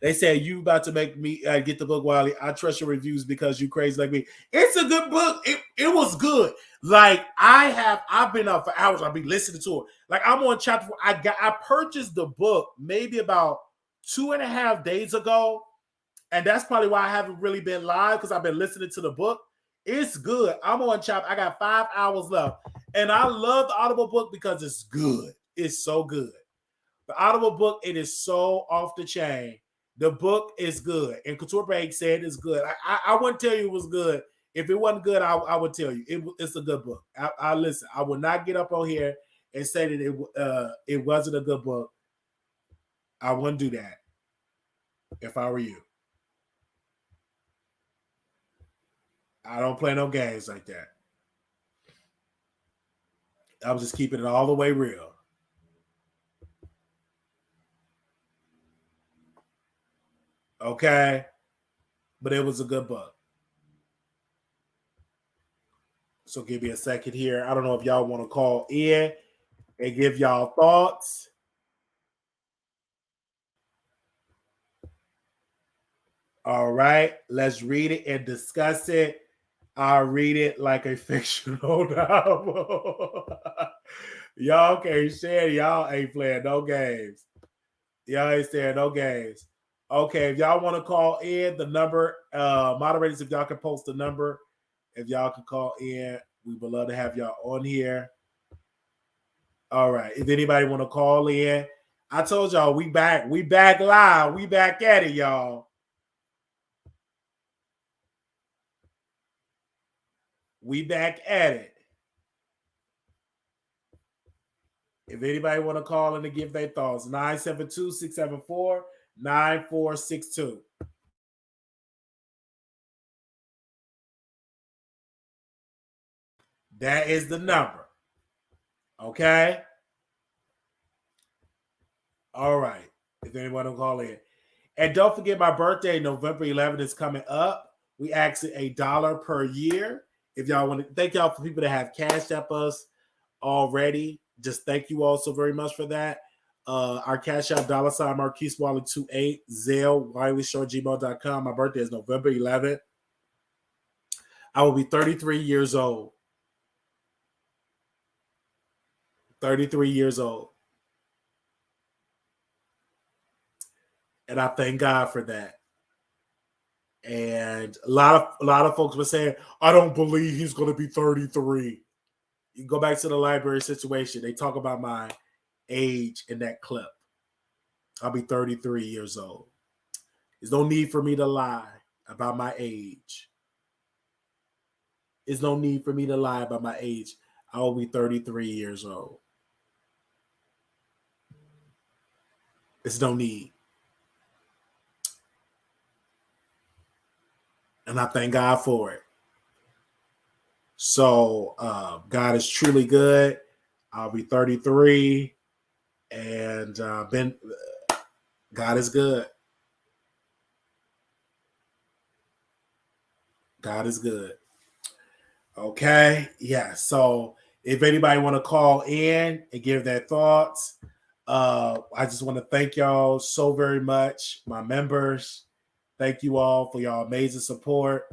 They said you about to make me get the book, Wiley. I trust your reviews because you crazy like me. It's a good book. It was good. Like I've been up for hours. I've been listening to it. Like I'm on chapter 4. I purchased the book maybe about 2.5 days ago, and that's probably why I haven't really been live because I've been listening to the book. It's good. I'm on chapter. I got 5 hours left, and I love the Audible book because it's good. It's so good. The Audible book, it is so off the chain. The book is good, and Couture Bag said it's good. I wouldn't tell you it was good. If it wasn't good, I would tell you it's a good book. I listen. I would not get up on here and say that it wasn't a good book. I wouldn't do that if I were you. I don't play no games like that. I'm just keeping it all the way real. Okay? But it was a good book. So give me a second here. I don't know if y'all want to call in and give y'all thoughts. All right. Let's read it and discuss it. I'll read it like a fictional novel. Y'all can't share. Y'all ain't playing no games. Y'all ain't saying no games. Okay, if y'all want to call in, the number, moderators, if y'all can post the number, if y'all can call in, we would love to have y'all on here. All right. If anybody want to call in, I told y'all we back live. We back at it, y'all. We back at it. If anybody want to call in to give their thoughts, 972-674-9462. That is the number. Okay? All right. If anyone will call in. And don't forget my birthday, November 11th, is coming up. We ask $1 per year. If y'all want to, thank y'all for people that have cashed up us already. Just thank you all so very much for that. Our cash out $ Marquise Wiley 28 Zelle Wiley Show gmail.com. My birthday is November 11th. I will be 33 years old. 33 years old. And I thank God for that. And a lot of folks were saying, I don't believe he's going to be 33. You go back to the library situation. They talk about my age in that clip. I'll be 33 years old. There's no need for me to lie about my age. There's no need for me to lie about my age. I will be 33 years old. It's no need. And I thank God for it. So God is truly good. I'll be 33, and God is good. God is good. Okay. Yeah. So if anybody want to call in and give their thoughts, I just want to thank y'all so very much. My members, thank you all for y'all amazing support.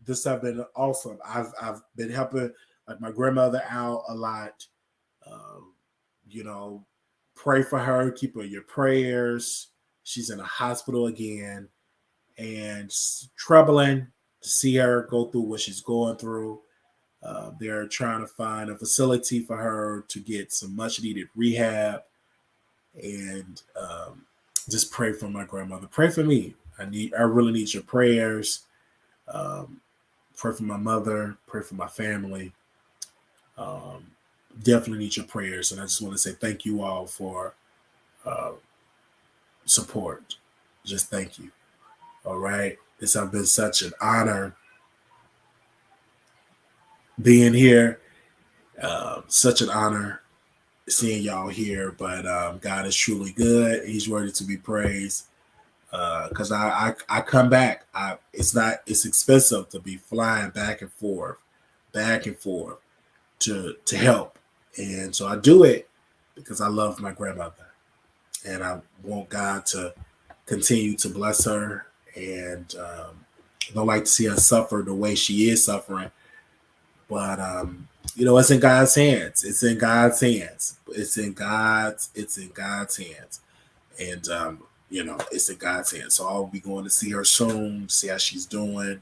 This has been awesome. I've been helping like my grandmother out a lot. Um, you know, pray for her, keep her in your prayers. She's in a hospital again, and it's troubling to see her go through what she's going through. They're trying to find a facility for her to get some much needed rehab, and just pray for my grandmother. Pray for me. I really need your prayers. Pray for my mother. Pray for my family. Definitely need your prayers, and I just want to say thank you all for support. Just thank you. All right, this has been such an honor being here. Such an honor seeing y'all here, but God is truly good. He's worthy to be praised. Because I come back. It's expensive to be flying back and forth to help, and so I do it because I love my grandmother, and I want God to continue to bless her, and I don't like to see her suffer the way she is suffering. But it's in God's hands. It's in God's hands. It's in God's hands. And it's in God's hands. So I'll be going to see her soon, see how she's doing.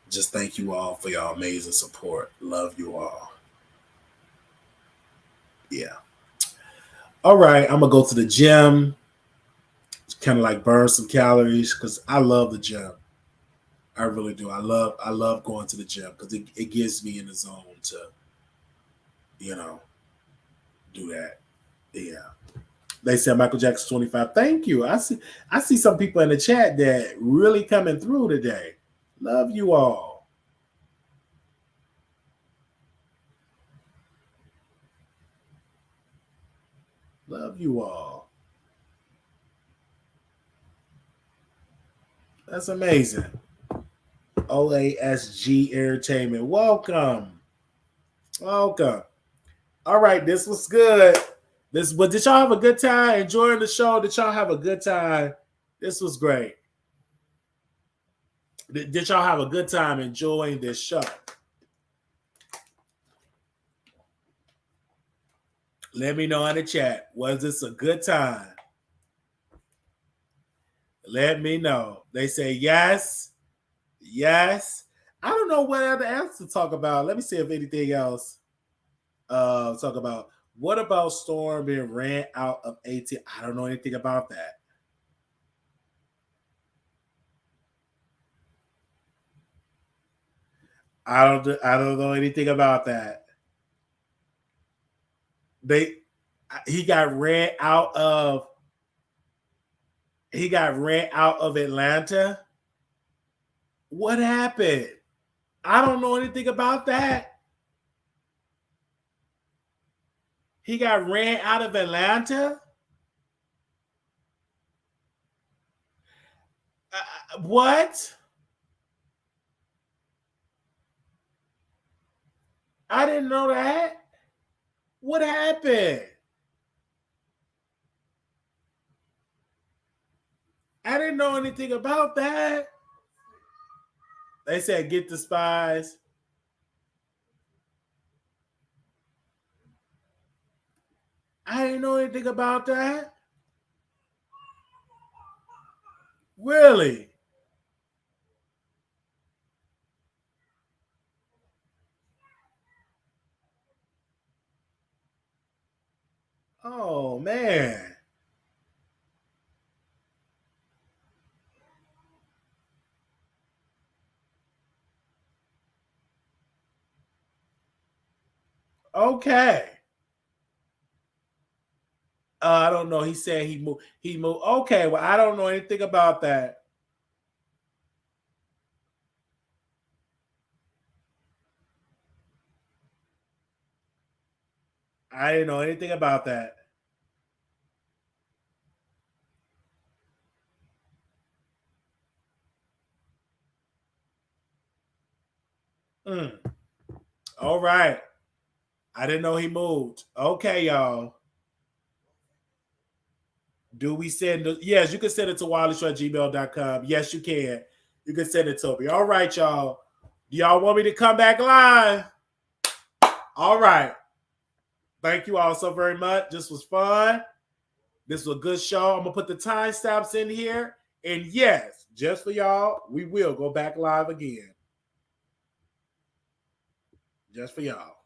Just thank you all for your amazing support. Love you all. Yeah. All right, I'm gonna go to the gym. Kind of like burn some calories because I love the gym. I really do. I love going to the gym because it gets me in the zone to, do that. Yeah. They said Michael Jackson 25. Thank you. I see some people in the chat that really coming through today. Love you all. Love you all. That's amazing. OASG Entertainment. Welcome. Welcome. All right, this was good. But did y'all have a good time enjoying the show? Did y'all have a good time? This was great. Did y'all have a good time enjoying this show? Let me know in the chat. Was this a good time? Let me know. They say yes. Yes. I don't know what other else to talk about. Let me see if anything else. Talk about. What about Storm being ran out of AT? I don't know anything about that. I don't know anything about that. He got ran out of Atlanta. What happened? I don't know anything about that. He got ran out of Atlanta? What? I didn't know that. What happened? I didn't know anything about that. They said get the spies. I didn't know anything about that. Really? Oh, man. Okay. I don't know. He said he moved. He moved. Okay, well, I don't know anything about that. I didn't know anything about that. All right. I didn't know he moved. Okay, y'all. Do we send it? Yes, you can send it to wileyshow@gmail.com. Yes, you can. You can send it to me. All right, y'all. Do y'all want me to come back live? All right. Thank you all so very much. This was fun. This was a good show. I'm going to put the timestamps in here. And yes, just for y'all, we will go back live again. Just for y'all.